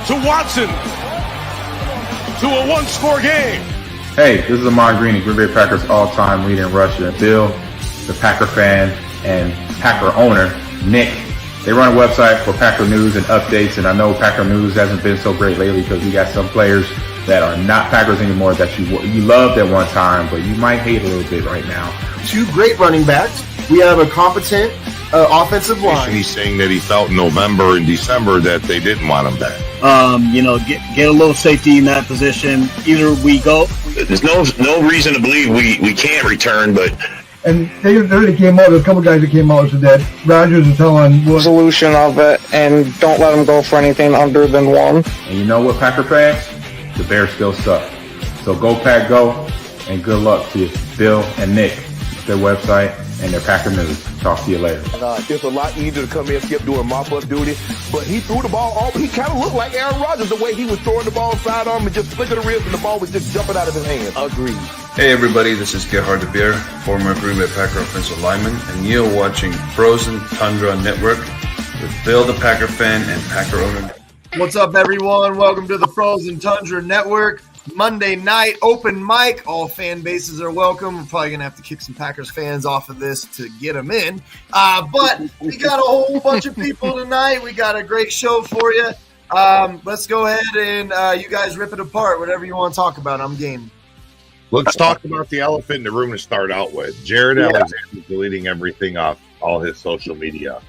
to Watson to a one-score game. Hey, this is Ahman Green, Green Bay Packers all-time leader in rusher. Bill, the Packer fan and Packer owner, Nick, they run a website for Packer news and updates, and I know Packer news hasn't been so great lately because we got some players that are not Packers anymore that you loved at one time, but you might hate a little bit right now. Two great running backs. We have a competent offensive line. He's saying that he felt in November and December that they didn't want him back. Get a little safety in that position. Either we go. There's no reason to believe we can't return, but. And they already came out. There's a couple guys that came out and said that Rodgers is telling solution of it, and don't let them go for anything under than one. And you know what, Packer fans? The Bears still suck. So go Pack Go, and good luck to Bill and Nick, their website and their Packer news. Talk to you later. It's a lot easier to come in and skip doing mop-up duty, but he threw the ball off. He kind of looked like Aaron Rodgers the way he was throwing the ball sidearm and just flicking the wrist, and the ball was just jumping out of his hand. Agreed. Hey everybody, this is Gerhard de Beer, former Green Bay Packer offensive lineman, and you're watching Frozen Tundra Network with Bill the Packer fan and Packer owner. What's up, everyone? Welcome to the Frozen Tundra Network. Monday night open mic. All fan bases are welcome. We're probably going to have to kick some Packers fans off of this to get them in. But we got a whole bunch of people tonight. We got a great show for you. Let's go ahead and you guys rip it apart. Whatever you want to talk about, I'm game. Let's talk about the elephant in the room to start out with. Jared Alexander deleting everything off all his social media.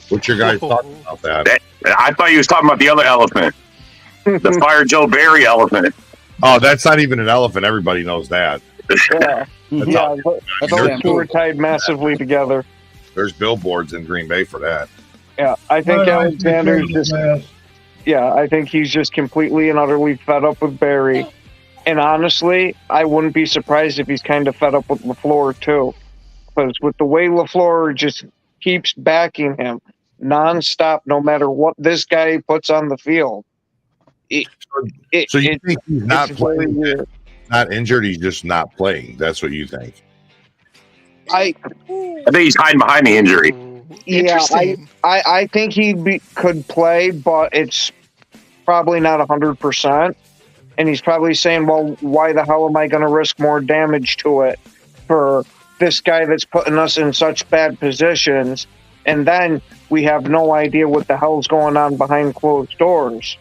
What's your guys' thoughts about that? I thought you was talking about the other elephant, the Fire Joe Barry elephant. Oh, that's not even an elephant. Everybody knows that. Yeah, those two are tied massively together. There's billboards in Green Bay for that. Yeah, I think Alexander's just. Yeah, I think he's just completely and utterly fed up with Barry. And honestly, I wouldn't be surprised if he's kind of fed up with LaFleur too, because with the way LaFleur just keeps backing him nonstop, no matter what this guy puts on the field. So you think he's not playing? Not injured, he's just not playing. That's what you think? I think he's hiding behind the injury. Yeah, I think he could play, but it's probably not 100%. And he's probably saying, well, why the hell am I going to risk more damage to it for this guy that's putting us in such bad positions? And then we have no idea what the hell's going on behind closed doors.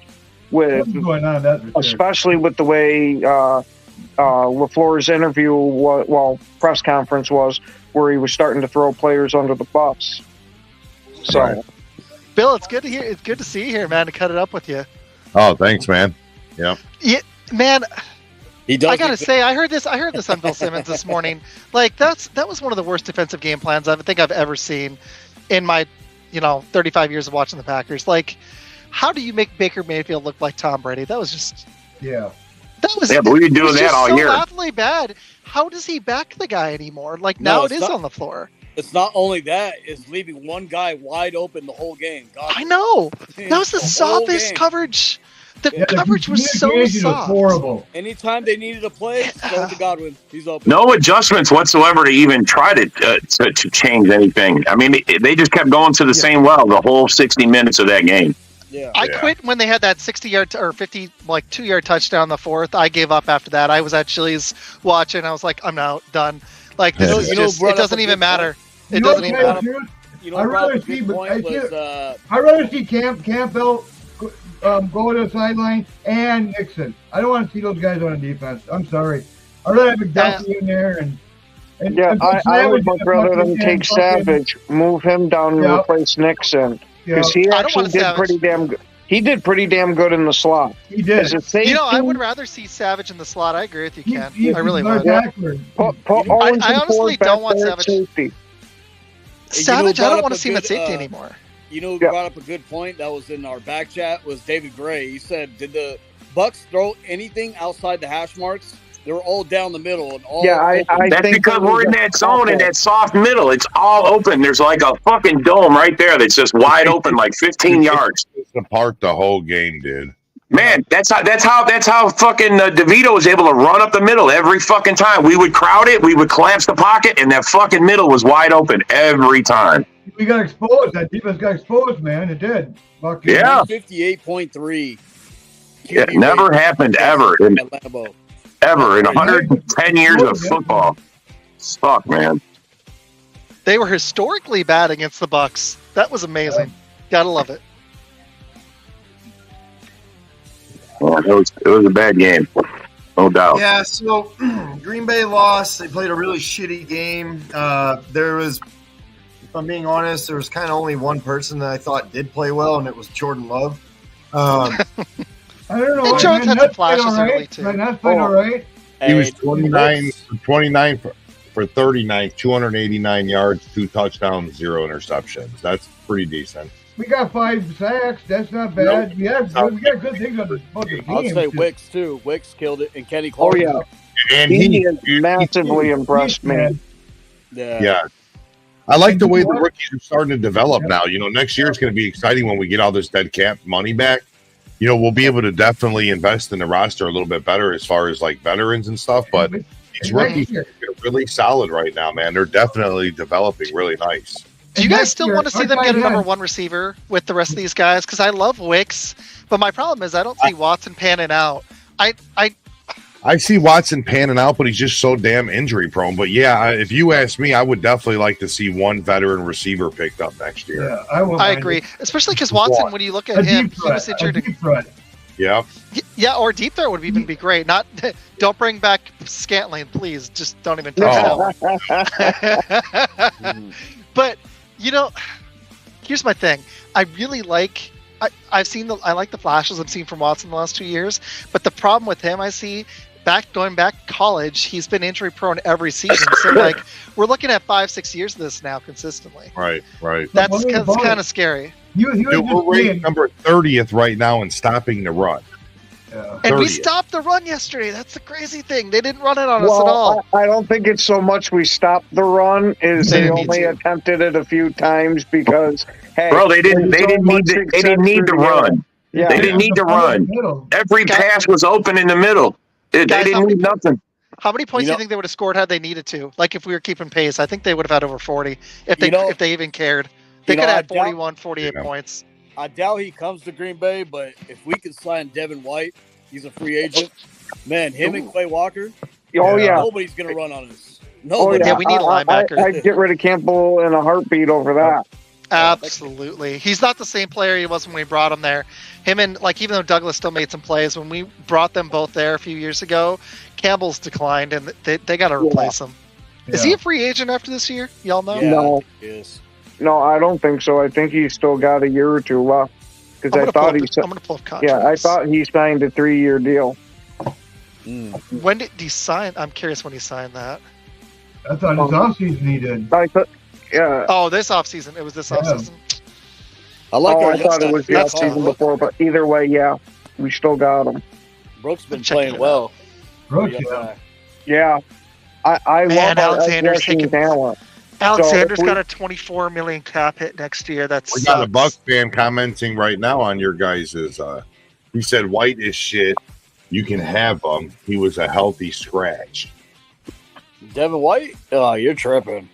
Especially with the way LaFleur's interview, press conference was, where he was starting to throw players under the bus. So, right. Bill, it's good to hear. It's good to see you here, man. To cut it up with you. Oh, thanks, man. Yeah, man. I gotta say, I heard this on Bill Simmons this morning. Like that was one of the worst defensive game plans I think I've ever seen in my 35 years of watching the Packers. Like, how do you make Baker Mayfield look like Tom Brady? That was just yeah. That was but we've been doing that all year. Laughingly bad. How does he back the guy anymore? Like now it is on the floor. It's not only that; it's leaving one guy wide open the whole game. God, I know that was the softest coverage. The coverage was so soft. Horrible. Anytime they needed a play, go to Godwin. He's open. No adjustments whatsoever to even try to change anything. I mean, they just kept going to the same well the whole 60 minutes of that game. Yeah. I quit when they had that 60-yard or 2-yard touchdown in the fourth. I gave up after that. I was at Chili's watching. I was like, I'm out, done. Like this it doesn't even matter. It doesn't even matter. I'd rather see Campbell go to the sideline and Nixon. I don't want to see those guys on defense. I'm sorry. I'd rather have McDuffie in there I would much rather them take Savage, move him down and replace Nixon. Because he actually did pretty damn good. He did pretty damn good in the slot. He did. I would rather see Savage in the slot. I agree with you, Ken. I really would. I honestly don't want Savage. Safety. Savage, I don't want to see him at safety anymore. Who brought up a good point that was in our back chat was David Gray. He said, did the Bucks throw anything outside the hash marks? They were all down the middle. And all I that's think because we're in that zone, in that soft middle. It's all open. There's like a fucking dome right there that's just wide open, like 15 yards. Apart the whole game, dude. Man, that's how fucking DeVito was able to run up the middle every fucking time. We would crowd it, we would collapse the pocket, and that fucking middle was wide open every time. We got exposed. That defense got exposed, man. It did. Yeah. 58.3. It never happened ever in 110 years of football. Fuck, man. They were historically bad against the Bucks. That was amazing. Gotta love it. Yeah, it was a bad game, no doubt. Yeah, so Green Bay lost. They played a really shitty game. There was, if I'm being honest, there was kind of only one person that I thought did play well, and it was Jordan Love. I don't know. And Jones had some flashes early, too. That's playing all right. He was 29 for 39, 289 yards, 2 touchdowns, 0 interceptions. That's pretty decent. We got 5 sacks. That's not bad. We got good things on the fucking team. I'll say Wicks, too. Wicks killed it, and Kenny Clark. Oh, yeah. And he has massively impressed me. Yeah. I like the way the rookies are starting to develop now. You know, next year is going to be exciting when we get all this dead cap money back. You know, we'll be able to definitely invest in the roster a little bit better as far as like veterans and stuff. But these rookies are really solid right now, man. They're definitely developing really nice. Do you guys still want to see them get a number 1 receiver with the rest of these guys? Because I love Wicks, but my problem is I don't see Watson panning out. I see Watson panning out, but he's just so damn injury prone. But yeah, if you ask me, I would definitely like to see one veteran receiver picked up next year. Yeah, I agree, especially because Watson, when you look at him, he was injured. Yeah. Yeah, or deep threat would even be great. Don't bring back Scantling, please. Just don't even touch that. But you know, here's my thing. I really like. I like the flashes I've seen from Watson the last 2 years, but the problem with him going back college, he's been injury prone every season. So like we're looking at 5-6 years of this now consistently. Right. That's kind of scary. We're ranked number 30th right now in stopping the run. Yeah. And we stopped the run yesterday. That's the crazy thing. They didn't run it on us at all. I don't think it's so much we stopped the run is they only attempted it a few times because bro, they didn't need to run. Yeah. They didn't need to run. Every pass was open in the middle. They didn't need nothing. How many points do you think they would have scored had they needed to? Like if we were keeping pace, I think they would have had over 40 if they even cared. They could have had 41, 48 points. I doubt he comes to Green Bay, but if we can sign Devin White, he's a free agent. Man, him and Clay Walker. Oh yeah, nobody's gonna run on us. Nobody. Yeah, we need a linebacker. I'd get rid of Campbell in a heartbeat over that. Absolutely. He's not the same player he was when we brought him there. Him and, like, even though Douglas still made some plays, when we brought them both there a few years ago, Campbell's declined, and they got to replace him. Yeah. Is he a free agent after this year? Y'all know? Yeah, no. Yes. No, I don't think so. I think he's still got a year or two left. I'm going to pull up contracts. Yeah, I thought he signed a 3-year deal. When did he sign? I'm curious when he signed that. I thought his offseason he did. Yeah. Oh, this offseason. It was this offseason. I thought it was the offseason before, but either way, yeah, we still got him. Brooks been playing well. Brooks, yeah. I love Alexander's taking talent. Alexander's got a $24 million cap hit next year. We got a Bucks fan commenting right now on your guys'. He said White is shit. You can have him. He was a healthy scratch. Devin White? Oh, you're tripping.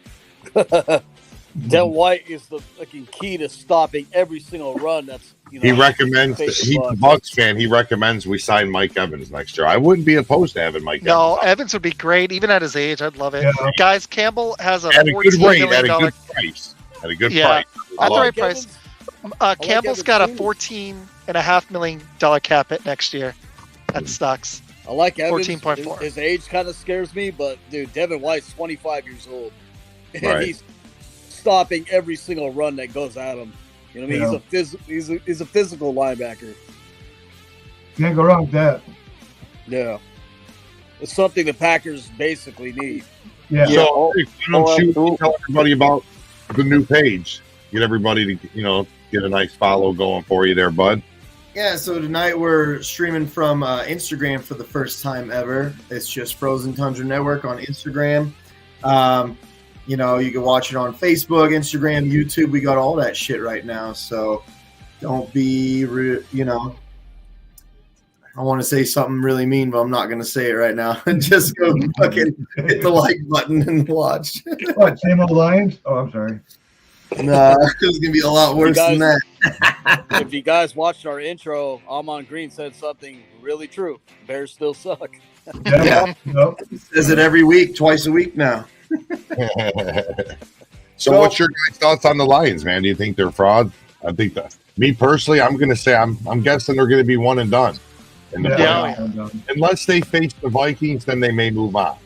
Devin White is the fucking key to stopping every single run. He recommends. He's a Bucks fan. He recommends we sign Mike Evans next year. I wouldn't be opposed to having Mike Evans. No, Evans would be great, even at his age. I'd love it. Yeah. Guys, Campbell has a good rate at a good price. At a good price. At the right price. Campbell's got a $14.5 million cap hit next year. That sucks. I like Evans. 14.4. His age kind of scares me, but dude, Devin White's 25 years old, and he's stopping every single run that goes at him. You know what I mean? He's a physical linebacker. Can't go wrong with that. Yeah, it's something the Packers basically need. Yeah. So tell everybody about the new page. Get everybody to get a nice follow going for you there, bud. Yeah, so tonight we're streaming from Instagram for the first time ever. It's just Frozen Tundra Network on Instagram. You can watch it on Facebook, Instagram, YouTube. We got all that shit right now. So don't be, I want to say something really mean, but I'm not going to say it right now. Just go fucking hit the like button and watch. What, same old Lions? Oh, I'm sorry. No, it's gonna be a lot worse than that. If you guys watched our intro, Amon Green said something really true. Bears still suck. Yeah. Says it every week, twice a week now. So what's your guys' thoughts on the Lions, man? Do you think they're fraud? I think that. Me personally, I'm going to say I'm guessing they're going to be one and done. Unless they face the Vikings, then they may move on.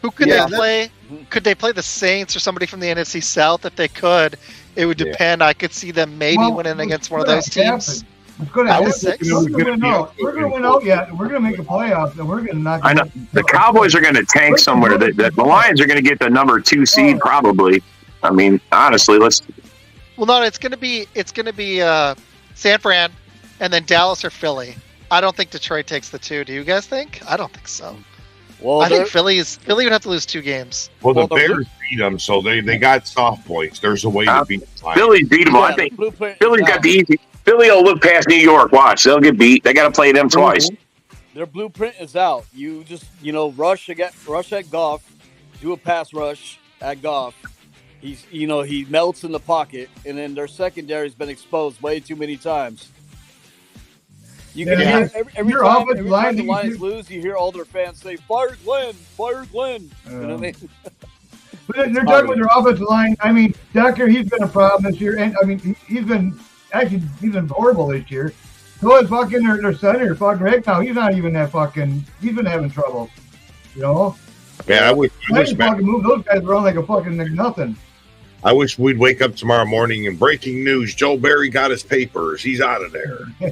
Who could they play? Could they play the Saints or somebody from the NFC South? If they could, it would depend. I could see them maybe winning against one of those teams. It's going to happen. We're going to win out yet. We're going to make a playoff, and we're going to knock. I know the Cowboys are going to tank somewhere. The Lions are going to get the number 2 seed probably. I mean, honestly, let's. Well, no, it's going to be San Fran, and then Dallas or Philly. I don't think Detroit takes the 2. Do you guys think? I don't think so. Well, I think Philly would have to lose 2 games. Well, the Bears beat them, so they got soft points. There's a way to beat the Lions. Philly beat them. I think Philly's got the easy. Philly will look past New York. Watch, they'll get beat. They got to play them twice. Their blueprint is out. You just rush at Goff, do a pass rush at Goff. He melts in the pocket, and then their secondary's been exposed way too many times. You can every time the Lions lose, you hear all their fans say, "Fire Glenn, fire Glenn." You know what I mean? But they're talking about their offensive line. I mean, Decker, he's been a problem this year, and I mean, he's been horrible this year. So is fucking their center, fucking Rick. Now he's not even that fucking. He's been having trouble. Man, I wish fucking move those guys around like a fucking nothing. I wish we'd wake up tomorrow morning and breaking news: Joe Barry got his papers. He's out of there. I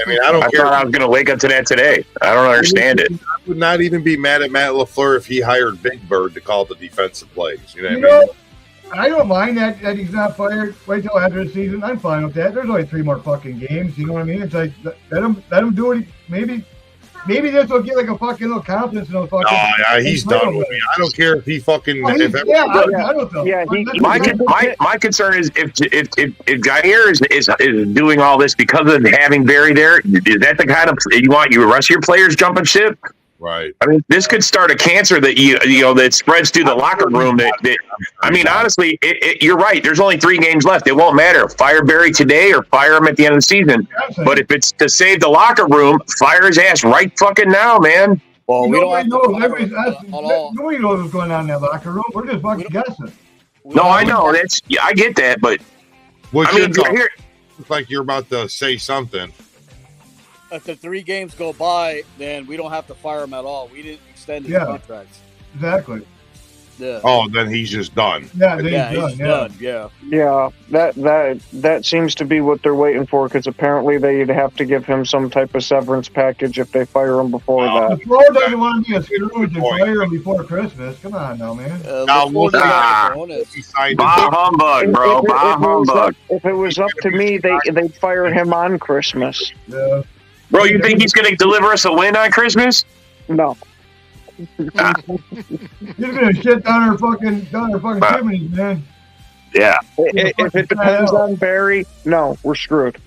mean, I don't care. Thought I was going to wake up to that today. I don't understand it. I would not even be mad at Matt LaFleur if he hired Big Bird to call the defensive plays. You know what I mean? I don't mind that he's not fired. Wait till after the season. I'm fine with that. There's only 3 more fucking games. You know what I mean? It's like let him do it. Maybe this will get like a fucking little confidence in those fucking. Oh, yeah, he's done with me. I don't care if he fucking. I don't know. Yeah, my concern is if Jair is doing all this because of having Barry there, is that the kind of you want the rest of your players jumping ship? Right. I mean, this could start a cancer that that spreads through the locker room. Honestly, you're right. There's only 3 games left. It won't matter. Fire Barry today or fire him at the end of the season. But if it's to save the locker room, fire his ass right fucking now, man. Well, we don't know. Nobody knows what's going on in that locker room. We're just fucking guessing. No, I know. I get that, but I mean, looks like you're about to say something. If the 3 games go by, then we don't have to fire him at all. We didn't extend his contract. Exactly. Yeah. Oh, then he's just done. He's done. Yeah. That seems to be what they're waiting for, because apparently they'd have to give him some type of severance package if they fire him before that. The Florida doesn't want to be a Scrooge and fire him before Christmas. Come on now, man. Bah humbug, bro. Bah humbug. If it was up to me, they'd fire him on Christmas. Yeah. Bro, you think he's going to deliver us a win on Christmas? No. He's going to shit down our fucking chimneys, man. Yeah. If it depends on Barry, no, we're screwed.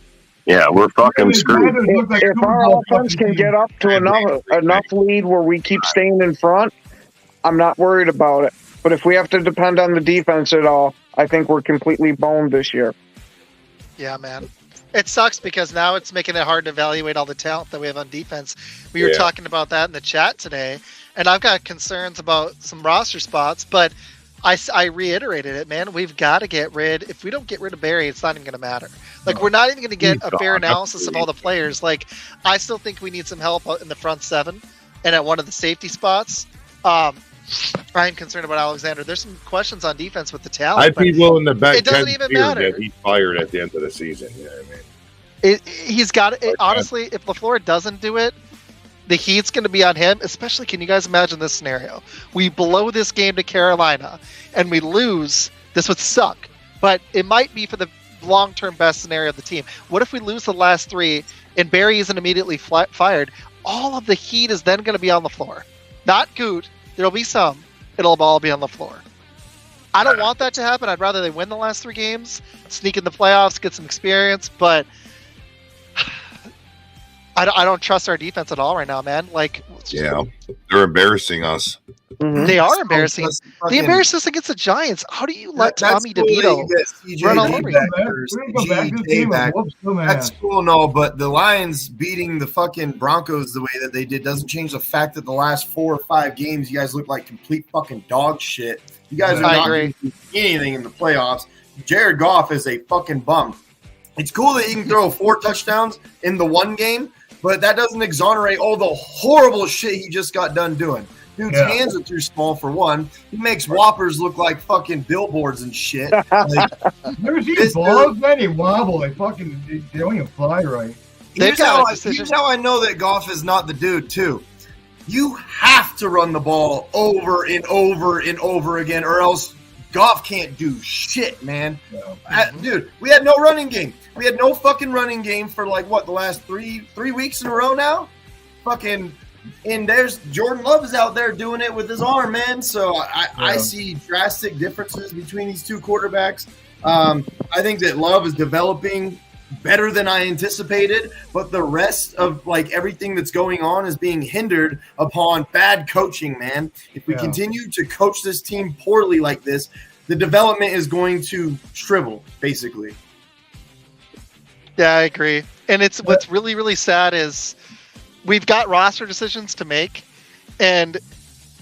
Yeah, we're fucking screwed. If our offense can get up to enough lead where we keep staying in front, I'm not worried about it. But if we have to depend on the defense at all, I think we're completely boned this year. Yeah, man. It sucks because now it's making it hard to evaluate all the talent that we have on defense. We were talking about that in the chat today, and I've got concerns about some roster spots, but I reiterated it, man. We've got to get rid. If we don't get rid of Barry, it's not even going to matter. Like, we're not even going to get a fair analysis of all the players. Like, I still think we need some help in the front 7 and at one of the safety spots. I'm concerned about Alexander. There's some questions on defense with the talent. I'd be willing to bet it doesn't even matter that he's fired at the end of the season. You know what I mean? He's got it. Honestly, if LaFleur doesn't do it, the heat's going to be on him. Especially, can you guys imagine this scenario? We blow this game to Carolina and we lose. This would suck, but it might be for the long-term best scenario of the team. What if we lose the last 3 and Barry isn't immediately fired? All of the heat is then going to be on the floor. Not Goot. There'll be some. It'll all be on the floor. I don't want that to happen. I'd rather they win the last 3 games, sneak in the playoffs, get some experience, but I don't trust our defense at all right now, man. Like, they're embarrassing us. They are embarrassing. They embarrassed us against the Giants. How do you let Tommy DeVito run all over you? That's cool and all, but the Lions beating the fucking Broncos the way that they did doesn't change the fact that the last 4 or 5 games you guys look like complete fucking dog shit. You guys are not doing anything in the playoffs. Jared Goff is a fucking bum. It's cool that he can throw 4 touchdowns in the one game, but that doesn't exonerate all the horrible shit he just got done doing. Dude's hands are too small for one. He makes whoppers look like fucking billboards and shit. Like, never seen balls, man. They wobble. They don't even fly right. Here's how I know that Goff is not the dude, too. You have to run the ball over and over and over again, or else Goff can't do shit, man. Dude, we had no running game. We had no fucking running game for the last three weeks in a row now? Fucking... And there's Jordan Love is out there doing it with his arm, man. So I see drastic differences between these two quarterbacks. I think that Love is developing better than I anticipated, but the rest of everything that's going on is being hindered upon bad coaching, man. If we continue to coach this team poorly like this, the development is going to shrivel, basically. Yeah, I agree. And what's really, really sad is we've got roster decisions to make, and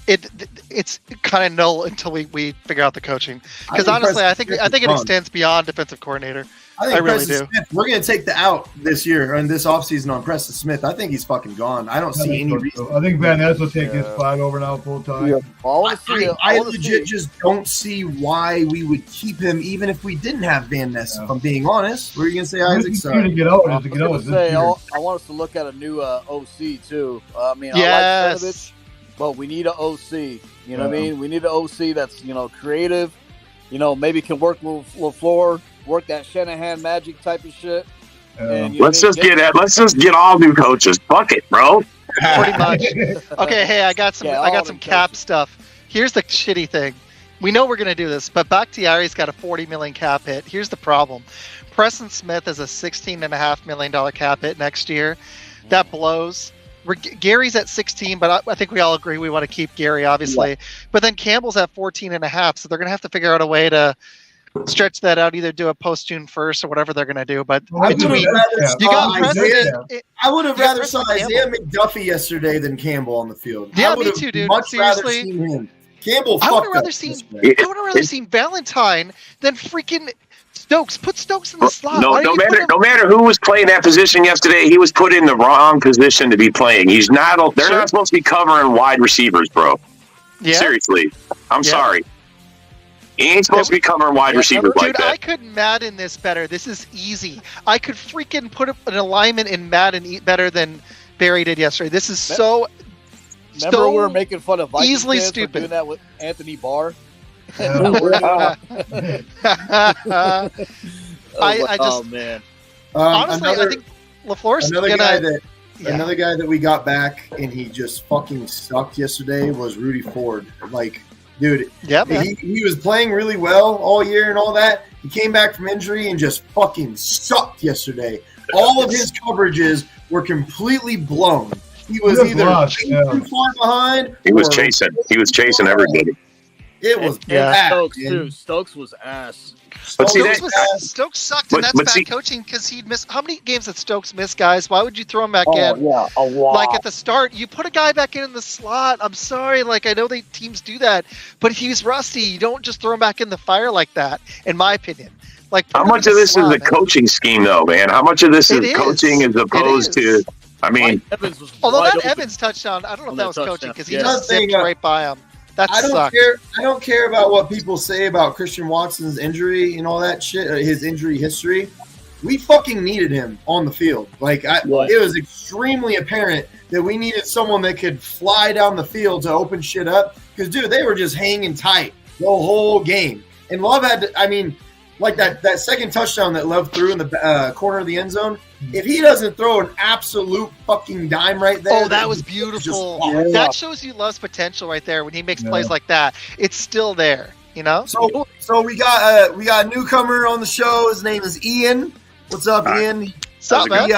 it's kind of null until we figure out the coaching. Because honestly, I think it extends beyond defensive coordinator. I really do. Smith, we're going to take the out this year and this offseason on Preston Smith. I think he's fucking gone. I don't see any reason. I think Van Ness will take his spot over now full time. Yeah. I legit just don't see why we would keep him, even if we didn't have Van Ness. If I'm being honest, what are you going to say, Isaac? Sorry. I want us to look at a new OC too. I like Cenovich, but we need an OC. You know what I mean? We need an OC that's creative. Maybe can work with LaFleur. Work that Shanahan magic type of shit. And, let's just get all new coaches. Fuck it, bro. Pretty much. Okay, hey, I got some cap stuff. Here's the shitty thing. We know we're gonna do this, but Bakhtiari's got a $40 million cap hit. Here's the problem. Preston Smith has a $16.5 million cap hit next year. That blows. Gary's at 16, but I think we all agree we want to keep Gary, obviously. Yeah. But then Campbell's at 14.5, so they're gonna have to figure out a way to stretch that out, either do a post June 1st or whatever they're going to do. But I would have rather saw Isaiah McDuffie yesterday than Campbell on the field. Yeah, me too, dude. Seriously, seen him. Campbell. I would have rather seen Valentine than freaking Stokes. Put Stokes in the slot. No matter who was playing that position yesterday, he was put in the wrong position to be playing. They're not supposed to be covering wide receivers, bro. Yeah. Seriously, I'm sorry. He ain't supposed to be covering wide receivers like that. Dude, I could Madden this better. This is easy. I could freaking put up an alignment in Madden better than Barry did yesterday. This is Remember we were making fun of Vikings easily fans stupid. For doing that with Anthony Barr? Man. Honestly, I think LaFleur's another guy that we got back and he just fucking sucked yesterday was Rudy Ford. Dude, he was playing really well all year and all that. He came back from injury and just fucking sucked yesterday. All of his coverages were completely blown. He was either too far behind. He was chasing everybody. It was bad. Stokes too. Stokes was ass. Stokes sucked, and that's bad coaching because he'd miss. How many games did Stokes miss, guys? Why would you throw him back in? Yeah, a lot. Like at the start, you put a guy back in the slot. I'm sorry, I know teams do that, but if he's rusty, you don't just throw him back in the fire like that. In my opinion, how much of this is the coaching scheme, though, man? How much of this is coaching as opposed to? I mean, although that Evans touchdown, I don't know if that was coaching because he just zipped right by him. I don't care about what people say about Christian Watson's injury and all that shit, his injury history. We fucking needed him on the field. It was extremely apparent that we needed someone that could fly down the field to open shit up. Because, dude, they were just hanging tight the whole game. And Love had to, that second touchdown that Love threw in the corner of the end zone, if he doesn't throw an absolute fucking dime right there. Oh, that was beautiful. That shows you Love's potential right there when he makes plays like that. It's still there, So we got a newcomer on the show. His name is Ian. What's up, Ian? What's up, man?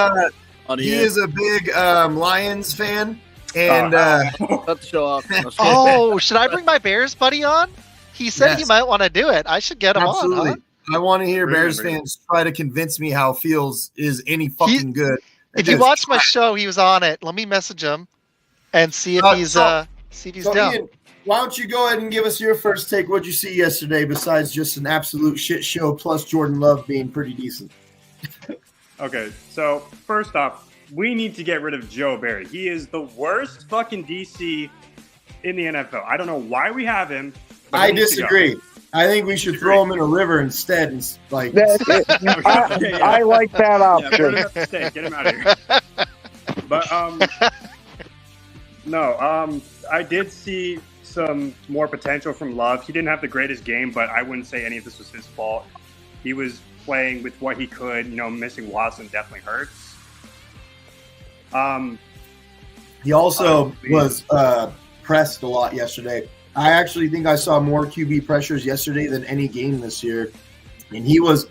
He is a big Lions fan. And cut the show off. Oh, should I bring my Bears buddy on? He said he might want to do it. I should get him absolutely. on. I want to hear Bears fans try to convince me how Fields is any fucking good. If you watch my show, he was on it. Let me message him and see if he's down. Ian, why don't you go ahead and give us your first take? What'd you see yesterday besides just an absolute shit show plus Jordan Love being pretty decent? Okay, so first off, we need to get rid of Joe Barry. He is the worst fucking DC in the NFL. I don't know why we have him. I disagree. I think we should throw him in a river instead. And like, I like that option. Yeah, put him at the stake. Get him out of here. But no, I did see some more potential from Love. He didn't have the greatest game, but I wouldn't say any of this was his fault. He was playing with what he could. You know, missing Watson definitely hurts. He also was pressed a lot yesterday. I actually think I saw more QB pressures yesterday than any game this year. And he was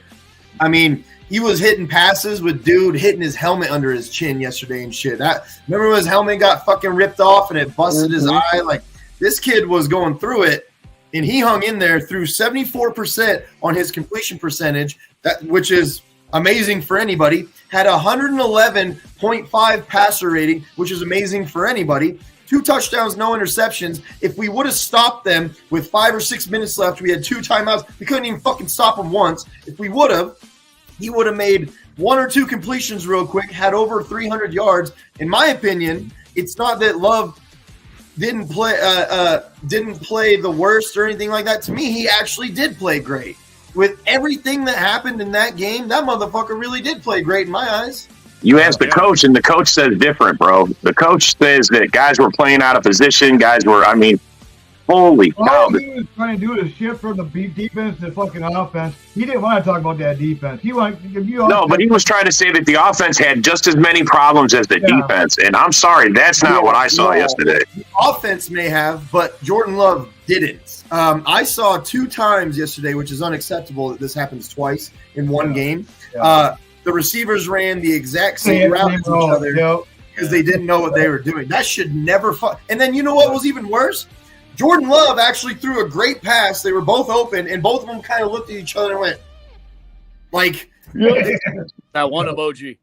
hitting passes with dude hitting his helmet under his chin yesterday and shit. Remember when his helmet got fucking ripped off and it busted his eye? Like, this kid was going through it, and he hung in there through 74% on his completion percentage, which is amazing for anybody. Had 111.5 passer rating, which is amazing for anybody. 2 touchdowns, no interceptions. If we would have stopped them with 5 or 6 minutes left, we had 2 timeouts. We couldn't even fucking stop him once. If we would have, he would have made 1 or 2 completions real quick, had over 300 yards. In my opinion, it's not that Love didn't play the worst or anything like that. To me, he actually did play great. With everything that happened in that game, that motherfucker really did play great in my eyes. You ask the coach, and the coach says different, bro. The coach says that guys were playing out of position. Guys were, holy cow. All he was trying to do is shift from the defense to fucking offense. He didn't want to talk about that defense. But he was trying to say that the offense had just as many problems as the defense. And I'm sorry, that's not what I saw yesterday. The offense may have, but Jordan Love didn't. I saw 2 times yesterday, which is unacceptable that this happens twice in one game. The receivers ran the exact same route as each other because they didn't know what they were doing. That should never And then you know what was even worse? Jordan Love actually threw a great pass. They were both open, and both of them kind of looked at each other and went, like, that one emoji.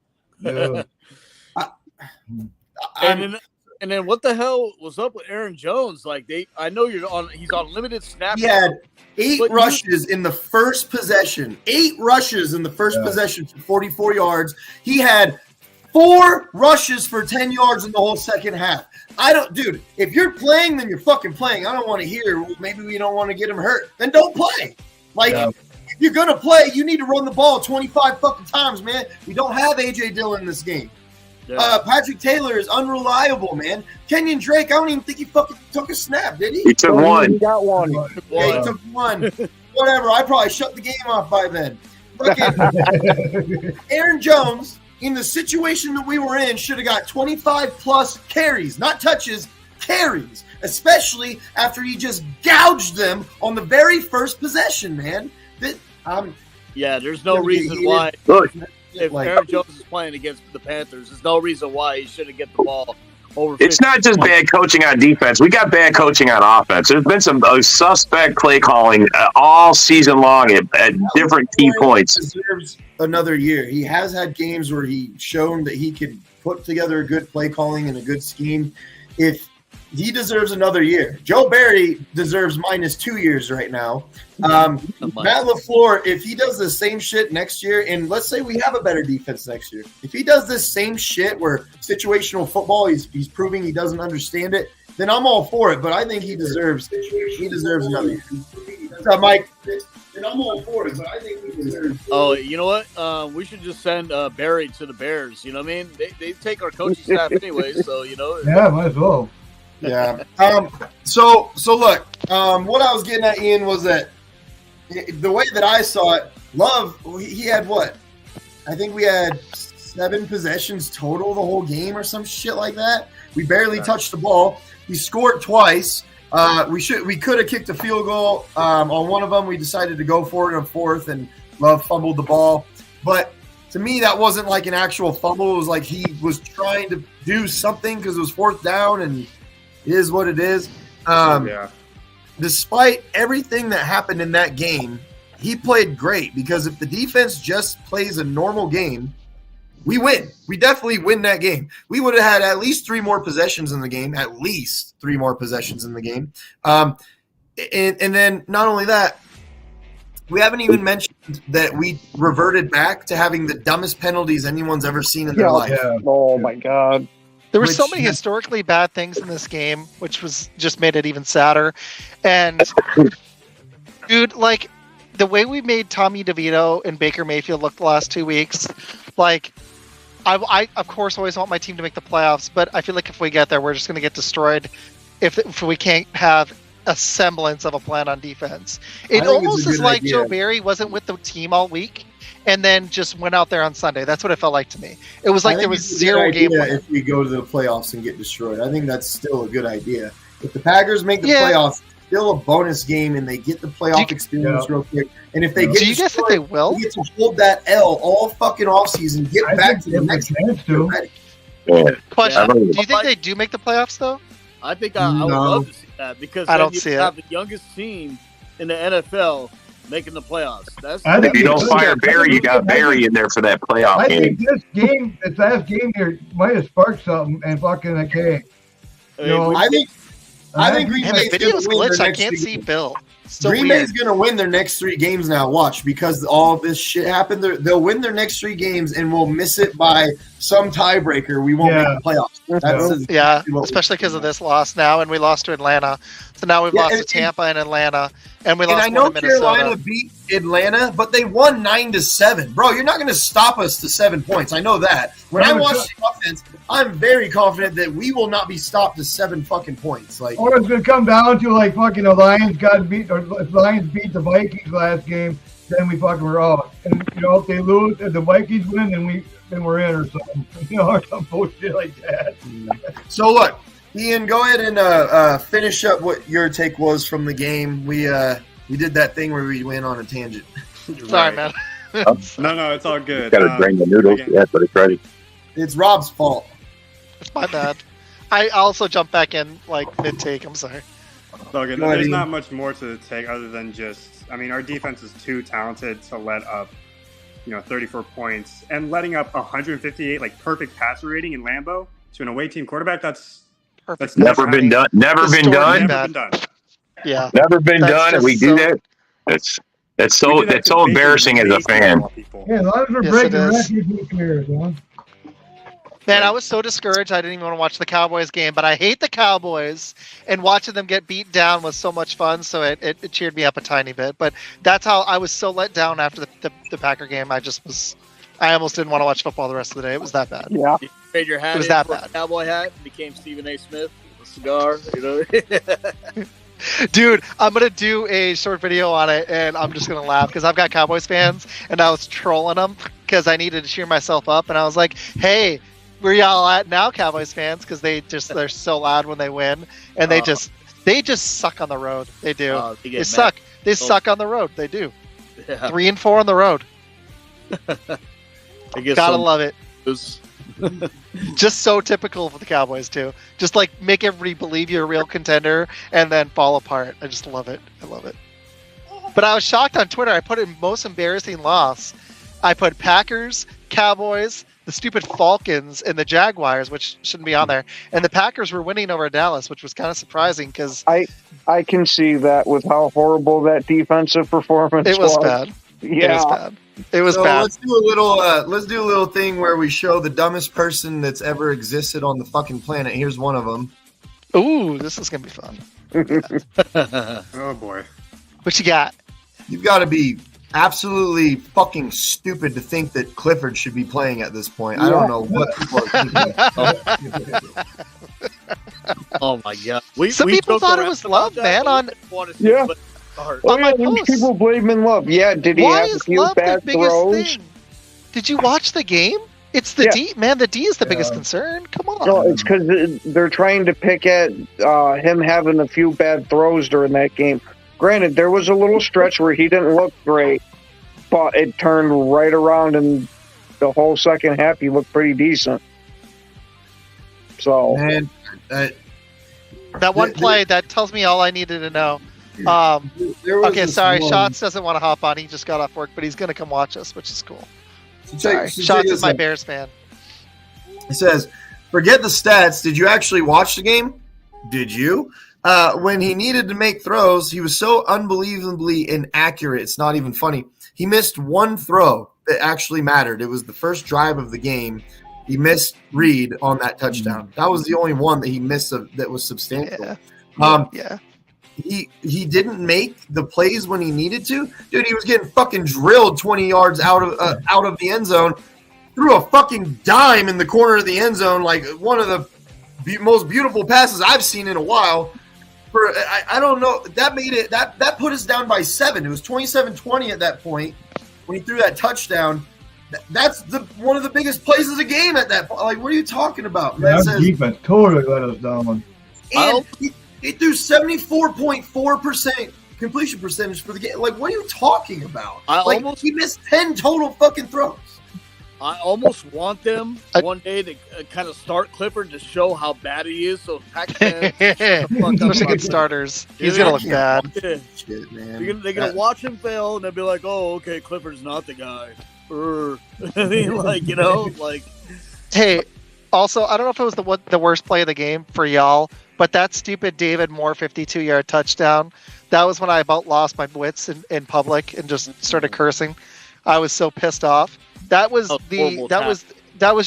And then what the hell was up with Aaron Jones? Like, I know he's on limited snaps. He had 8 rushes in the first possession. 8 rushes in the first possession for 44 yards. He had 4 rushes for 10 yards in the whole second half. Dude, if you're playing, then you're fucking playing. I don't want to hear, maybe we don't want to get him hurt. Then don't play. If you're going to play, you need to run the ball 25 fucking times, man. We don't have A.J. Dillon in this game. Patrick Taylor is unreliable, man. Kenyon Drake, I don't even think he fucking took a snap, did he? He took one. He got one. Yeah, he took one. Whatever. I probably shut the game off by then. Fucking Aaron Jones, in the situation that we were in, should have got 25-plus carries, not touches, carries, especially after he just gouged them on the very first possession, man. There's no reason why. Look, if Aaron Jones is playing against the Panthers, there's no reason why he shouldn't get the ball over 50. It's not just bad coaching on defense. We got bad coaching on offense. There's been some suspect play calling all season long at different key points. Deserves another year. He has had games where he's shown that he can put together a good play calling and a good scheme. If he deserves another year, Joe Barry deserves -2 years right now. Matt LaFleur, if he does the same shit next year, and let's say we have a better defense next year, if he does this same shit where situational football, he's proving he doesn't understand it, then I'm all for it. But I think he deserves another year. Mike. And I'm all for it, but I think we deserve. Oh, you know what? We should just send Barry to the Bears. You know what I mean? They take our coaching staff anyway, so Yeah, might as well. Yeah. So look. What I was getting at, Ian, was that the way that I saw it, Love, he had what? I think we had 7 possessions total the whole game or some shit like that. We barely touched the ball. We scored twice. We could have kicked a field goal on one of them. We decided to go for it on 4th, and Love fumbled the ball. But to me, that wasn't like an actual fumble. It was like he was trying to do something because it was 4th down, and it is what it is. Despite everything that happened in that game, he played great, because if the defense just plays a normal game, we win. We definitely win that game. We would have had at least 3 more possessions in the game, And then not only that, we haven't even mentioned that we reverted back to having the dumbest penalties anyone's ever seen in their life. Yeah. Oh my God. There were so many historically bad things in this game, which was just made it even sadder. And dude, like the way we made Tommy DeVito and Baker Mayfield look the last 2 weeks, like I of course always want my team to make the playoffs, but I feel like if we get there, we're just going to get destroyed if we can't have a semblance of a plan on defense. It almost is like Joe Barry wasn't with the team all week and then just went out there on Sunday. That's what it felt like to me. It was like there was 0 game plan. If we go to the playoffs and get destroyed, I think that's still a good idea. If the Packers make the playoffs, still a bonus game, and they get the playoff experience real quick. And if they get, do you guys think they will? They get to hold that L all fucking offseason, get back to the next chance to. Question: do you think they do make the playoffs though? I think I would love to see that, because I don't see have the youngest team in the NFL making the playoffs. If you don't fire Barry, you got Barry in there for that playoff game. I think this game, this last game here, might have sparked something and fucking okay. I think Green Man, Bay's the video's gonna win glitched. their I next can't 3 see games. Bill. So Green weird. Bay's going to win their next 3 games now. Watch, because all this shit happened. They'll win their next 3 games, and we'll miss it by some tiebreaker. We won't make the playoffs. Especially because of this loss now, and we lost to Atlanta. So now we've lost to Tampa and Atlanta, and we lost I know to Minnesota. Carolina beat Atlanta, but they won 9-7. Bro, you're not going to stop us to 7 points. I know that. When I watch the offense, I'm very confident that we will not be stopped to 7 fucking points. Like, or it's going to come down to like fucking the Lions got beat, or if Lions beat the Vikings last game, then we fucking were out. And if they lose, if the Vikings win, then we're in or something. Or some bullshit like that. So look, Ian, go ahead and finish up what your take was from the game. We did that thing where we went on a tangent. Sorry, man. No, it's all good. Got to drain the noodles. Yeah, but it's ready. It's Rob's fault. It's my bad. I also jumped back in like mid-take. I'm sorry. It's all good. There's not much more to take other than just, our defense is too talented to let up, 34 points, and letting up 158 like perfect passer rating in Lambeau to an away team quarterback. That's never been done. Never been done. Yeah, never been done. And we do that. That's so embarrassing as a fan. Yeah, as long as we're breaking records, who cares, huh? Man, I was so discouraged. I didn't even want to watch the Cowboys game, but I hate the Cowboys, and watching them get beat down was so much fun. So it cheered me up a tiny bit. But that's how I was so let down after the Packer game. I almost didn't want to watch football the rest of the day. It was that bad. Yeah, you made your hat. It was that bad. A cowboy hat. Became Stephen A. Smith with a cigar. Dude, I'm going to do a short video on it, and I'm just going to laugh because I've got Cowboys fans, and I was trolling them because I needed to cheer myself up. And I was like, hey, where y'all at now, Cowboys fans? Because they're so loud when they win, and they just suck on the road. They do. They suck. They suck on the road. They do. Yeah. 3-4 on the road. Gotta love it. Just so typical for the Cowboys too. Just like make everybody believe you're a real contender and then fall apart. I just love it. I love it. But I was shocked on Twitter. I put in most embarrassing loss. I put Packers, Cowboys, the stupid Falcons, and the Jaguars, which shouldn't be on there. And the Packers were winning over Dallas, which was kind of surprising because I can see that with how horrible that defensive performance was. It was bad. Yeah. It was bad. It was bad. Let's do a little thing where we show the dumbest person that's ever existed on the fucking planet. Here's one of them. Ooh, this is gonna be fun. Oh boy. What you got? You've got to be absolutely fucking stupid to think that Clifford should be playing at this point. Yeah. I don't know what people are thinking. Oh my god! Some people thought it was Love, man. Yeah. People blame in Love. Yeah, did he have a few bad throws? Did you watch the game? It's the D, man. The D is the biggest concern. Come on. No, it's because they're trying to pick at him having a few bad throws during that game. Granted, there was a little stretch where he didn't look great, but it turned right around and the whole second half, he looked pretty decent. So, And that one play that tells me all I needed to know. Okay, sorry, Shots doesn't want to hop on. He just got off work, but he's going to come watch us, which is cool. Sorry. Shots is my Bears fan. It says, forget the stats. Did you actually watch the game? Did you? When he needed to make throws, he was so unbelievably inaccurate. It's not even funny. He missed one throw that actually mattered. It was the first drive of the game. He missed Reed on that touchdown. That was the only one that he missed that was substantial. Yeah. He didn't make the plays when he needed to. Dude, he was getting fucking drilled 20 yards out of the end zone. Threw a fucking dime in the corner of the end zone, like one of the most beautiful passes I've seen in a while. I don't know. That made it. That put us down by 7. It was 27-20 at that point when he threw that touchdown. That's one of the biggest plays of the game at that point. Like, what are you talking about? That defense totally let us down. And he threw 74.4% completion percentage for the game. Like, what are you talking about? He missed 10 total fucking throws. I almost want them one day to kind of start Clifford to show how bad he is. So especially against starters, he's gonna look bad. Shit, man. They're gonna watch him fail, and they'll be like, "Oh, okay, Clifford's not the guy." I mean, Hey, also, I don't know if it was the worst play of the game for y'all, but that stupid David Moore 52-yard touchdown. That was when I about lost my wits in public and just started cursing. I was so pissed off. That was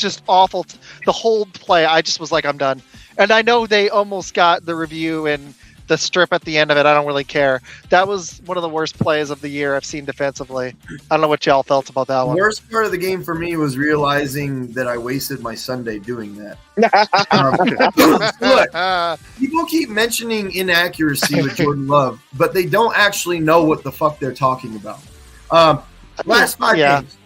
just awful. The whole play, I just was like, I'm done. And I know they almost got the review and the strip at the end of it. I don't really care. That was one of the worst plays of the year I've seen defensively. I don't know what y'all felt about that one. The worst part of the game for me was realizing that I wasted my Sunday doing that. Look, people keep mentioning inaccuracy with Jordan Love, but they don't actually know what the fuck they're talking about. Last five games.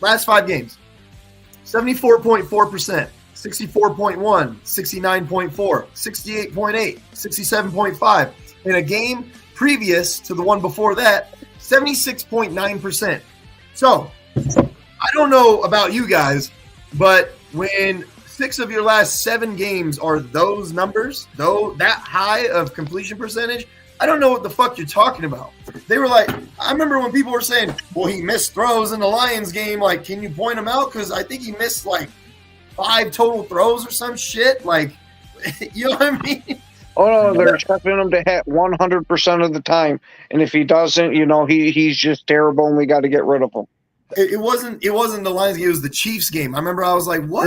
74.4%, 64.1, 69.4, 68.8, 67.5. In a game previous to the one before that, 76.9%. So, I don't know about you guys, but when 6 of your last 7 games are those numbers, though that high of completion percentage, I don't know what the fuck you're talking about. They were like, I remember when people were saying, well, he missed throws in the Lions game. Like, can you point him out? Because I think he missed like 5 total throws or some shit. Like, you know what I mean? Oh, no, they're expecting him to hit 100% of the time. And if he doesn't, he's just terrible and we got to get rid of him. It wasn't the Lions game. It was the Chiefs game. I remember I was like, what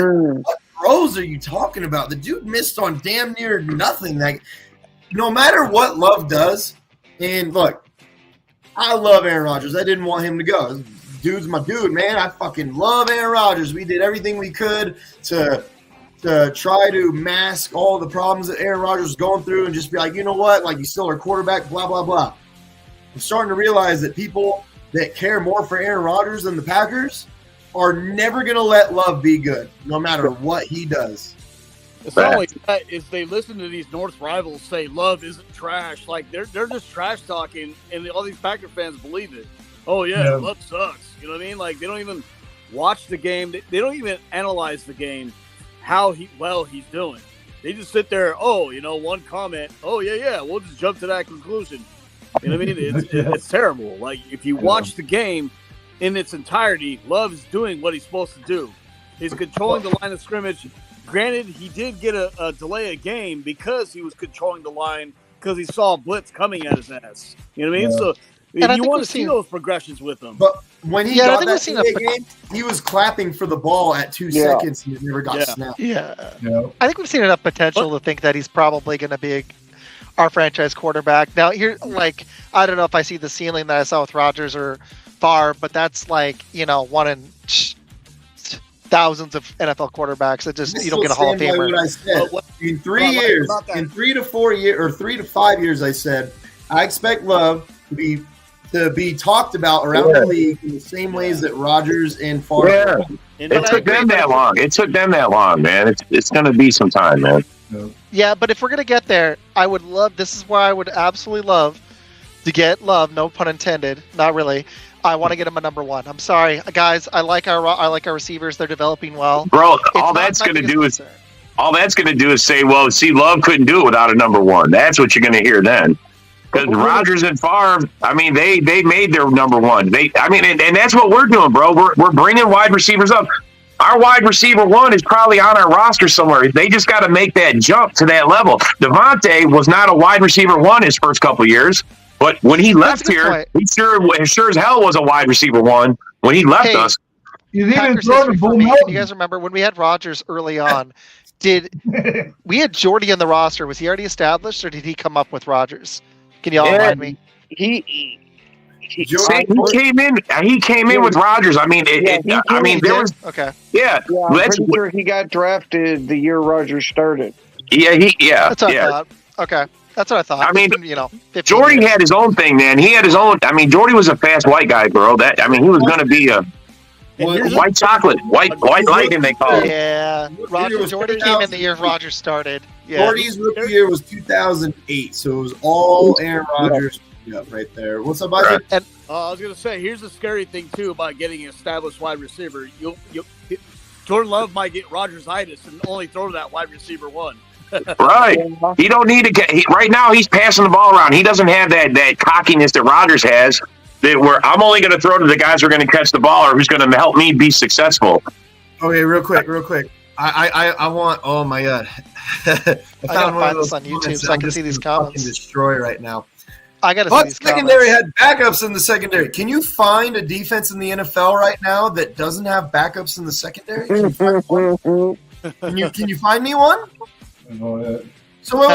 throws are you talking about? The dude missed on damn near nothing. Like, no matter what Love does, and look, I love Aaron Rodgers. I didn't want him to go. Dude's my dude, man. I fucking love Aaron Rodgers. We did everything we could to try to mask all the problems that Aaron Rodgers was going through and just be like, you know what? Like, he's still our quarterback, blah, blah, blah. I'm starting to realize that people that care more for Aaron Rodgers than the Packers are never going to let Love be good, no matter what he does. It's not only that, is they listen to these North rivals say Love isn't trash. Like, they're just trash talking, and all these Packer fans believe it. Oh, yeah, Love sucks. You know what I mean? Like, they don't even watch the game. They don't even analyze the game, how he's doing. They just sit there, one comment. Oh, yeah, we'll just jump to that conclusion. You know what I mean? It's terrible. Like, if you watch the game in its entirety, Love is doing what he's supposed to do. He's controlling the line of scrimmage. Granted, he did get a delay a game because he was controlling the line because he saw a blitz coming at his ass. You know what I mean? So you want to see those progressions with him. But when he got that delay game, he was clapping for the ball at 2 seconds and it never got snapped. Yeah. I think we've seen enough potential to think that he's probably going to be our franchise quarterback. Now, here, like, I don't know if I see the ceiling that I saw with Rodgers or Favre, but that's like, one in thousands of NFL quarterbacks that just you don't get a Hall of Famer. What I said. In 3 years, in 3 to 4 years, or 3 to 5 years, I said I expect Love to be talked about around the league in the same ways that Rodgers and Favre. Yeah. It took them that long. It took them that long, man. It's going to be some time, man. Yeah, but if we're going to get there, I would love. This is where I would absolutely love to get Love. No pun intended. Not really. I want to get him a number one. I'm sorry, guys. I like our receivers. They're developing well. Bro, all that's going to do is say, well, see, Love couldn't do it without a number one. That's what you're going to hear then. Because Rodgers and Favre, I mean, they made their number one. And that's what we're doing, bro. We're bringing wide receivers up. Our wide receiver one is probably on our roster somewhere. They just got to make that jump to that level. Devontae was not a wide receiver one his first couple of years, but when he left here, he sure as hell was a wide receiver one when he left us. You guys remember when we had Rodgers early on? We had Jordy in the roster? Was he already established, or did he come up with Rodgers? Can you all remind me? He came in with Rodgers. I mean, there was okay. Yeah, I'm pretty sure he got drafted the year Rodgers started. Yeah. That's what I thought. Okay, that's what I thought. I mean, 15 Jordy years. had his own thing, man. He had his own. I mean, Jordy was a fast white guy, bro. He was going to be a white chocolate, white lightning, they call it. Yeah, Jordy came in the year Rodgers started. Yeah. Jordy's rookie year was 2008, so it was all Aaron Rodgers right there. What's up, buddy? And I was gonna say, here's the scary thing too about getting an established wide receiver. Jordan Love might get Rodgers-itis and only throw that wide receiver one. Right. He don't need to get. Right now, he's passing the ball around. He doesn't have that cockiness that Rodgers has. Where I'm only going to throw to the guys who are going to catch the ball or who's going to help me be successful. Okay, real quick. I want. Oh my god! I gotta find this on YouTube so I can see these comments. Destroy right now. I gotta see these secondary had backups in the secondary. Can you find a defense in the NFL right now that doesn't have backups in the secondary? Can you find me one? So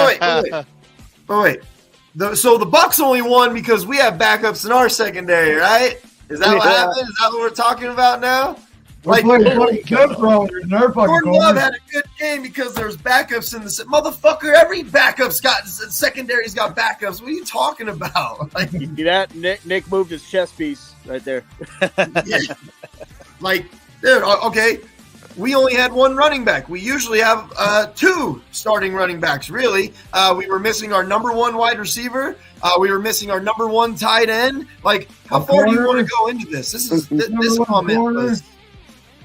wait. So the Bucks only won because we have backups in our secondary, right? Is that what happened? Is that what we're talking about now? Like, Jordan Love had a good game because there's backups in the motherfucker. Every secondary's got backups. What are you talking about? Like, you see that? Nick moved his chess piece right there. Yeah. Like, dude, okay. We only had one running back. We usually have two starting running backs, really. We were missing our number one wide receiver. We were missing our number one tight end. Like, how far do you want to go into this? This comment was...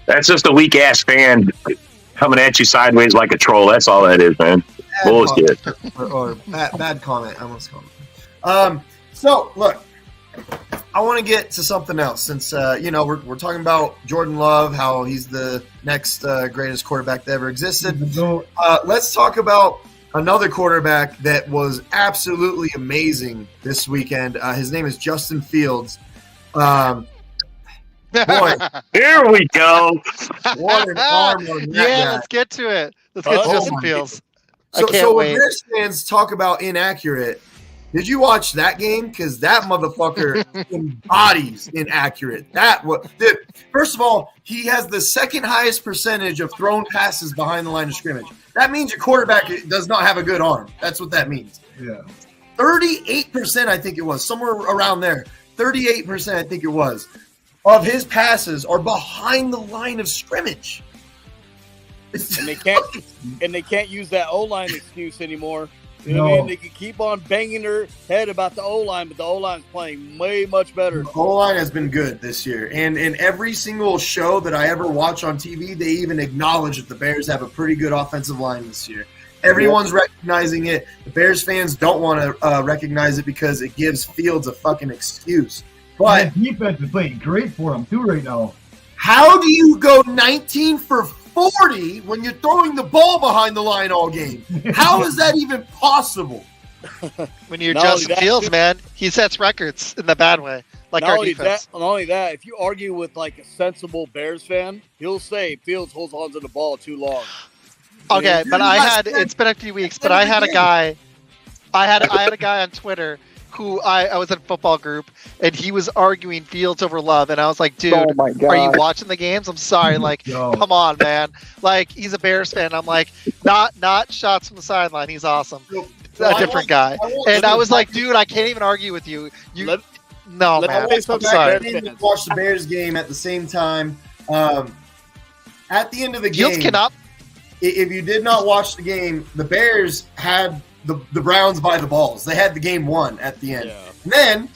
That's just a weak-ass fan coming at you sideways like a troll. That's all that is, man. Bullshit. Or bad comment. I almost called it. So, look. I want to get to something else since, we're talking about Jordan Love, how he's the next greatest quarterback that ever existed. Let's talk about another quarterback that was absolutely amazing this weekend. His name is Justin Fields. Boy, here we go. What an arm on that guy. Let's get to it. Let's get to Justin Fields. So when Bears fans talk about inaccurate, did you watch that game? Because that motherfucker embodies inaccurate. First of all, he has the second highest percentage of thrown passes behind the line of scrimmage. That means your quarterback does not have a good arm. That's what that means. Yeah. 38%, I think it was, somewhere around there. 38%, I think it was, of his passes are behind the line of scrimmage. And they can't use that O-line excuse anymore. You know what I mean? They can keep on banging their head about the O-line, but the O-line's playing way much better. The O-line has been good this year. And in every single show that I ever watch on TV, they even acknowledge that the Bears have a pretty good offensive line this year. Everyone's recognizing it. The Bears fans don't want to recognize it because it gives Fields a fucking excuse. But the defense is playing great for him, too, right now. How do you go 19 for 40 when you're throwing the ball behind the line all game? How is that even possible? When you're Justin Fields, man, he sets records in the bad way, like our defense. Not only that, if you argue with like a sensible Bears fan, he'll say Fields holds on to the ball too long. Okay, but it's been a few weeks, but I had a guy on Twitter who I was in a football group, and he was arguing Fields over Love, and I was like, dude, are you watching the games? I'm sorry, like, come on, man. Like, he's a Bears fan. I'm like, not shots from the sideline. He's awesome. A different guy. And I was like, dude, I can't even argue with you. Man. I'm sorry. I didn't watch the Bears game at the same time. At the end of the game, Fields cannot. If you did not watch the game, the Bears had the Browns by the balls. They had the game won at the end. Yeah. And then,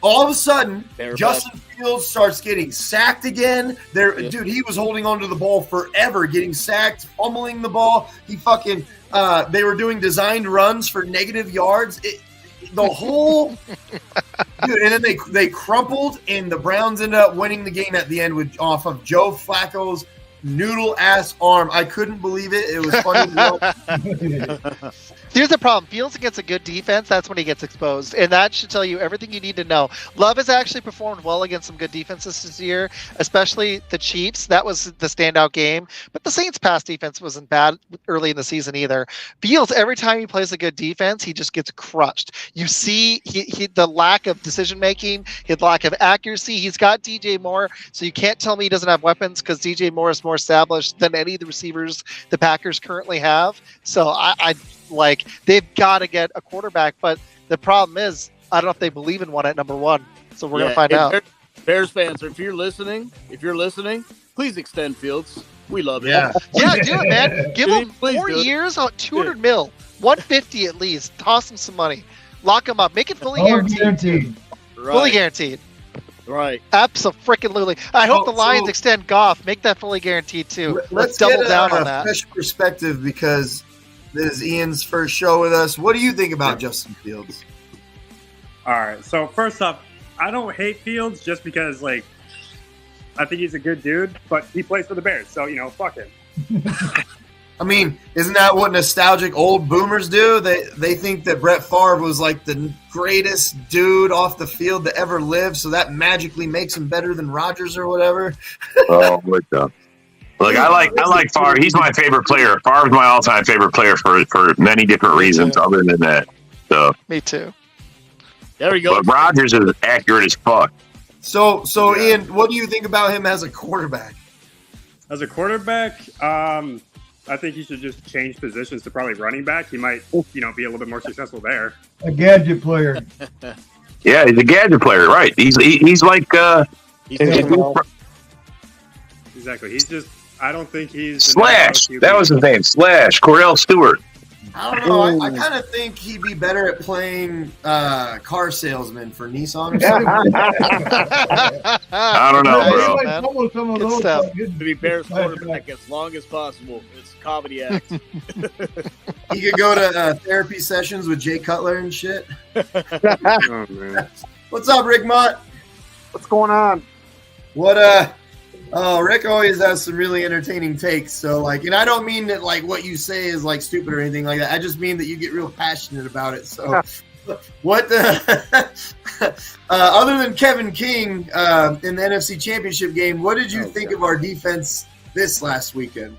all of a sudden, Justin Fields starts getting sacked again. Dude, he was holding onto the ball forever, getting sacked, fumbling the ball. He fucking they were doing designed runs for negative yards. The whole dude, and then they crumpled, and the Browns ended up winning the game at the end off of Joe Flacco's noodle ass arm. I couldn't believe it. It was funny. Here's the problem. Fields against a good defense, that's when he gets exposed. And that should tell you everything you need to know. Love has actually performed well against some good defenses this year, especially the Chiefs. That was the standout game. But the Saints' pass defense wasn't bad early in the season either. Fields, every time he plays a good defense, he just gets crushed. You see the lack of decision-making, the lack of accuracy. He's got DJ Moore, so you can't tell me he doesn't have weapons because DJ Moore is more established than any of the receivers the Packers currently have. So I they've got to get a quarterback, but the problem is I don't know if they believe in one at number one. So we're gonna find out. Bears fans, if you're listening, please extend Fields. We love it. Yeah, do it, man. Give him 4 years on $200 million, $150 at least. Toss him some money. Lock him up. Make it fully guaranteed. Right. Fully guaranteed. Right. Absolutely. I hope the Lions extend Goff. Make that fully guaranteed too. Let's double down on that. Fresh perspective, because this is Ian's first show with us. What do you think about Justin Fields? All right. So first off, I don't hate Fields just because, I think he's a good dude, but he plays for the Bears, so fuck him. I mean, isn't that what nostalgic old boomers do? They think that Brett Favre was the greatest dude off the field to ever live, so that magically makes him better than Rodgers or whatever. Oh, what the? Look, I like Favre. He's my favorite player. Favre's my all-time favorite player for many different reasons other than that. So me too. There we go. But Rodgers is accurate as fuck. So Ian, what do you think about him as a quarterback? As a quarterback, I think he should just change positions to probably running back. He might, be a little bit more successful there. A gadget player. Yeah, he's a gadget player, right? He's like exactly. He's just. I don't think he's Slash. That was his name. Slash. Cordell Stewart. I don't know. I kind of think he'd be better at playing car salesman for Nissan or something. I don't know, bro. To be Bears quarterback as long as possible. It's a comedy act. He could go to therapy sessions with Jay Cutler and shit. Oh, man. What's up, Rick Mott? What's going on? Rick always has some really entertaining takes. So, and I don't mean that, what you say is, stupid or anything like that. I just mean that you get real passionate about it. So, what other than Kevin King in the NFC Championship game, what did you think of our defense this last weekend?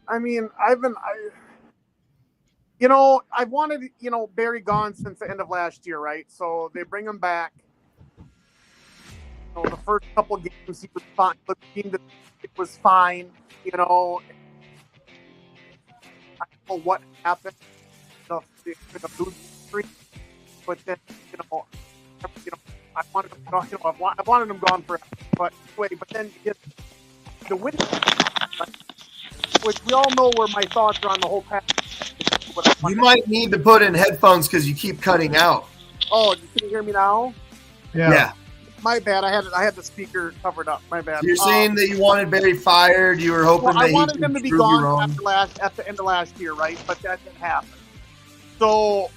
I mean, I've wanted, Barry gone since the end of last year, right? So they bring him back. The first couple of games he was fine. It was fine. I don't know what happened. The losing streak, but then I wanted him. I wanted him gone forever. But anyway, then the winning, which we all know where my thoughts are on the whole package. You might need to put in headphones because you keep cutting out. Oh, can you hear me now? Yeah. My bad. I had the speaker covered up. My bad. You're saying that you wanted Barry fired. You were hoping that I wanted him to be gone at the end of last year, right? But that didn't happen. So,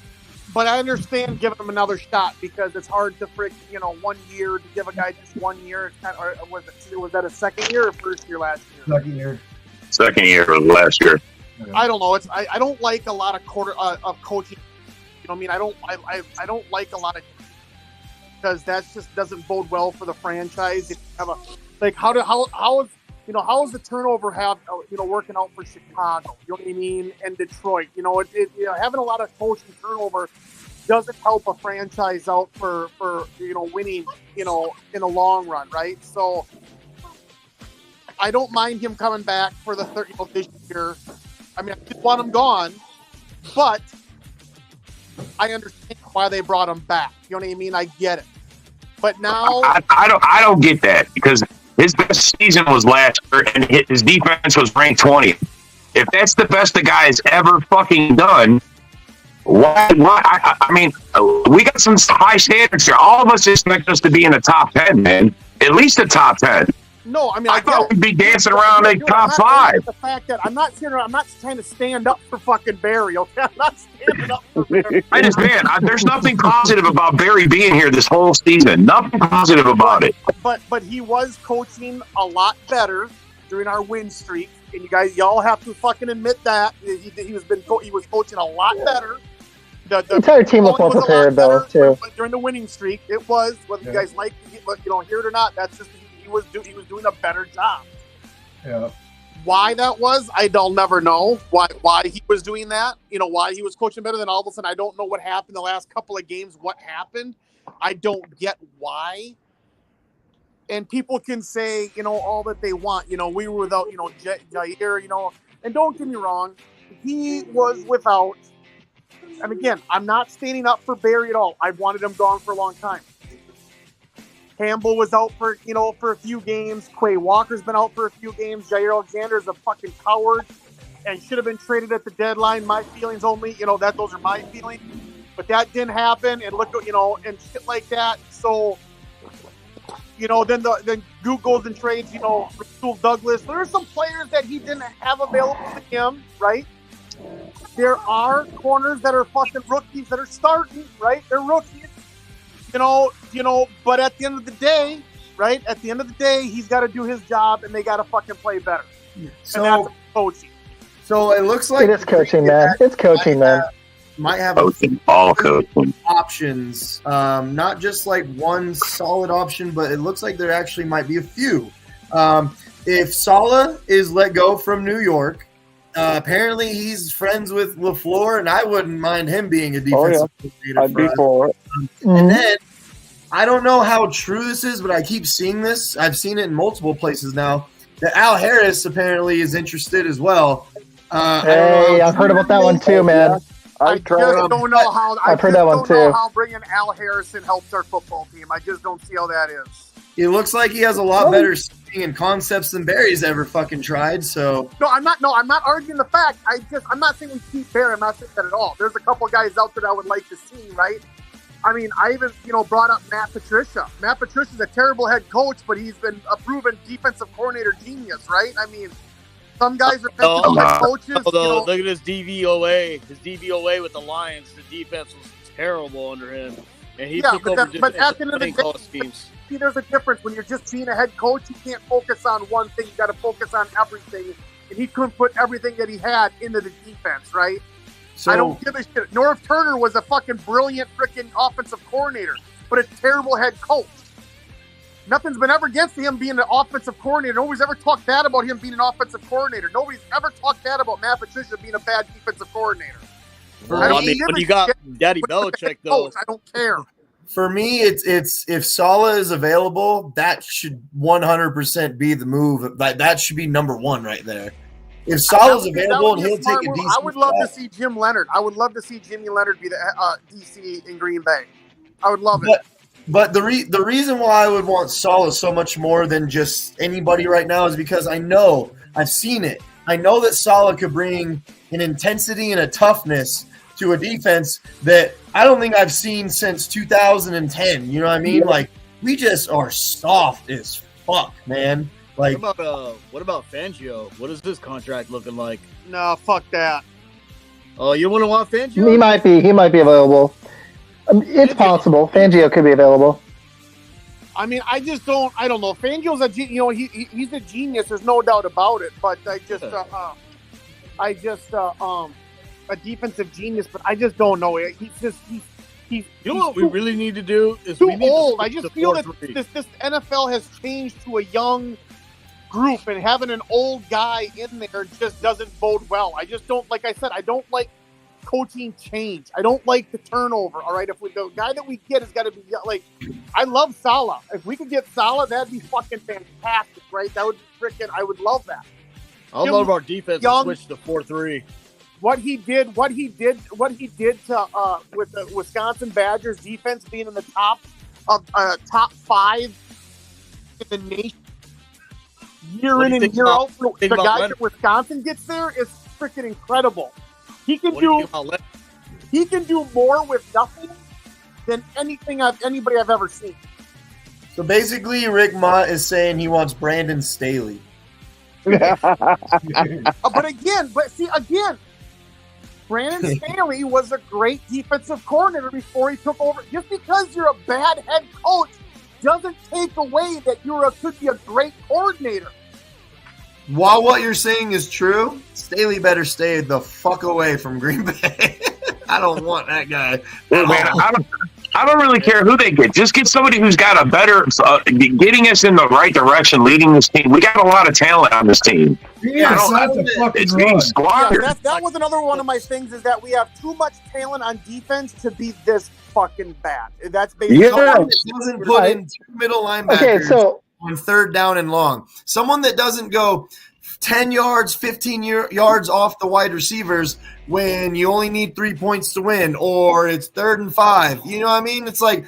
but I understand giving him another shot because it's hard to 1 year to give a guy just 1 year. It's kind of, was that a second year or first year last year? Second year. Second year of last year. I don't know. I don't like a lot of of coaching. I don't like a lot of. Because that just doesn't bode well for the franchise. If you have how is the turnover working out for Chicago? You know what I mean? And Detroit. Having a lot of coaching turnover doesn't help a franchise out for winning. In the long run, right? So I don't mind him coming back for the this year. I mean, I just want him gone, but I understand why they brought him back. You know what I mean? I get it. But now I don't get that because his best season was last year and his defense was ranked 20th. If that's the best the guy's ever fucking done, Why? I mean, we got some high standards here. All of us expect us to be in the top 10, man. At least the top 10. No, I mean, I thought we'd be dancing around the top 5. The fact that I'm not trying to stand up for fucking Barry. Okay, I'm not standing up for Barry. There's nothing positive about Barry being here this whole season. Nothing positive about it. But he was coaching a lot better during our win streak, and y'all have to fucking admit that he was coaching a lot better. The entire team was more prepared though too. During the winning streak, it was whether you guys like hear it or not. That's just he was doing a better job. Yeah. Why that was, I'll never know. Why he was doing that? Why he was coaching better than all of a sudden. I don't know what happened the last couple of games. What happened? I don't get why. And people can say all that they want. We were without Jair. And don't get me wrong, he was without. And again, I'm not standing up for Barry at all. I've wanted him gone for a long time. Campbell was out for a few games. Quay Walker's been out for a few games. Jair Alexander's a fucking coward and should have been traded at the deadline. My feelings only. Those are my feelings. But that didn't happen. And look, and shit like that. So, then Goose goes and trades, Rasul Douglas. There are some players that he didn't have available to him, right? There are corners that are fucking rookies that are starting, right? They're rookies, but at the end of the day, right? At the end of the day, he's got to do his job and they got to fucking play better. So, and that's coaching. So it looks like it is coaching, man. It's coaching, man. Might have all coaching options, not just like one solid option, but it looks like there actually might be a few. If Saleh is let go from New York, apparently he's friends with LaFleur, and I wouldn't mind him being a defensive coordinator. I'd be for it. And then I don't know how true this is, but I keep seeing this. I've seen it in multiple places now. That Al Harris apparently is interested as well. I've heard about that one too, man. I just don't know how. I've heard that one too. Know how bringing Al Harrison helps our football team. I just don't see how that is. It looks like he has a lot better scheming and concepts than Barry's ever fucking tried. So I'm not arguing the fact. I'm not saying we keep Barry. I'm not saying that at all. There's a couple guys out there that I would like to see. Right? I mean, I even brought up Matt Patricia. Matt Patricia's a terrible head coach, but he's been a proven defensive coordinator genius. Right? I mean, some guys are head coaches. Although, look at his DVOA. His DVOA with the Lions, the defense was terrible under him, and he took over but at the end of the day, schemes. See, there's a difference when you're just being a head coach. You can't focus on one thing. You got to focus on everything. And he couldn't put everything that he had into the defense, right? So, I don't give a shit. Norv Turner was a fucking brilliant freaking offensive coordinator, but a terrible head coach. Nothing's been ever against him being an offensive coordinator. Nobody's ever talked bad about him being an offensive coordinator. Nobody's ever talked bad about Matt Patricia being a bad defensive coordinator. Well, I mean, when you got Daddy Belichick, though. Coach, I don't care. For me, it's if Saleh is available, that should 100% be the move. That should be number one right there. If Saleh's available and he'll take a decent I would love to see Jim Leonard. I would love to see Jimmy Leonard be the DC in Green Bay. I would love it. But the reason why I would want Saleh so much more than just anybody right now is because I've seen it. I know that Saleh could bring an intensity and a toughness to a defense that I don't think I've seen since 2010. You know what I mean? Like, we just are soft as fuck, man. Like, what about Fangio? What is his contract looking like? No, fuck that. Oh, you wouldn't want Fangio? He might be available. It's possible. Fangio could be available. I mean, I don't know. Fangio's he's a genius. There's no doubt about it. But a defensive genius, but I just don't know. He's you know what we really need to do is too old. I just feel that this NFL has changed to a young group, and having an old guy in there just doesn't bode well. I just don't, like I said, I don't like coaching change. I don't like the turnover. All right, if the guy that we get has got to be like, I love Saleh. If we could get Saleh, that'd be fucking fantastic, right? That would be freaking. I would love that. I love our defense to switch to 4-3. What he did to with the Wisconsin Badgers defense being in the top 5 in the nation year in and year out. The guy that Wisconsin gets there is freaking incredible. He can do. He can do more with nothing than anybody I've ever seen. So basically, Rick Mott is saying he wants Brandon Staley. But again, Brandon Staley was a great defensive coordinator before he took over. Just because you're a bad head coach doesn't take away that could be a great coordinator. While what you're saying is true, Staley better stay the fuck away from Green Bay. I don't want that guy. Man, I don't really care who they get. Just get somebody who's got a better, getting us in the right direction, leading this team. We got a lot of talent on this team. It's being squandered. That was another one of my things is that we have too much talent on defense to be this fucking bad. That's basically doesn't put in two middle linebackers on third down and long. Someone that doesn't go 10 yards, 15 yards off the wide receivers when you only need 3 points to win, or it's 3rd and 5. You know what I mean? It's like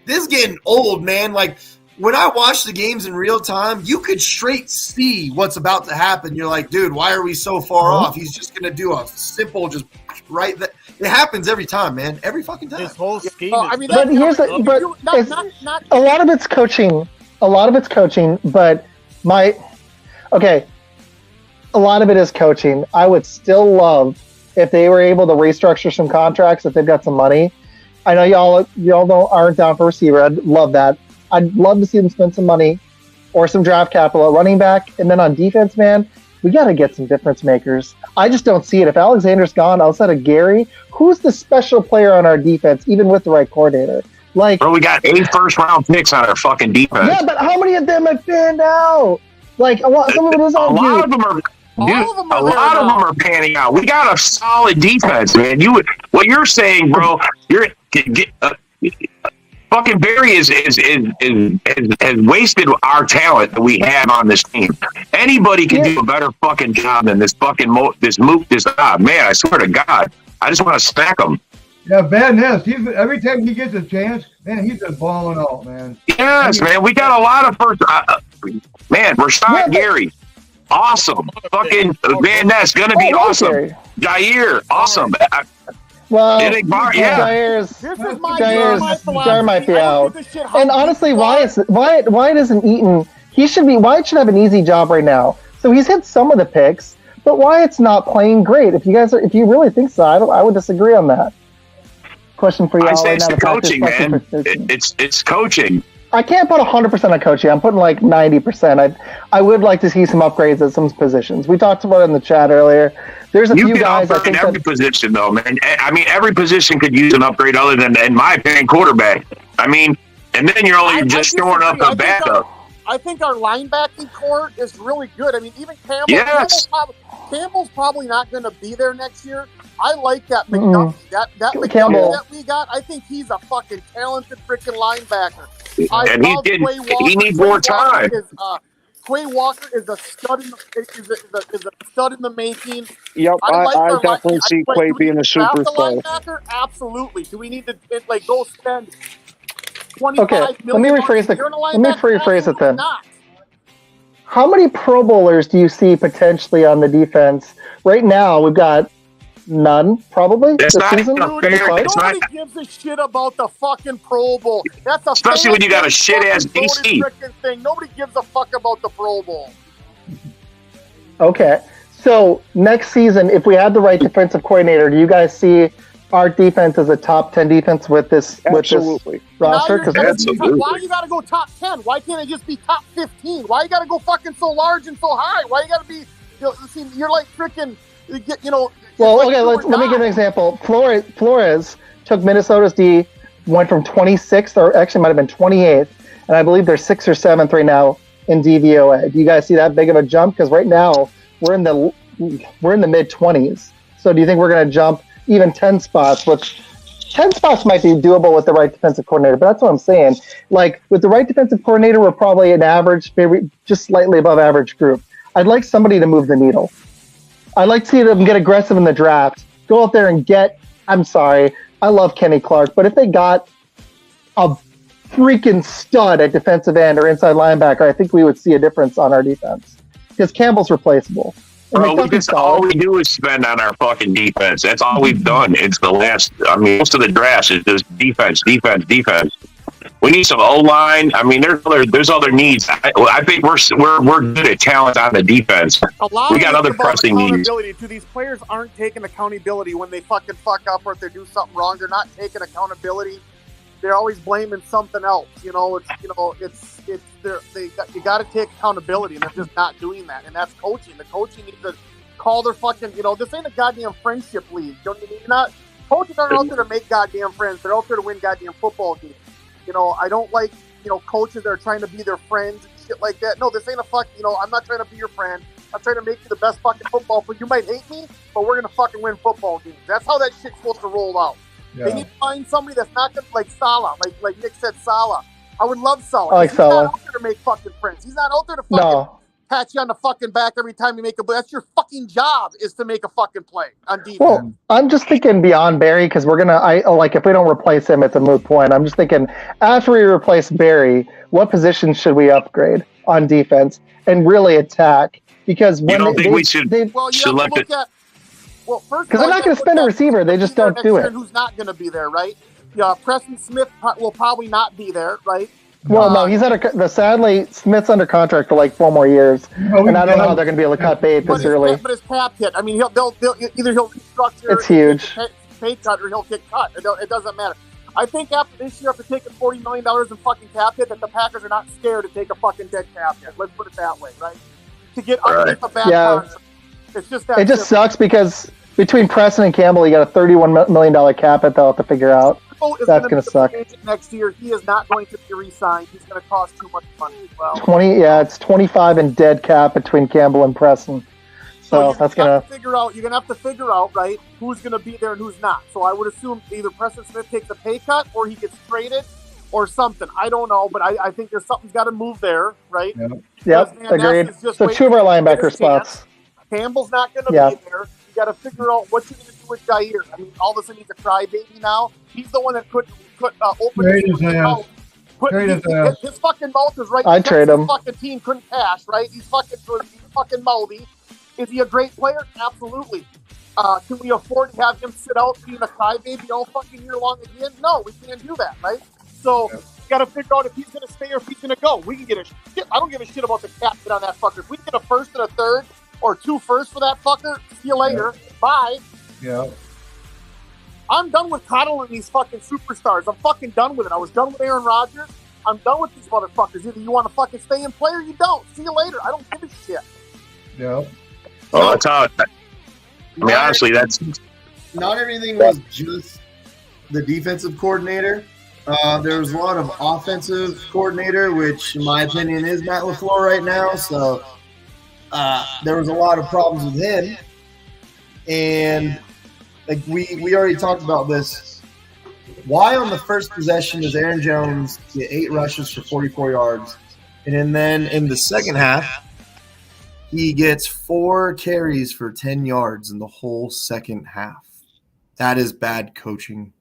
this is getting old, man. Like when I watch the games in real time, you could straight see what's about to happen. You're like, dude, why are we so far off? He's just gonna do a simple, just right. It happens every time, man. Every fucking time. This whole scheme. But here's a lot of it's coaching. A lot of it's coaching, but a lot of it is coaching. I would still love if they were able to restructure some contracts if they've got some money. I know y'all aren't down for receiver. I'd love that. I'd love to see them spend some money or some draft capital at running back. And then on defense, man, we got to get some difference makers. I just don't see it. If Alexander's gone outside of Gary, who's the special player on our defense, even with the right coordinator? Like, bro, we got 8 first-round picks on our fucking defense. Yeah, but how many of them have panned out? Like, some of it is on a lot of them are. Dude, a lot of them are panning out. We got a solid defense, man. What you're saying, bro? Fucking Barry has wasted our talent that we have on this team. Anybody can do a better fucking job than this fucking man. I swear to God, I just want to smack him. Yeah, Van Ness. Every time he gets a chance, man, he's just balling out, man. Yes, man. We got a lot of first. Man, Rashad Gary. Awesome. Fucking Van Ness, gonna be awesome. Jair, awesome. Well, Jair might be out. And honestly, Wyatt isn't Eaton. Wyatt should have an easy job right now. So he's hit some of the picks, but Wyatt's not playing great. If you really think so, I would disagree on that. Question for y'all. I say right it's now, the coaching, man. It's coaching. I can't put 100% on coaching. I'm putting like 90%. I would like to see some upgrades at some positions. We talked about it in the chat earlier. There's a few guys. I think every position, though, man. I mean, every position could use an upgrade, other than, in my opinion, quarterback. I mean, and then you're only just throwing up a backup. I think our linebacking core is really good. I mean, even Campbell. Yes. Campbell's probably not going to be there next year. I like that McDuffie. That Campbell that we got. I think he's a fucking talented freaking linebacker. And he needs more time. Quay Walker is a stud in the making. Yep, I definitely see Quay being a superstar. Absolutely. Do we need to go spend $25 million? Let me rephrase it then. How many Pro Bowlers do you see potentially on the defense? Right now, we've got none, probably. Nobody gives a shit about the fucking Pro Bowl. That's especially when you got a shit-ass DC. Thing. Nobody gives a fuck about the Pro Bowl. Okay. So, next season, if we had the right defensive coordinator, do you guys see our defense as a top 10 defense with this roster? Why you got to go top 10? Why can't it just be top 15? Why you got to go fucking so large and so high? Why you got to be, you're like freaking, Well, okay, let me give an example. Flores took Minnesota's D, went from 26th, or actually might have been 28th, and I believe they're 6th or 7th right now in DVOA. Do you guys see that big of a jump? Because right now we're in the mid-20s. So do you think we're going to jump even 10 spots? Which 10 spots might be doable with the right defensive coordinator, but that's what I'm saying. Like, with the right defensive coordinator, we're probably an average, maybe just slightly above average group. I'd like somebody to move the needle. I'd like to see them get aggressive in the draft. Go out there and I'm sorry, I love Kenny Clark, but if they got a freaking stud at defensive end or inside linebacker, I think we would see a difference on our defense. Because Campbell's replaceable. Bro, all we do is spend on our fucking defense. That's all we've done. It's the last. I mean, most of the drafts is just defense. We need some O line. I mean, there's other needs. I think we're good at talent on the defense. We got other pressing needs. These players aren't taking accountability when they fucking fuck up or if they do something wrong. They're not taking accountability. They're always blaming something else. You got to take accountability, and they're just not doing that. And that's coaching. The coaching needs to call their fucking. This ain't a goddamn friendship league. Don't you mean? Coaches aren't out there to make goddamn friends. They're out there to win goddamn football games. I don't like, coaches that are trying to be their friends and shit like that. No, this ain't a fuck, I'm not trying to be your friend. I'm trying to make you the best fucking football player. You might hate me, but we're going to fucking win football games. That's how that shit's supposed to roll out. Yeah. They need to find somebody that's not going to, like Salah, like Nick said, Salah. I would love Salah. I like He's Salah. not out there to make fucking friends. He's not out there to fucking pat you on the fucking back every time you make a play. That's your fucking job, is to make a fucking play on defense. Well, I'm just thinking beyond Barry, because we're if we don't replace him, it's a moot point. I'm just thinking after we replace Barry, what positions should we upgrade on defense and really attack? Because when we should select it. First, because they're not going to spend a receiver. They just don't do it. Who's not going to be there, right? Yeah, Preston Smith will probably not be there, right? Well, no, he's sadly, Smith's under contract for like 4 more years, and I don't know how they're going to be able to cut bait this early. But his cap hit. I mean, he'll restructure. It's huge. Pay cut, or he'll get cut. It doesn't matter. I think after this year, after taking $40 million in fucking cap hit, that the Packers are not scared to take a fucking dead cap hit. Let's put it that way, right? To get underneath a bad contract. It's just that. It just sucks because between Preston and Campbell, you got a $31 million cap hit they'll have to figure out. That's going to suck. Next year, he is not going to be re-signed. He's going to cost too much money as well. It's 25 in dead cap between Campbell and Preston. So that's going to figure out. You're going to have to figure out, right, who's going to be there and who's not. So I would assume either Preston Smith takes a pay cut or he gets traded or something. I don't know, but I think there's something's got to move there, right? Yep, agreed. So 2 of our linebacker spots. Campbell's not going to be there. You got to figure out what you're going to do with Jair. I mean, all of a sudden he's a crybaby now. He's the one that could open his mouth. His fucking mouth is right. I'd trade him. His fucking team couldn't cash, right? He's fucking mouthy. Is he a great player? Absolutely. Can we afford to have him sit out being a crybaby all fucking year long again? No, we can't do that, right? So you got to figure out if he's going to stay or if he's going to go. We can get a shit. I don't give a shit about the cap hit on that fucker. If we get a first and a third or 2 firsts for that fucker, see you later. Bye. Yeah. I'm done with coddling these fucking superstars. I'm fucking done with it. I was done with Aaron Rodgers. I'm done with these motherfuckers. Either you want to fucking stay in play or you don't. See you later. I don't give a shit. Yeah. Well, that's how. I mean, honestly, that's not everything was just the defensive coordinator. There was a lot of offensive coordinator, which in my opinion is Matt LaFleur right now. So there was a lot of problems with him, and like we already talked about this. Why on the first possession does Aaron Jones get 8 rushes for 44 yards, and then in the second half he gets 4 carries for 10 yards in the whole second half? That is bad coaching.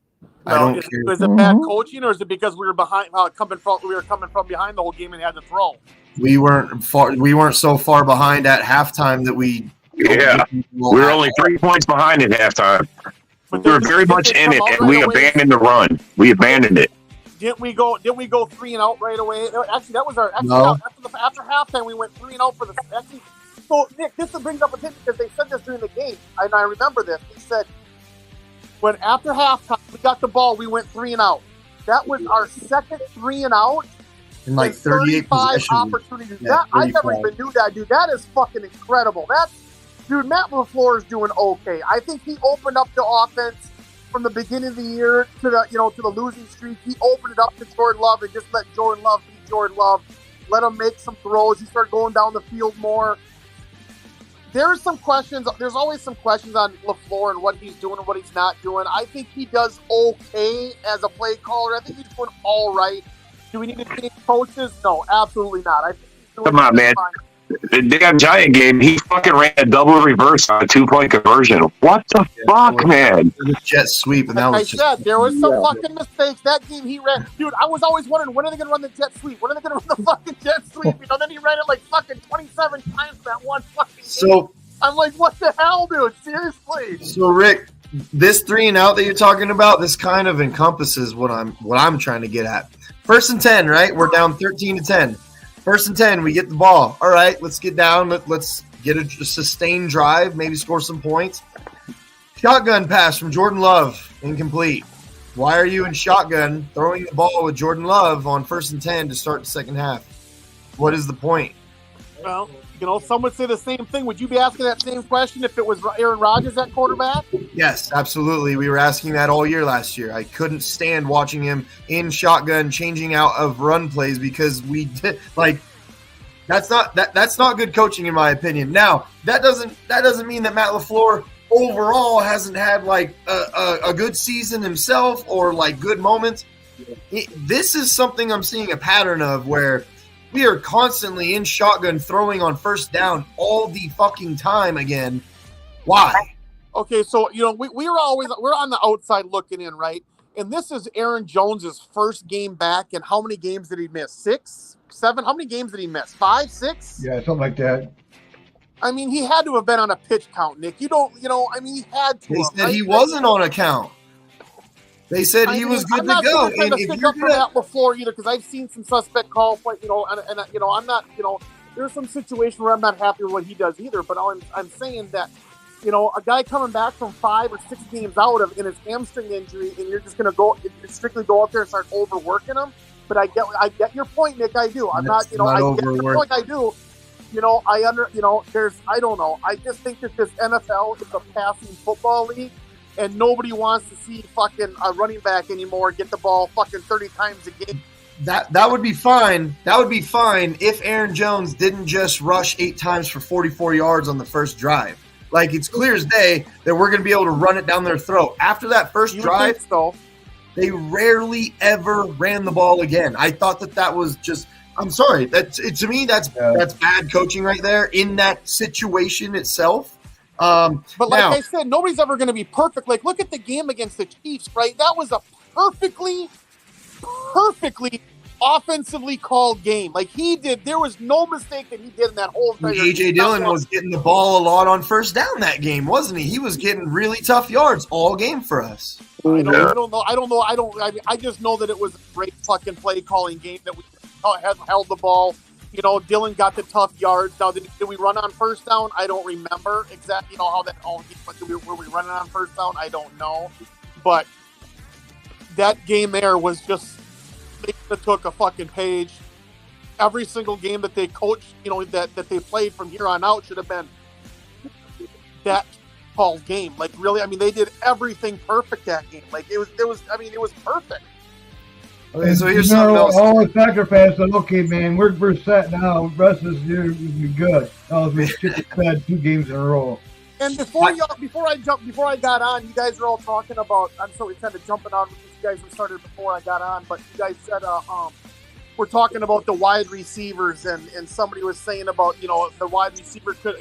I don't care. Is it bad coaching, or is it because we were behind? We were coming from behind the whole game and had to throw. We weren't so far behind at halftime that we. Yeah, we were only 3 points behind at halftime. We were very much in it, and we abandoned the run. We abandoned it. Didn't we go 3 and out right away? Actually, that was our. After halftime, we went 3 and out for the. Actually, so Nick, this brings up a thing because they said this during the game, and I remember this. They said when after halftime we got the ball, we went 3 and out. That was our second 3 and out. In like 35 opportunities. Yeah, I never even knew that, dude. That is fucking incredible. Dude, Matt LaFleur is doing okay. I think he opened up the offense from the beginning of the year to the losing streak. He opened it up to Jordan Love and just let Jordan Love be Jordan Love. Let him make some throws. He started going down the field more. There's some questions. There's always some questions on LaFleur and what he's doing and what he's not doing. I think he does okay as a play caller. I think he's doing all right. Do we need to change coaches? No, absolutely not. I think he's doing Come on, man. fine. The damn Giant game, he fucking ran a double reverse on a 2-point conversion. What the fuck, man? The jet sweep, and that was there was some fucking mistakes. That game he ran. Dude, I was always wondering, when are they going to run the jet sweep? When are they going to run the fucking jet sweep? Then he ran it like fucking 27 times that one fucking game. So I'm like, what the hell, dude? Seriously. So Rick, this 3 and out that you're talking about, this kind of encompasses what I'm trying to get at. 1st and 10, right? We're down 13-10. 1st and 10, we get the ball. All right, let's get down. Let's get a sustained drive, maybe score some points. Shotgun pass from Jordan Love, incomplete. Why are you in shotgun throwing the ball with Jordan Love on 1st and 10 to start the second half? What is the point? Well, some would say the same thing. Would you be asking that same question if it was Aaron Rodgers at quarterback? Yes, absolutely. We were asking that all year last year. I couldn't stand watching him in shotgun, changing out of run plays because we did that's not good coaching in my opinion. Now that doesn't mean that Matt LaFleur overall hasn't had a good season himself or good moments. This is something I'm seeing a pattern of where we are constantly in shotgun throwing on 1st down all the fucking time again. Why? Okay, so we're on the outside looking in, right? And this is Aaron Jones's first game back. And how many games did he miss? 6, 7? How many games did he miss? 5, 6? Yeah, something like that. I mean, he had to have been on a pitch count, Nick. He had to. They said he wasn't on a count. They said he was good to go. I'm not stick up for that before either, because I've seen some suspect calls, I'm not, there's some situation where I'm not happy with what he does either. But I'm saying that, a guy coming back from 5 or 6 games out in his hamstring injury, and you're just going to strictly go out there and start overworking him. But I get your point, Nick. I do. I'm not, I get your point. I do. I don't know. I just think that this NFL is a passing football league, and nobody wants to see fucking a running back anymore get the ball fucking 30 times a game. That would be fine. That would be fine if Aaron Jones didn't just rush 8 times for 44 yards on the first drive. It's clear as day that we're going to be able to run it down their throat. After that first drive, they rarely ever ran the ball again. I thought that was just – I'm sorry. To me, that's bad coaching right there in that situation itself. But I said, nobody's ever going to be perfect. Look at the game against the Chiefs, right? That was a perfectly offensively called game. He did. There was no mistake that he did in that whole thing. A.J. Dillon was getting the ball a lot on 1st down that game, wasn't he? He was getting really tough yards all game for us. I don't know. I just know that it was a great fucking play calling game that we held the ball. Dillon got the tough yards. Now, did we run on 1st down? I don't remember exactly, how that all game went. Were we running on 1st down? I don't know. But that game there was just, they took a fucking page. Every single game that they coached, that they played from here on out should have been that called game. Really, they did everything perfect that game. It was perfect. Okay, so here's something else. All the Packer fans said, okay, man, we're set now. The rest of this year will be good. We had 2 games in a row. And before I got on, you guys are all talking about. I'm sorry, kind of jumping on with you guys who started before I got on, but you guys said we're talking about the wide receivers, and somebody was saying about the wide receiver could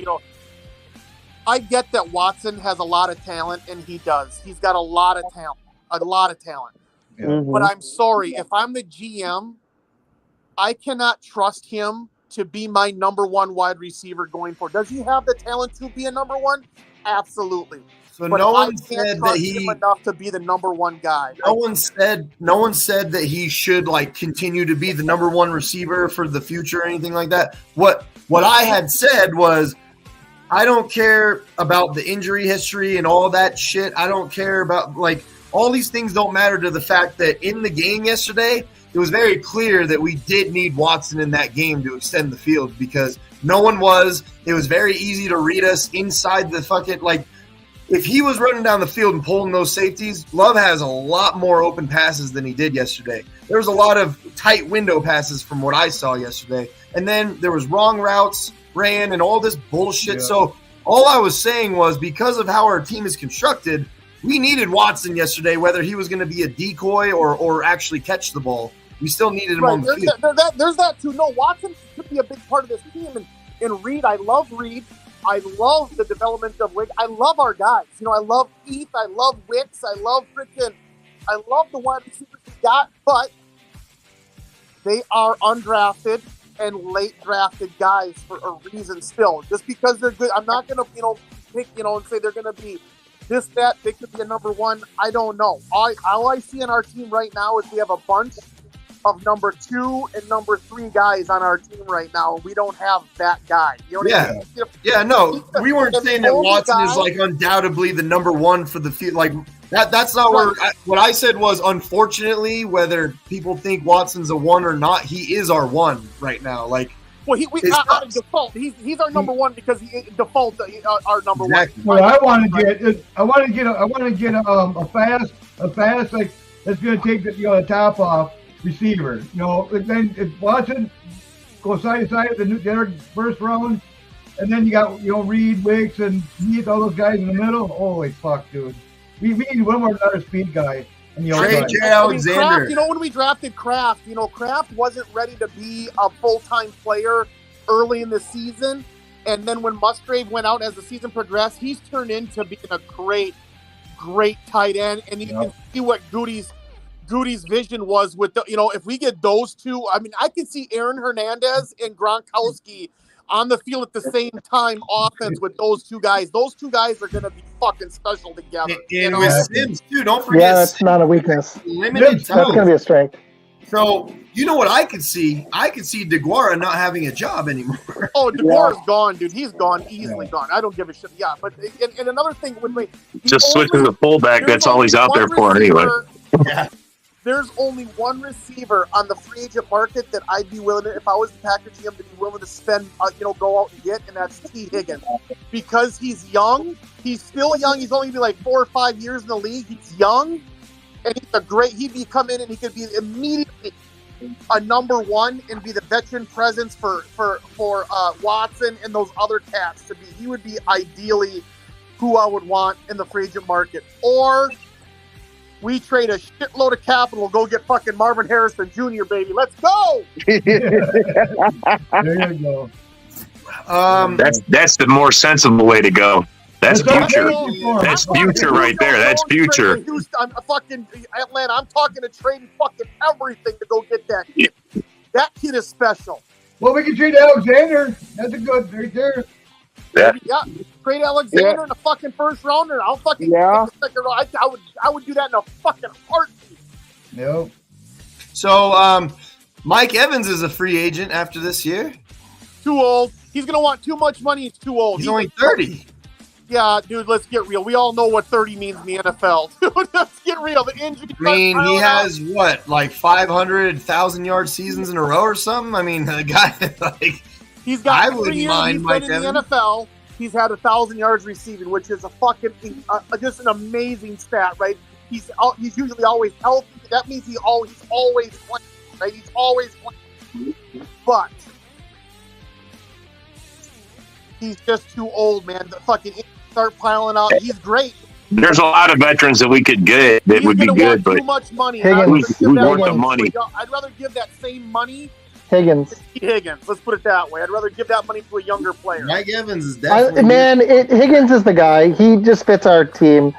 I get that Watson has a lot of talent, and he does. He's got a lot of talent. Yeah. Mm-hmm. But I'm sorry, if I'm the GM, I cannot trust him to be my number 1 wide receiver going forward. Does he have the talent to be a number 1? Absolutely. So but no one said that he enough to be the number 1 guy. No one said that he should continue to be the number 1 receiver for the future or anything like that. What I had said was, I don't care about the injury history and all that shit. I don't care about all these things don't matter to the fact that in the game yesterday, it was very clear that we did need Watson in that game to extend the field because no one was. It was very easy to read us inside the fucking if he was running down the field and pulling those safeties, Love has a lot more open passes than he did yesterday. There was a lot of tight window passes from what I saw yesterday. And then there was wrong routes ran and all this bullshit. Yeah. So all I was saying was because of how our team is constructed, we needed Watson yesterday, whether he was going to be a decoy or actually catch the ball. We still needed him on the field. There's that too. No, Watson could be a big part of this team. And Reed, I love Reed. I love the development of Wick. I love our guys. I love Heath. I love Wicks. I love the wide receivers we got, but they are undrafted. and late drafted guys for a reason still. Just because they're good, I'm not going to, pick, and say they're going to be this, that. They could be a number one. I don't know. All I see in our team right now is we have a bunch of number 2 and number 3 guys on our team right now. We don't have that guy. You know what I mean? Yeah, no. We weren't saying that Watson is like undoubtedly the number 1 for the field. Like that's not what I said was, unfortunately, whether people think Watson's a 1 or not, he is our 1 right now. Like, well, out of default, he's our number 1 because he default our number 1. Well, I want to get a fast like that's going to take the top off receiver. Then if Watson goes side to side the first round, and then you got Reed, Wicks, and Heath, all those guys in the middle. Holy fuck, dude! We need one more another speed guy. J. Alexander. Kraft, when we drafted Kraft, Kraft wasn't ready to be a full-time player early in the season, and then when Musgrave went out as the season progressed, he's turned into being a great tight end, and you can see what Goody's vision was with if we get those two. I mean, I can see Aaron Hernandez and Gronkowski on the field at the same time offense with those two guys. Those two guys are going to be fucking special together. And with Sims, too, don't forget. Yeah, that's not a weakness. Limited time. That's going to be a strength. So, you know what I could see? I could see DeGuara not having a job anymore. Oh, DeGuara's gone, dude. He's gone, easily gone. I don't give a shit. Yeah, but and another thing, just switch to the fullback. That's all he's out there for anyway. Yeah. There's only one receiver on the free agent market that I'd be willing to, if I was the Packers GM, to be willing to spend, go out and get, and that's T. Higgins. Because he's young. He's still young. He's only going to be like 4 or 5 years in the league. He's young, and he'd come in and he could be immediately a number 1 and be the veteran presence for Watson and those other cats to be. He would be ideally who I would want in the free agent market. Or we trade a shitload of capital, go get fucking Marvin Harrison Jr., baby. Let's go. There you go. That's the more sensible way to go. That's future. That's future right there. That's future. I'm fucking Atlanta. I'm talking to trading fucking everything to go get that kid. That kid is special. Well, we can trade Alexander. That's a good right there. Yeah. Trade Alexander in a fucking first rounder. I'll fucking I would do that in a fucking heartbeat. Nope. So Mike Evans is a free agent after this year. Too old. He's gonna want too much money. He's too old. He's only 30. Yeah, dude, let's get real. We all know what 30 means in the NFL. Let's get real. The injury. I mean, he has like 500,000-yard seasons in a row or something. I mean, the guy he's got. I wouldn't mind Mike Evans. In the NFL. He's had 1,000 yards receiving, which is a fucking just an amazing stat, right? He's usually always healthy. That means he's always playing, right? He's always playing. But he's just too old, man. The fucking start piling out. He's great. There's a lot of veterans that we could get that would be good, but too much money. Who's worth the money? I'd rather give that same money. Higgins. Let's put it that way. I'd rather give that money to a younger player. Mike Evans is definitely. Higgins is the guy. He just fits our team.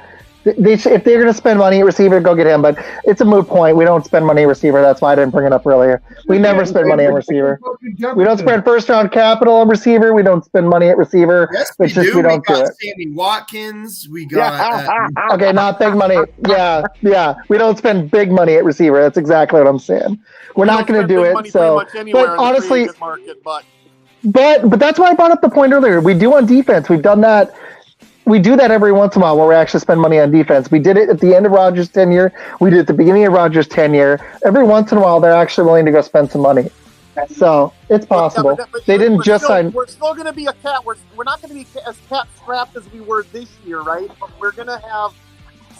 If they're going to spend money at receiver, go get him. But it's a moot point. We don't spend money at receiver. That's why I didn't bring it up earlier. We never spend money on receiver. We don't spend first round capital on receiver. We don't spend money at receiver. Yes, we don't got do it. Sammy Watkins. We got. Okay, not big money. Yeah. We don't spend big money at receiver. That's exactly what I'm saying. We're not going to do it. So, but honestly, but that's why I brought up the point earlier. We do on defense. We've done that. We do that every once in a while where we actually spend money on defense. We did it at the end of Rodgers' tenure. We did it at the beginning of Rodgers' tenure. Every once in a while, they're actually willing to go spend some money. So it's possible. They didn't just sign. We're still going to be a cat. We're not going to be as cap strapped as we were this year, right? But we're going to have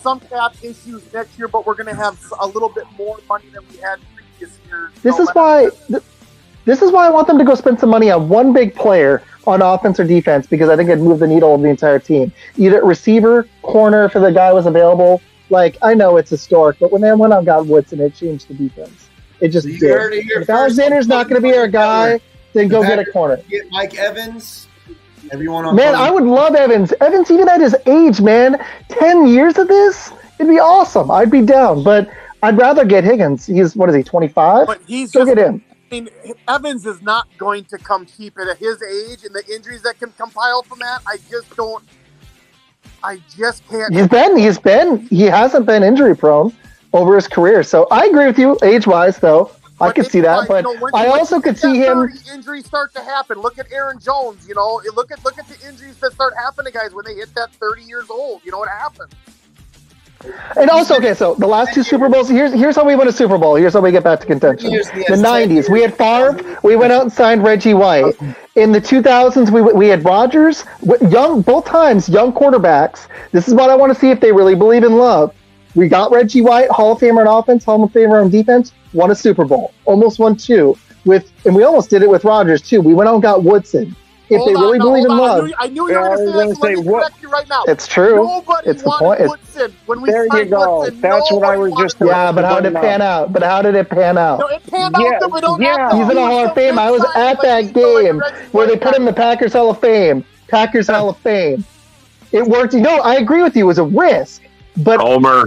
some cap issues next year, but we're going to have a little bit more money than we had previous years. This is why I want them to go spend some money on one big player on offense or defense, because I think it'd move the needle of the entire team. Either receiver, corner, if the guy was available. Like, I know it's historic, but when they went on God Woodson, it changed the defense. It just did. If Alexander's not going to be our guy, then go get a corner. Get Mike Evans. Everyone on. Man, I would love Evans. Evans, even at his age, man, 10 years of this, it'd be awesome. I'd be down, but I'd rather get Higgins. He's 25. But he's go get him. I mean, Evans is not going to come cheap at his age and the injuries that can compile from that. I just can't. He hasn't been injury prone over his career. So I agree with you age wise, though. I could see that, but I also could see him. Injuries start to happen. Look at Aaron Jones. Look at the injuries that start happening to guys when they hit that 30 years old. You know what happens. And also, okay, so the last two Super Bowls, here's how we win a Super Bowl. Here's how we get back to contention. The 90s, we had Favre. We went out and signed Reggie White. In the 2000s, we had Rodgers. Both times, young quarterbacks. This is what I want to see if they really believe in love. We got Reggie White, Hall of Famer on offense, Hall of Famer on defense, won a Super Bowl. Almost won two. And we almost did it with Rodgers, too. We went out and got Woodson. If they really believe in love. I knew you were going to say that, so let me correct you right now. It's true. Nobody it's the wanted point. Woodson when we there signed you go. Woodson. That's what I was just Yeah, but how did it pan out? No, it panned out that we don't have He's in the Hall of Fame. I was at that game where they put him in the Packers Hall of Fame. Packers Hall of Fame. It worked. I agree with you. It was a risk. But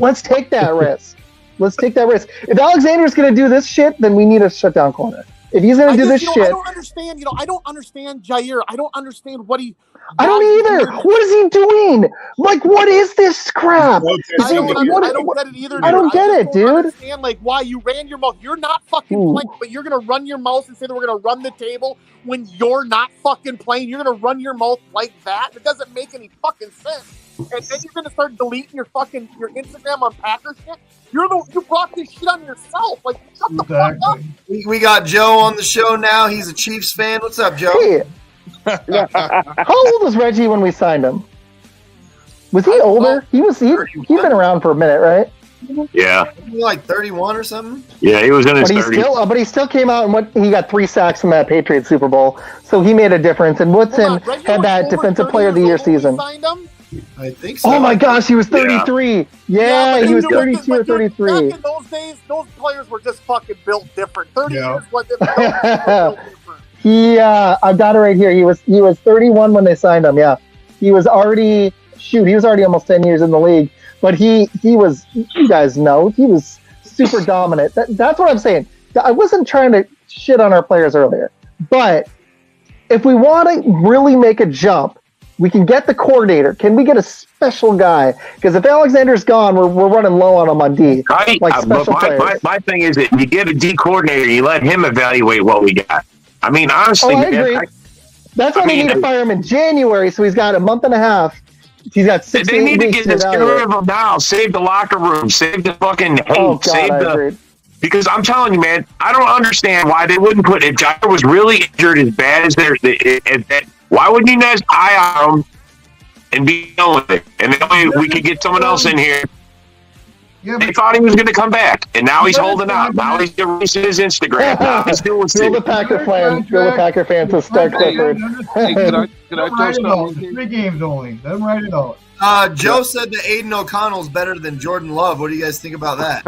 let's take that risk. Let's take that risk. If Alexander's going to do this shit, then we need a shutdown corner. If he's going to do this shit. I don't understand. I don't understand Jair. I don't understand what he. I don't either. What is he doing? Like, what is this crap? I don't get it either. I don't get it, dude. Understand, why you ran your mouth. You're not fucking playing, but you're going to run your mouth and say that we're going to run the table when you're not fucking playing. You're going to run your mouth like that? It doesn't make any fucking sense. And then you're going to start deleting your Instagram on Packers shit. You brought this shit on yourself. Like, shut the fuck up. We got Joe on the show now. He's a Chiefs fan. What's up, Joe? Hey. How old was Reggie when we signed him? Was he older? He'd been around for a minute, right? Yeah. Like 31 or something? Yeah, he was in his 30s. But he still came out and he got 3 sacks in that Patriots Super Bowl. So he made a difference. And Woodson had that Defensive Player of the Year season. I think so. Oh my gosh, he was 33. Yeah, he was 32 or 33. Back in those days, those players were just fucking built different. 30 years what they built different. I got it right here. He was 31 when they signed him. Yeah, he was already almost 10 years in the league. But he was, you guys know, he was super dominant. That's what I'm saying. I wasn't trying to shit on our players earlier, but if we want to really make a jump, we can get the coordinator. Can we get a special guy? Because if Alexander's gone, we're running low on him on D. My thing is that you get a D coordinator, you let him evaluate what we got. I mean, honestly, I agree. That's why they need to fire him in January. So he's got a month and a half. He's got 6 They need to get rid of him now. Save the locker room. Save the fucking hate. Because I'm telling you, man, I don't understand why they wouldn't put. If Jair was really injured as bad as why wouldn't you guys eye on him and be done with it? And then we could get someone else in here. Yeah, they thought he was going to come back, and now he's holding out. Now he's erasing his Instagram. Now he's doing Bill the Packer fan. Bill the Packer fan to start Clifford. Hey, can I throw something? 3 games only. Let him write it out. Joe said that Aiden O'Connell's better than Jordan Love. What do you guys think about that?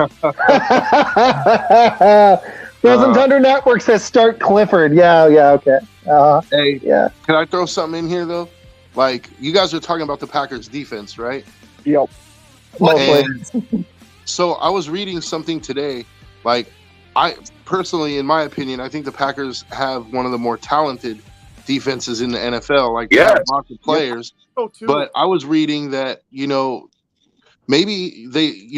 Frozen Tundra Network says start Clifford. Yeah, okay. Can I throw something in here though? Like, you guys are talking about the Packers defense, right? Yep. So I was reading something today. Like, I personally, in my opinion, I think the Packers have one of the more talented defenses in the NFL. Like, they have lots of players. But I was reading that, maybe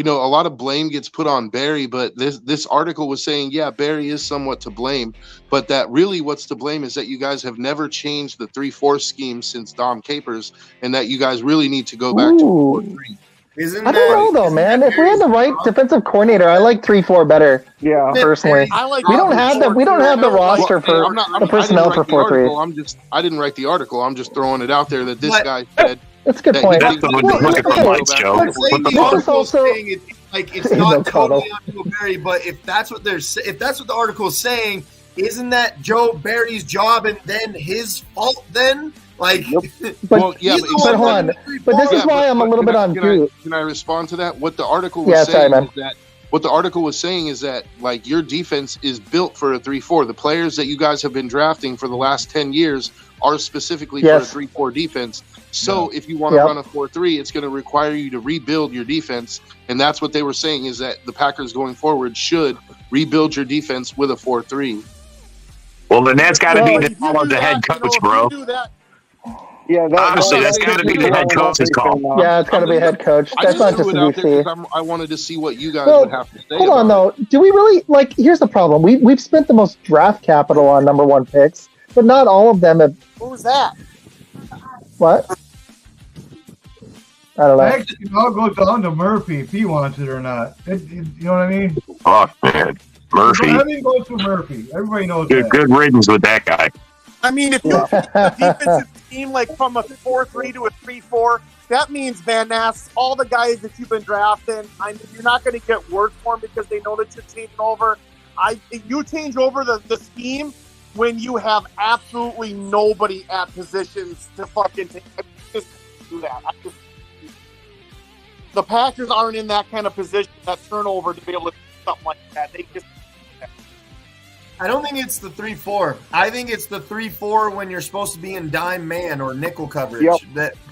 a lot of blame gets put on Barry, but this article was saying, Barry is somewhat to blame, but that really what's to blame is that you guys have never changed the 3-4 scheme since Dom Capers, and that you guys really need to go back to 4-3. I don't know though, man. If we had the right defensive coordinator, I like 3-4 better. Yeah, personally. We don't have the roster for the personnel for 4-3. I didn't write the article. I'm just throwing it out there that this guy said. That's a good point. It's not totally on Joe Barry, but if that's what the article is saying, isn't that Joe Barry's job and then his fault then? Like, but hold on. But this is why I'm a little bit on mute. Can I respond to that? What the article was saying is that what the article was saying is that, like, your defense is built for a 3-4. The players that you guys have been drafting for the last 10 years are specifically for a 3-4 defense. So if you want to run a 4-3, it's going to require you to rebuild your defense. And that's what they were saying, is that the Packers going forward should rebuild your defense with a 4-3. Well, then that's got to be the call of the head coach, bro. Yeah, honestly, that's got to be the head coach's call. Yeah, it's got to be a head coach. That's not just a DC. I wanted to see what you guys would have to say. Hold on, though. Do we really here's the problem. We've spent the most draft capital on number one picks, but not all of them have. What was that? What? I don't know. Actually, it all goes down to Murphy if he wants it or not. You know what I mean? Oh man, Murphy. Everything goes to Murphy. Everybody knows that. Good riddance with that guy. I mean, if you a defensive team from a 4-3 to a 3-4, that means Van Ness, all the guys that you've been drafting. I mean, you're not going to get work for them because they know that you're changing over. You change over the scheme when you have absolutely nobody at positions to fucking just do that. The Packers aren't in that kind of position, that turnover, to be able to do something like that. They just. I don't think it's the 3-4. I think it's the 3-4 when you're supposed to be in dime man or nickel coverage. Yep.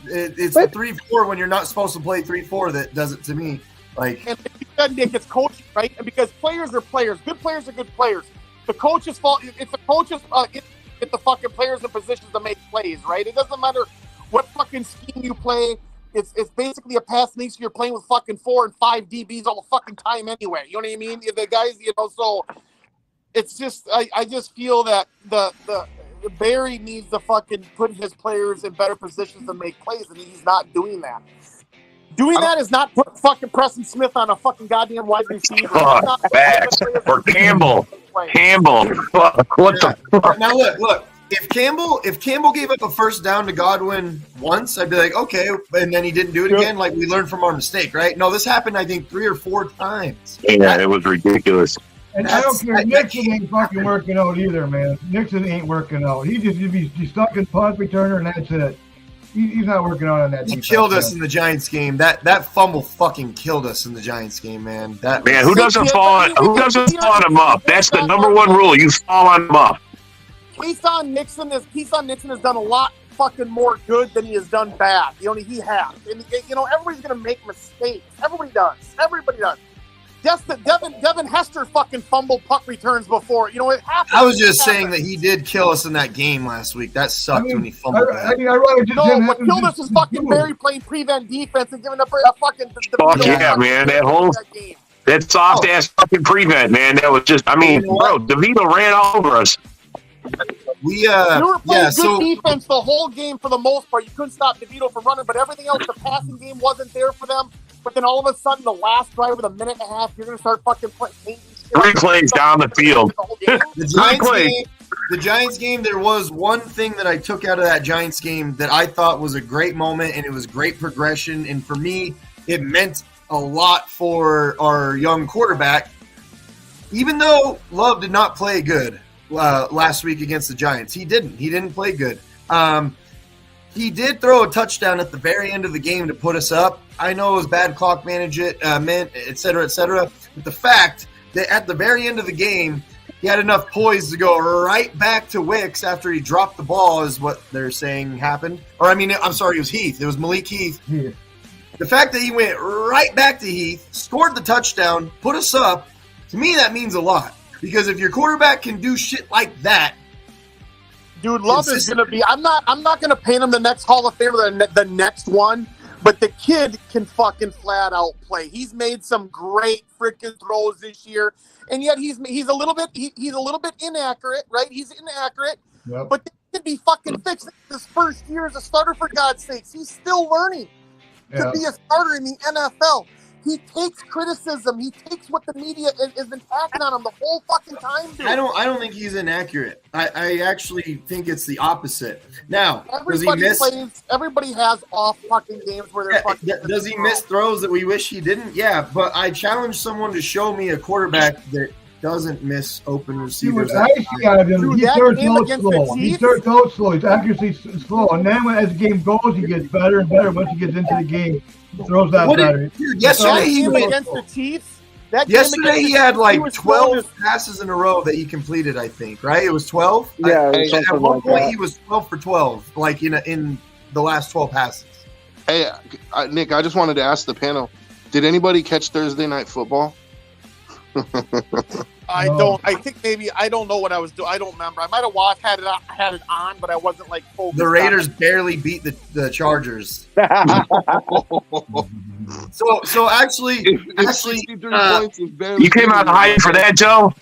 It's the 3-4 when you're not supposed to play 3-4 that does it to me. And you said, Nick, it's coaching, right? And because players are players. Good players are good players. The coach's fault. It's the coach's get the fucking players in positions to make plays, right? It doesn't matter what fucking scheme you play. It's basically a pass league, so you're playing with fucking 4 and 5 DBs all the fucking time anyway. You know what I mean? The guys, so it's just I just feel that the Barry needs to fucking put his players in better positions to make plays, and he's not doing that. Doing that is not put fucking Preston Smith on a fucking goddamn wide receiver. Or Campbell. What the fuck? Now look. If Campbell gave up a first down to Godwin once, I'd be like, okay, and then he didn't do it again. Like, we learned from our mistake, right? No, this happened, I think, 3 or 4 times. Yeah, it was ridiculous. And I don't care. Nixon ain't fucking working out either, man. Nixon ain't working out. He's stuck in punt returner, and that's it. He's not working out on that. He killed us in the Giants game. That fumble fucking killed us in the Giants game, man. Who doesn't fall on him up? That's the number one rule. You fall on him up. Keyshawn Nixon has done a lot fucking more good than he has done bad. He has. And, everybody's going to make mistakes. Everybody does. Yes, Devin Hester fucking fumbled puck returns before. It happened. I was just saying that he did kill us in that game last week. That sucked when he fumbled that. What killed us is fucking Barry playing prevent defense and giving up a fucking... Fuck yeah, man. That soft-ass fucking prevent, man. That was just... bro, DeVito ran all over us. You were playing good defense the whole game for the most part. You couldn't stop DeVito from running, but everything else, the passing game wasn't there for them. But then all of a sudden, the last drive with a minute and a half, you're going to start fucking playing. 3 plays down the field. The Giants game, there was one thing that I took out of that Giants game that I thought was a great moment, and it was great progression. And for me, it meant a lot for our young quarterback. Even though Love did not play good last week against the Giants, he didn't play good. He did throw a touchdown at the very end of the game to put us up. I know it was bad clock management, et cetera, but the fact that at the very end of the game, he had enough poise to go right back to Wicks after he dropped the ball is what they're saying happened. I'm sorry, it was Heath. It was Malik Heath. Yeah. The fact that he went right back to Heath, scored the touchdown, put us up, to me that means a lot. Because if your quarterback can do shit like that, dude, Love is going to be. I'm not going to paint him the next Hall of Famer, the next one. But the kid can fucking flat out play. He's made some great freaking throws this year, and yet he's a little bit inaccurate, right? He's inaccurate, but that could be fucking fixed. His first year as a starter, for God's sakes, he's still learning to be a starter in the NFL. He takes criticism. He takes what the media has been attacking on him the whole fucking time, dude. I don't think he's inaccurate. I actually think it's the opposite. Now, everybody has off fucking games where they're fucking. Does he miss throws that we wish he didn't? Yeah, but I challenge someone to show me a quarterback that doesn't miss open receivers. He starts out slow. His accuracy is slow, and then as the game goes, he gets better and better. Once he gets into the game, he throws that better. Yesterday he went against the Chiefs. Yesterday he had like 12 passes in a row that he completed. I think it was 12. Yeah, at one point he was 12 for 12, like in the last 12 passes. Hey, Nick, I just wanted to ask the panel: did anybody catch Thursday Night Football? I don't. I think maybe I don't know what I was doing. I don't remember. I might have had it on, but I wasn't like focused. The Raiders barely beat the Chargers. So actually, you came out hiding for that, Joe.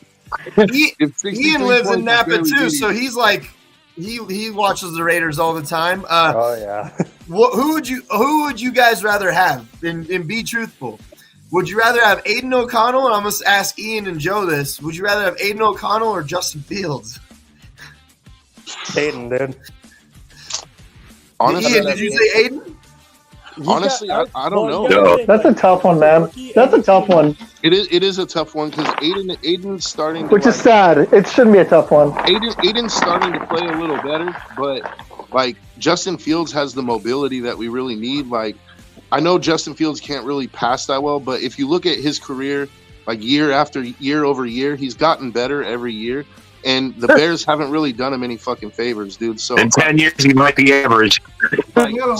Ian lives in Napa too, so he's like he watches the Raiders all the time. Oh yeah. Who would you guys rather have? And be truthful. Would you rather have Aiden O'Connell? And I'm going to ask Ian and Joe this. Would you rather have Aiden O'Connell or Justin Fields? Aiden, dude. Honestly, Ian, did you say Aiden? Honestly, I don't know. That's a tough one, man. That's a tough one. It is a tough one because Aiden's starting to, which is sad. It shouldn't be a tough one. Aiden's starting to play a little better, but like Justin Fields has the mobility that we really need. Like, I know Justin Fields can't really pass that well, but if you look at his career, like year after year over year, he's gotten better every year. And the Bears haven't really done him any fucking favors, dude. So in 10 years, he might be average. Every year, I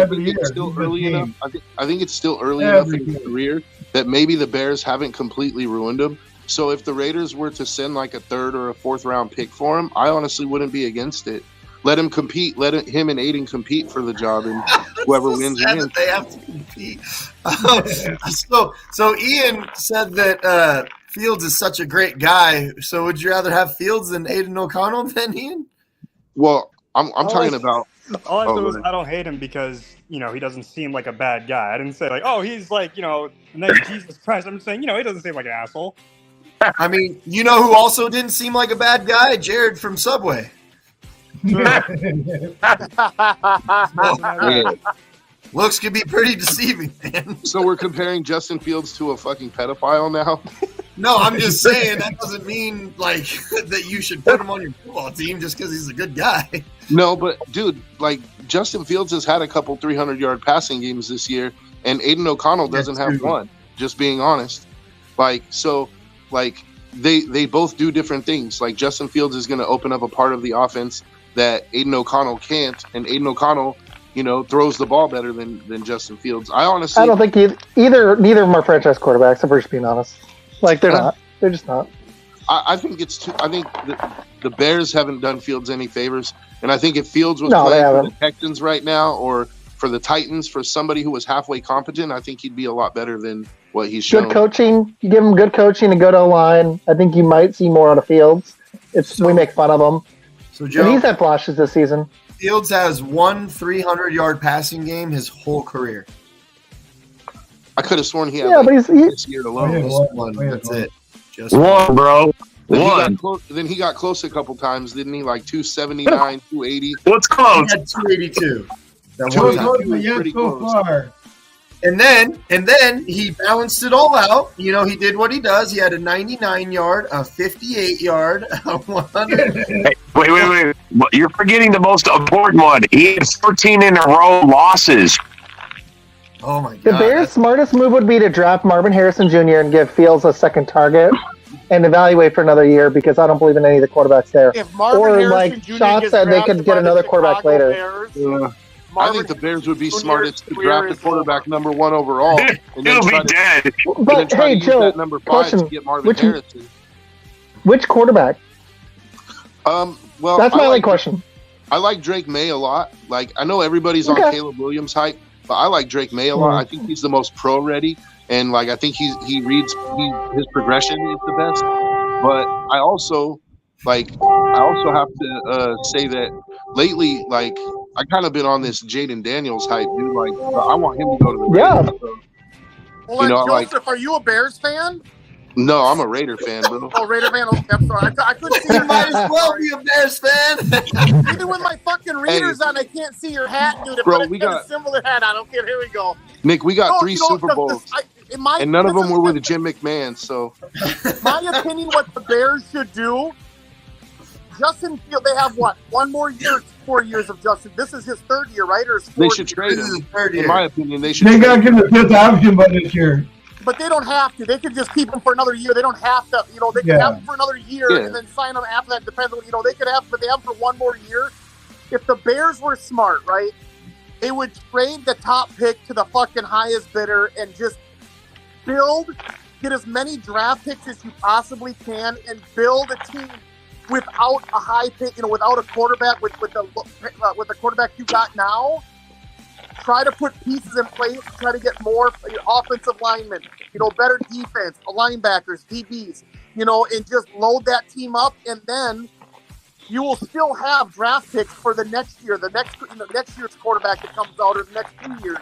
think it's still early enough. I think it's still early enough in his career that maybe the Bears haven't completely ruined him. So if the Raiders were to send like a 3rd or a 4th round pick for him, I honestly wouldn't be against it. Let him compete. Let him and Aiden compete for the job, and whoever wins wins. They have to compete. So Ian said that Fields is such a great guy. So would you rather have Fields than Aiden O'Connell then, Ian? Well, I'm talking about. All I said was I don't hate him because he doesn't seem like a bad guy. I didn't say like, oh, he's like the next Jesus Christ. I'm just saying he doesn't seem like an asshole. I mean, you know who also didn't seem like a bad guy? Jared from Subway. Looks can be pretty deceiving, man. So we're comparing Justin Fields to a fucking pedophile now? No, I'm just saying that doesn't mean like that you should put him on your football team just because he's a good guy. No, but dude, like Justin Fields has had a couple 300-yard passing games this year, and Aiden O'Connell doesn't have one. Just being honest, they both do different things. Like Justin Fields is going to open up a part of the offense that Aiden O'Connell can't, and Aiden O'Connell, throws the ball better than Justin Fields. I don't think neither of them are franchise quarterbacks, if we're just being honest. Like they're not. They're just not. I think the Bears haven't done Fields any favors, and I think if Fields was playing for the Texans right now or for the Titans, for somebody who was halfway competent, I think he'd be a lot better than what he's shown. Good coaching. You give him good coaching and good O-line. I think you might see more out of Fields. We make fun of him. So Joe, and he's had flashes this season. Fields has one 300-yard passing game his whole career. I could have sworn he had but this year alone. That's it. Just one, bro. Then he got close a couple times, didn't he? Like 279, 280. What's close? He had 282. Pretty close. And then he balanced it all out. He did what he does. He had a 99-yard, a 58-yard, a 100. Hey, wait. You're forgetting the most important one. He had 14 in a row losses. Oh, my God. The Bears' smartest move would be to draft Marvin Harrison Jr. and give Fields a second target and evaluate for another year because I don't believe in any of the quarterbacks there. Shots that they could get another quarterback later. Bears, I think the Bears would be smartest to draft the quarterback number 1 overall. And He'll be dead. But hey, Joe, number 5 to get Marvin Harrison. Which quarterback? Well, that's my only question. I like Drake May a lot. Like, I know everybody's on Caleb Williams hype, but I like Drake May a lot. I think he's the most pro ready, and I think his progression is the best. But I also have to say that lately, I kind of been on this Jaden Daniels hype, dude. I want him to go to the Raiders. So, Joseph, are you a Bears fan? No, I'm a Raider fan, bro. Oh, Raider fan. Okay, I'm sorry. I couldn't see your might as well be a Bears fan. Even with my fucking readers on, I can't see your hat, dude. Bro, we got a similar hat on. Okay, here we go. Nick, we got 3 Super Bowls, and none of them were with Jim McMahon. So, my opinion, what the Bears should do. Justin Fields, they have what? 1 more year, 4 years of Justin. This is his 3rd year, right? Or they should trade him. In my opinion, they should. They got to give him the 5th option by this year. But they don't have to. They could just keep him for another year. They don't have to. They could have him for another year and then sign him after that. Depends on they could have, but they have him for 1 more year. If the Bears were smart, right, they would trade the top pick to the fucking highest bidder and just get as many draft picks as you possibly can, and build a team without a high pick, without a quarterback with the quarterback you got now. Try to put pieces in place. Try to get more offensive linemen, better defense, linebackers, DBs, and just load that team up, and then you will still have draft picks for the next year, next year's quarterback that comes out, or the next 2 years.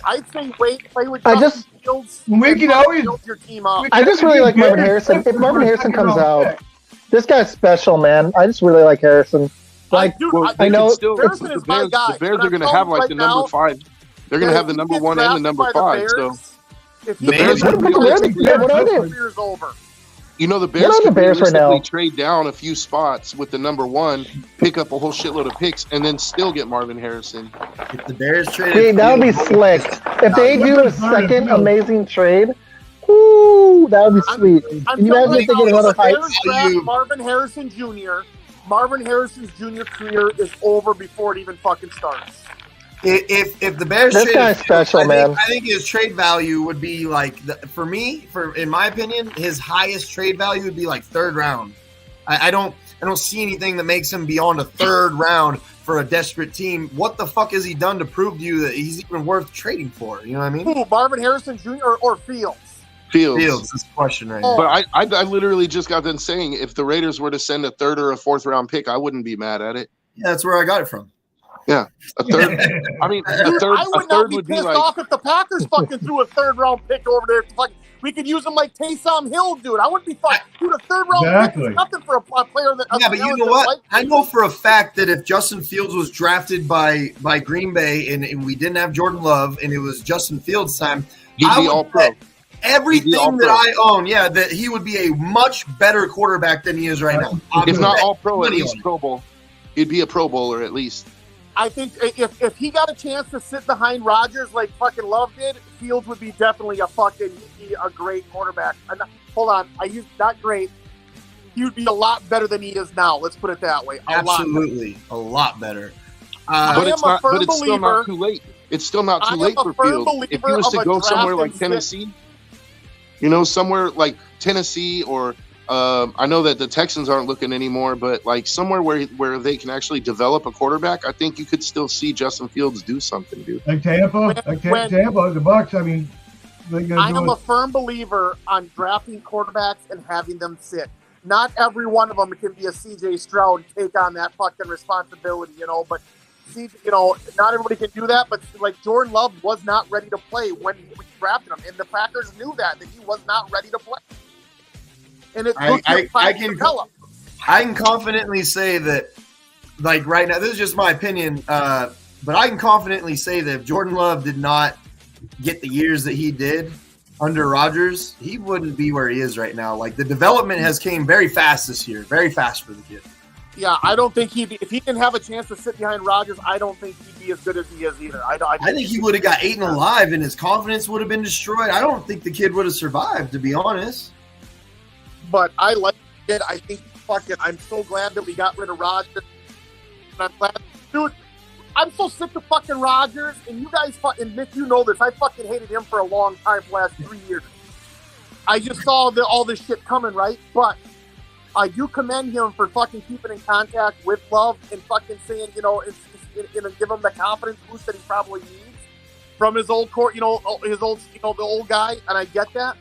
I'd say play with Justin Fields. We can always build your team up. I just really like Marvin Harrison. If Marvin Harrison comes out, this guy's special, man. I just really like Harrison. I know Harrison is my guy. The Bears are going to have like the number 5. They're going to have the number 1 and the number 5. So the Bears what are they? Year's over. The Bears can realistically trade down a few spots with the number 1, pick up a whole shitload of picks, and then still get Marvin Harrison. If the Bears trade, that would be slick. If they do a second amazing trade, ooh, that would be sweet. Can you imagine if they get another height? Marvin Harrison Jr. Marvin Harrison's junior career is over before it even fucking starts. If the Bears this guy's special, man. I think his trade value would be like in my opinion, his highest trade value would be like 3rd round. I don't see anything that makes him beyond a 3rd round for a desperate team. What the fuck has he done to prove to you that he's even worth trading for? You know what I mean? Who, Marvin Harrison Jr. or Fields? Fields. That's the question right now. But I literally just got done saying if the Raiders were to send a 3rd or a 4th round pick, I wouldn't be mad at it. Yeah, that's where I got it from. Yeah, a 3rd. I mean, a third. I would not be pissed off if the Packers fucking threw a 3rd round pick over there. We could use him like Taysom Hill, dude. I wouldn't be fucking dude. A 3rd round pick is nothing for a player that. Yeah, but you know what? I know for a fact that if Justin Fields was drafted by Green Bay and we didn't have Jordan Love and it was Justin Fields' time, he'd be all pro. Everything that I own, that he would be a much better quarterback than he is right now. If not all pro, at least Pro Bowl. He'd be a Pro Bowler at least. I think if he got a chance to sit behind Rodgers like fucking Love did, Fields would be definitely a great quarterback. Hold on, I used not great. He would be a lot better than he is now. Let's put it that way. Absolutely, a lot better. But it's still not too late. It's still not too late for Fields. If he was to go somewhere like Tennessee, somewhere like Tennessee or I know that the Texans aren't looking anymore, but like somewhere where they can actually develop a quarterback, I think you could still see Justin Fields do something, dude. Like Tampa, the Bucks. I mean, I am a firm believer on drafting quarterbacks and having them sit. Not every one of them can be a CJ Stroud and take on that fucking responsibility, but not everybody can do that. But like Jordan Love was not ready to play when we drafted him, and the Packers knew that he was not ready to play. And it I can confidently say that, like right now, this is just my opinion, but I can confidently say that if Jordan Love did not get the years that he did under Rodgers, he wouldn't be where he is right now. Like the development has came very fast this year, very fast for the kid. Yeah, I don't think if he didn't have a chance to sit behind Rodgers, I don't think he'd be as good as he is either. I think he would have got eaten alive and his confidence would have been destroyed. I don't think the kid would have survived, to be honest. But I like it. I think, I'm so glad that we got rid of Rodgers. And I'm glad. Dude, I'm so sick of fucking Rodgers. And you guys, and Nick, you know this. I fucking hated him for a long time, for the last 3 years. I just saw all this shit coming, right? But I do commend him for fucking keeping in contact with Love and fucking saying, give him the confidence boost that he probably needs from his old court, the old guy. And I get that.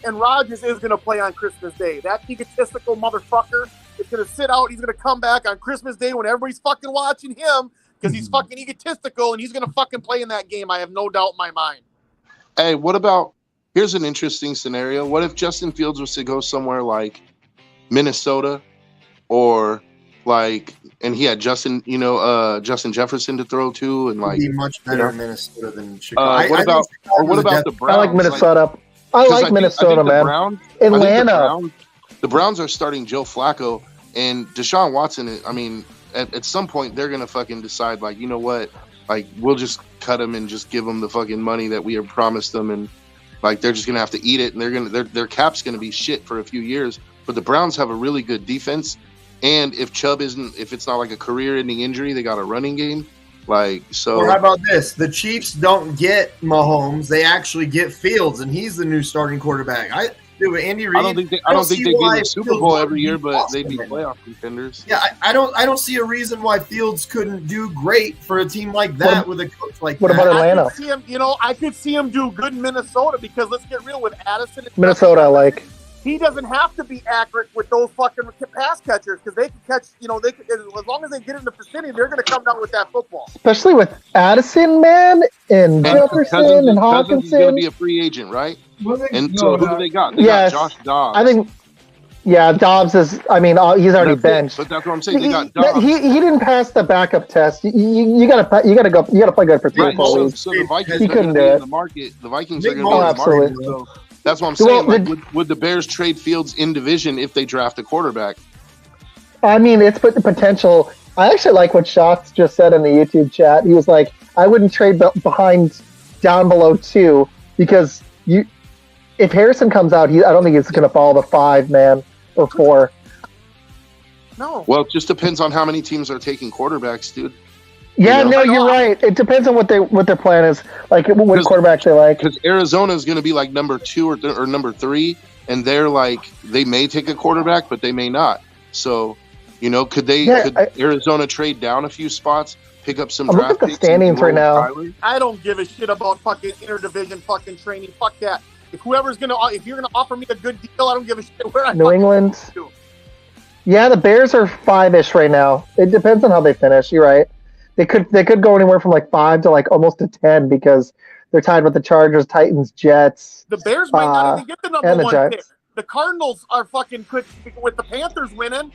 And Rodgers is going to play on Christmas Day. That egotistical motherfucker is going to sit out. He's going to come back on Christmas Day when everybody's fucking watching him because he's fucking egotistical, and he's going to fucking play in that game. I have no doubt in my mind. Hey, what about – here's an interesting scenario. What if Justin Fields was to go somewhere like Minnesota or like – and he had Justin Jefferson to throw to and like – He'd be much better in Minnesota than Chicago. What about the Browns? I like Minnesota. I like Minnesota, man. Atlanta. The Browns are starting Joe Flacco and Deshaun Watson. I mean, at some point they're gonna fucking decide, like, you know what, like we'll just cut him and just give him the fucking money that we have promised them, and like they're just gonna have to eat it, and their cap's gonna be shit for a few years. But the Browns have a really good defense, and if it's not like a career-ending injury, they got a running game. Like, so. Or how about this? The Chiefs don't get Mahomes; they actually get Fields, and he's the new starting quarterback. Andy Reid. I don't think they get the Super Bowl every year, but they'd be playoff contenders. Yeah, I don't see a reason why Fields couldn't do great for a team like that with a coach like that. What about Atlanta? I could see him do good in Minnesota because let's get real with Addison. Minnesota, I like. He doesn't have to be accurate with those fucking pass catchers because they can catch. They can, as long as they get in the vicinity, they're going to come down with that football. Especially with Addison, man, and Jefferson and Hawkinson. He's going to be a free agent, right? And so who do they got? They got Josh Dobbs. I think. Yeah, Dobbs is. I mean, he's already benched. But that's what I'm saying. They got Dobbs. He didn't pass the backup test. You gotta play good for 3 or 4 weeks. So the Vikings he are going couldn't to do be it. in the market. The Vikings are going to be in the market. So that's what I'm saying. Would the Bears trade Fields in division if they draft a quarterback? I mean, it's the potential. I actually like what Shots just said in the YouTube chat. He was like, I wouldn't trade behind down below 2 because if Harrison comes out, I don't think he's going to fall to 5, man, or 4. No. Well, it just depends on how many teams are taking quarterbacks, dude. Yeah, you're right. It depends on what their plan is, like what quarterbacks they like. Because Arizona is going to be like number 2 or number 3, and they're like they may take a quarterback, but they may not. So, could Arizona trade down a few spots, pick up some draft picks? Look at the standings right now. I don't give a shit about fucking interdivision fucking training. Fuck that. If you're gonna offer me a good deal, I don't give a shit where I. New England. Yeah, the Bears are 5-ish right now. It depends on how they finish. You're right. They could go anywhere from like 5 to like almost to 10 because they're tied with the Chargers, Titans, Jets. The Bears might not even get the number 1 pick. The Cardinals are fucking good with the Panthers winning.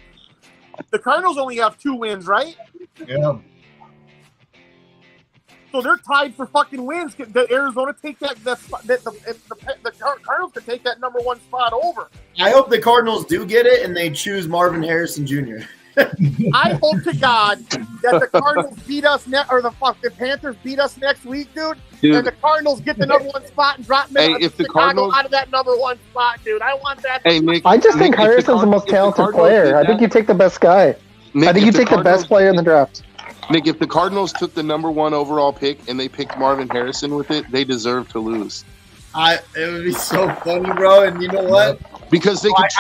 The Cardinals only have 2 wins, right? Yeah. So they're tied for fucking wins. The Arizona take the Cardinals could take that number 1 spot over. I hope the Cardinals do get it and they choose Marvin Harrison Jr. I hope to God that the Cardinals beat us the Panthers beat us next week, dude. And the Cardinals get the number 1 spot and drop Chicago out of that number 1 spot, dude. I want that. Hey, Nick, I just think Harrison's the most talented player. I think you take the best guy. I think you take the best player in the draft. Nick, if the Cardinals took the number 1 overall pick and they picked Marvin Harrison with it, they deserve to lose. It would be so funny, bro. And you know what? Because they could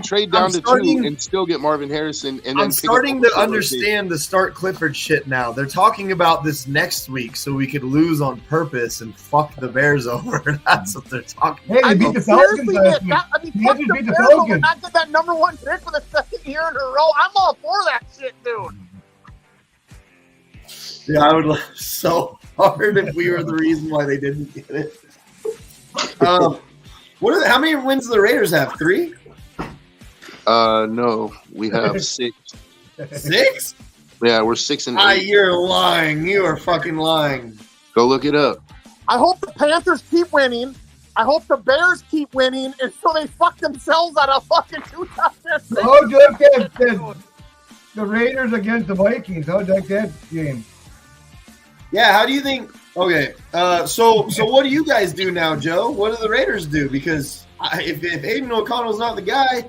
trade down to 2 and still get Marvin Harrison. And then I'm starting to understand the Start Clifford shit now. They're talking about this next week, so we could lose on purpose and fuck the Bears over. That's what they're talking about. Hey, they beat the Falcons last week. Fuck the Bears over not get that number 1 pick for the 2nd year in a row. I'm all for that shit, dude. Yeah, I would love so hard if we were the reason why they didn't get it. How many wins do the Raiders have? 3? No, we have 6. 6? Yeah, we're 6 and 8. You're lying. You are fucking lying. Go look it up. I hope the Panthers keep winning. I hope the Bears keep winning until they fuck themselves out of fucking 2006. Oh, look at the Raiders against the Vikings. How'd that game? Yeah, how do you think? Okay, so what do you guys do now, Joe? What do the Raiders do? Because if Aiden O'Connell's not the guy,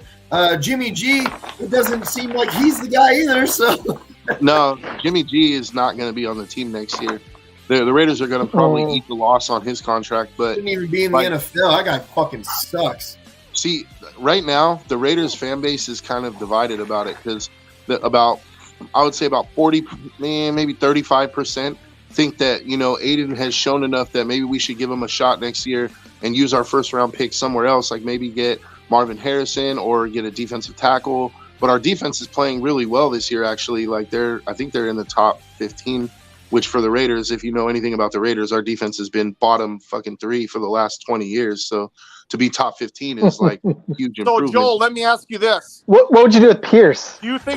Jimmy G, it doesn't seem like he's the guy either. So no, Jimmy G is not going to be on the team next year. The Raiders are going to probably eat the loss on his contract, but shouldn't even be in the NFL. That guy fucking sucks. See, right now the Raiders fan base is kind of divided about it because I would say about 40, maybe 35%. Think that Aiden has shown enough that maybe we should give him a shot next year and use our 1st-round pick somewhere else, like maybe get Marvin Harrison or get a defensive tackle. But our defense is playing really well this year, actually. Like I think they're in the top 15, which for the Raiders, if you know anything about the Raiders, our defense has been bottom fucking 3 for the last 20 years. So to be top 15 is like huge improvement. So Joel, let me ask you this: What would you do with Pierce? Do you think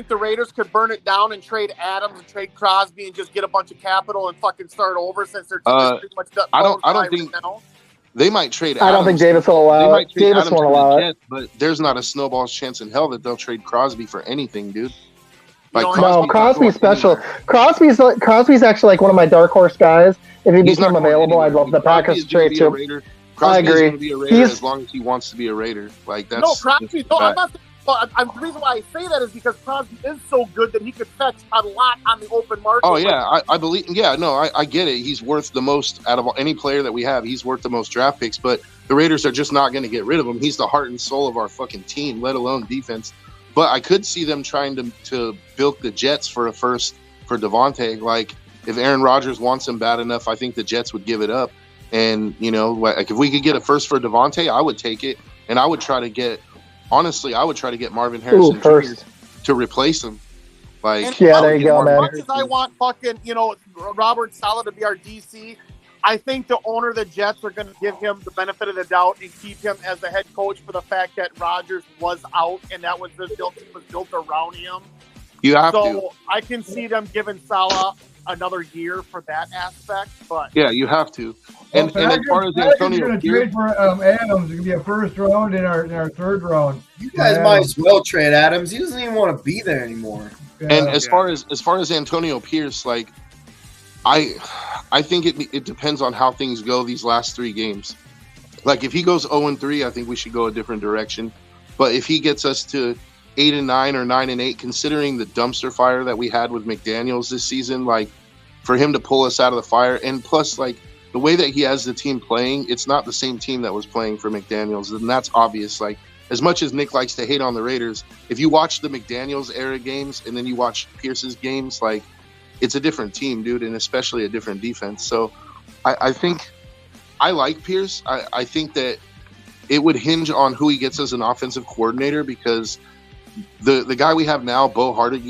the Raiders could burn it down and trade Adams and trade Crosby and just get a bunch of capital and fucking start over since they're pretty much done? I don't think now? They might trade. I don't think Davis will allow it. Davis won't allow it. But there's not a snowball's chance in hell that they'll trade Crosby for anything, dude. Crosby's special. Crosby's actually like one of my dark horse guys. If he became available, I'd love the Packers to trade to him. I agree. Going to be a Raider as long as he wants to be a Raider. Like that's Crosby. No, I'm not saying But the reason why I say that is because Crosby is so good that he could fetch a lot on the open market. Oh yeah, I believe. Yeah, no, I get it. He's worth the most out of any player that we have. He's worth the most draft picks. But the Raiders are just not going to get rid of him. He's the heart and soul of our fucking team, let alone defense. But I could see them trying to bilk the Jets for a first for Devontae. Like if Aaron Rodgers wants him bad enough, I think the Jets would give it up. And like if we could get a first for Devontae, I would take it, and I would try to get. Honestly, I would try to get Marvin Harrison Jr. to replace him. Like, yeah, there you go, man. As much as I want fucking, Robert Saleh to be our DC, I think the owner of the Jets are going to give him the benefit of the doubt and keep him as the head coach for the fact that Rodgers was out and that was built around him. You have to. So I can see them giving Saleh another year for that aspect, but yeah, you have to. And as far as Antonio trade for Adams, it could be a first round in our third round. You guys might as well trade Adams. He doesn't even want to be there anymore. And as far as Antonio Pierce, like I think it depends on how things go these last 3 games. Like if he goes 0-3, I think we should go a different direction. But if he gets us to 8-9 or 9-8, considering the dumpster fire that we had with McDaniels this season, like for him to pull us out of the fire, and plus like the way that he has the team playing, it's not the same team that was playing for McDaniels, and that's obvious. Like as much as Nick likes to hate on the Raiders, if you watch the McDaniels era games and then you watch Pierce's games, like it's a different team, dude, and especially a different defense. So I think I like Pierce. I think that it would hinge on who he gets as an offensive coordinator, because the guy we have now, Bo Hardegge,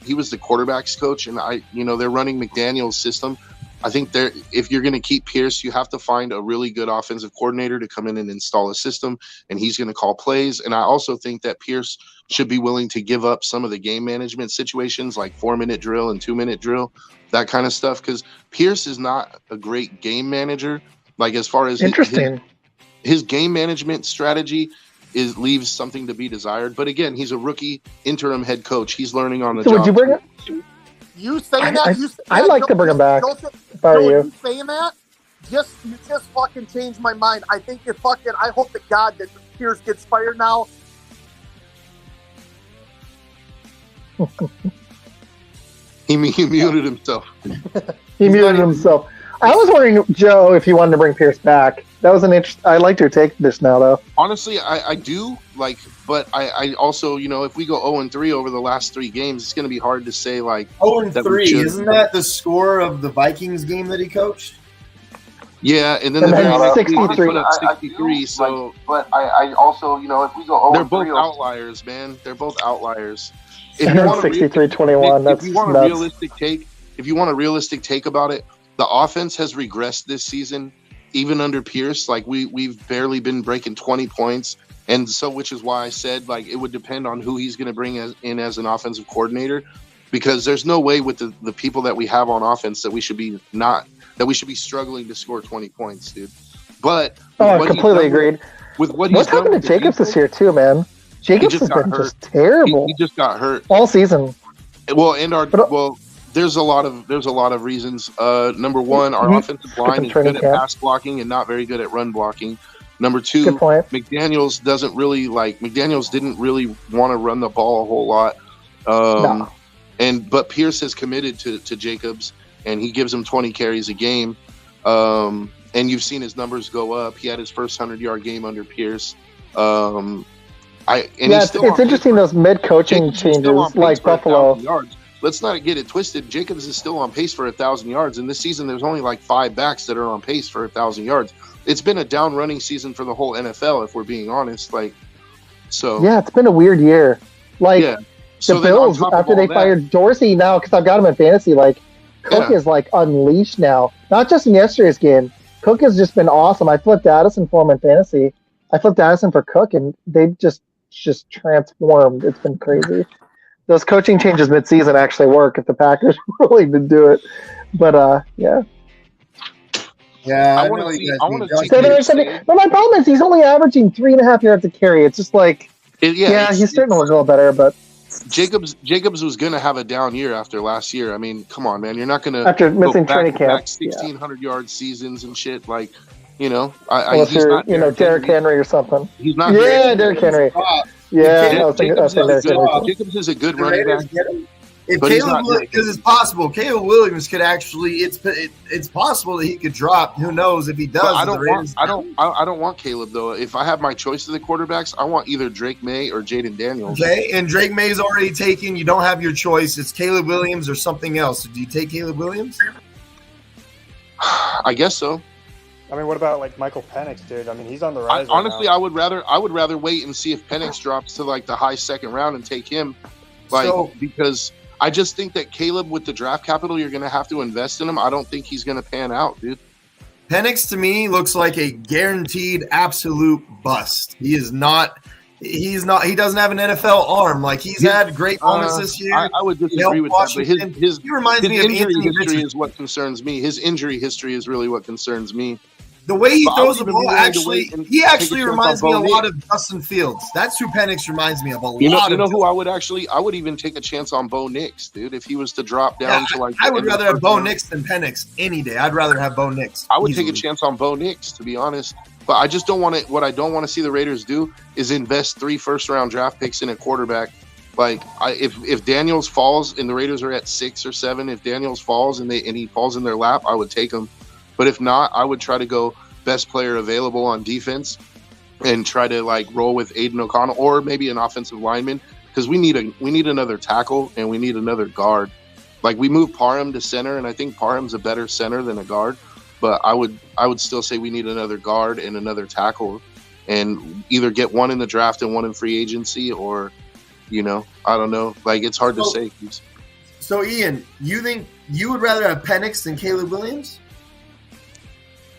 he was the quarterback's coach, and they're running McDaniel's system. I think if you're going to keep Pierce, you have to find a really good offensive coordinator to come in and install a system, and he's going to call plays. And I also think that Pierce should be willing to give up some of the game management situations like 4-minute drill and 2-minute drill, that kind of stuff, because Pierce is not a great game manager. Like as far as his game management strategy leaves something to be desired. But again, he's a rookie interim head coach. He's learning on the job. Would you bring it? You saying that? I'd like to bring him back. If I were you saying that? You just fucking changed my mind. I think I hope to God that Pierce gets fired now. He muted himself. He muted himself. I was wondering, Joe, if you wanted to bring Pierce back. That was an interesting. I like your take this now, though. Honestly, I do like, but I also, if we go 0-3 over the last 3 games, it's going to be hard to say like 0-3. Isn't that the score of the Vikings game that he coached? Yeah, and then the very next week he put up 63. So, but I also, if we go 0-3, they're both outliers, man. They're both outliers. If you want 63-21, that's if you want a realistic take, if you want a realistic take about it, the offense has regressed this season. Even under Pierce, like we've barely been breaking 20 points. And so, which is why I said, like, it would depend on who he's going to bring in as an offensive coordinator, because there's no way with the people that we have on offense that we should be struggling to score 20 points, dude. But I completely agreed. With what's happened to Jacobs this year too, man? Jacobs has been just terrible. He just got hurt all season. Well, there's a lot of reasons. Number one, our offensive line is good at pass blocking and not very good at run blocking. Number two, McDaniels didn't really want to run the ball a whole lot. But Pierce has committed to Jacobs, and he gives him 20 carries a game. And you've seen his numbers go up. He had his first 100-yard game under Pierce. It's interesting those mid-coaching changes like Buffalo. Let's not get it twisted. Jacobs is still on pace for 1,000 yards, and this season there's only like 5 backs that are on pace for 1,000 yards. It's been a down running season for the whole NFL, if we're being honest. Yeah, it's been a weird year. The Bills, after they fired Dorsey, now because I've got him in fantasy, Cook is unleashed now. Not just in yesterday's game. Cook has just been awesome. I flipped Addison for him in fantasy. I flipped Addison for Cook, and they've just transformed. It's been crazy. Those coaching changes mid-season actually work if the Packers really did do it. But, yeah. Yeah, I want to see. But my problem is he's only averaging 3.5 yards a carry. It's just he's starting to look a little better, but Jacobs was going to have a down year after last year. I mean, come on, man, you're not going to after missing training camp, 1,600-yard seasons and shit. Unless you're Derrick Henry or something. He's not. Yeah, Derrick Henry. Yeah, Jacobs is a good running back. If Caleb, because it's possible, Caleb Williams could actually. It's possible that he could drop. Who knows if he does? I don't want Caleb though. If I have my choice of the quarterbacks, I want either Drake May or Jaden Daniels. Okay, and Drake May's already taken. You don't have your choice. It's Caleb Williams or something else. Do you take Caleb Williams? I guess so. I mean, what about like Michael Penix, dude? I mean, he's on the rise. Honestly, I would rather wait and see if Penix drops to like the high second round and take him, because I just think that Caleb, with the draft capital you're going to have to invest in him, I don't think he's going to pan out, dude. Penix to me looks like a guaranteed absolute bust. He is not. He doesn't have an NFL arm. Like he's had great moments this year. I would disagree with that, but he reminds me of injury history is what concerns me. His injury history is really what concerns me. The way he throws the ball, he actually reminds me a lot of Justin Fields. That's who Penix reminds me of a lot. You know who I would even take a chance on Bo Nix, dude. If he was to drop down to like, I would rather have Bo Nix than Penix any day. I'd rather have Bo Nix. I would take a chance on Bo Nix, to be honest. But I just don't want to. What I don't want to see the Raiders do is invest 3 first-round draft picks in a quarterback. Like if Daniels falls and the Raiders are at 6 or 7, if Daniels falls and he falls in their lap, I would take him. But if not, I would try to go best player available on defense and try to like roll with Aiden O'Connell or maybe an offensive lineman, because we need another tackle and we need another guard. Like we moved Parham to center, and I think Parham's a better center than a guard. But I would still say we need another guard and another tackle, and either get one in the draft and one in free agency, or I don't know. Like it's hard to say. So Ian, you think you would rather have Penix than Caleb Williams?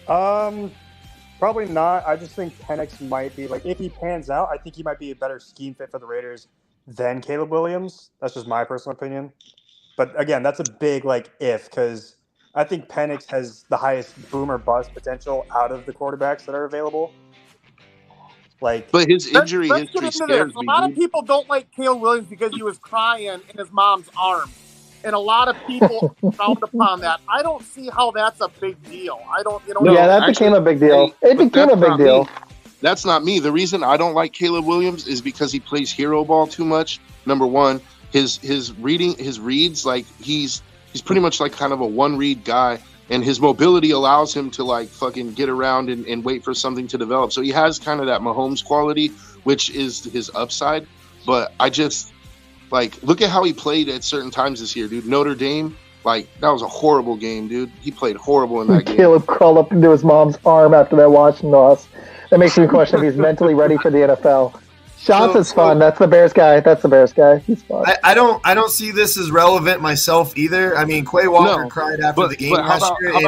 Probably not. I just think Penix might be, like, if he pans out, I think he might be a better scheme fit for the Raiders than Caleb Williams. That's just my personal opinion. But again, that's a big if, because I think Penix has the highest boom or bust potential out of the quarterbacks that are available. But his injury history scares me. A lot of people don't like Caleb Williams because he was crying in his mom's arms. And a lot of people frowned upon that. I don't see how that's a big deal. I don't, that became a big deal. It became a big deal. That's not me. The reason I don't like Caleb Williams is because he plays hero ball too much. Number one, his reads, like he's pretty much like kind of a one read guy, and his mobility allows him to like fucking get around and wait for something to develop. So he has kind of that Mahomes quality, which is his upside. But I just look at how he played at certain times this year, dude. Notre Dame, that was a horrible game, dude. He played horrible in that game. Caleb crawled up into his mom's arm after that watching loss. That makes me question if he's mentally ready for the NFL. Shots is fun. That's the Bears guy. He's fun. I don't see this as relevant myself either. I mean, Quay Walker cried after the game last year, and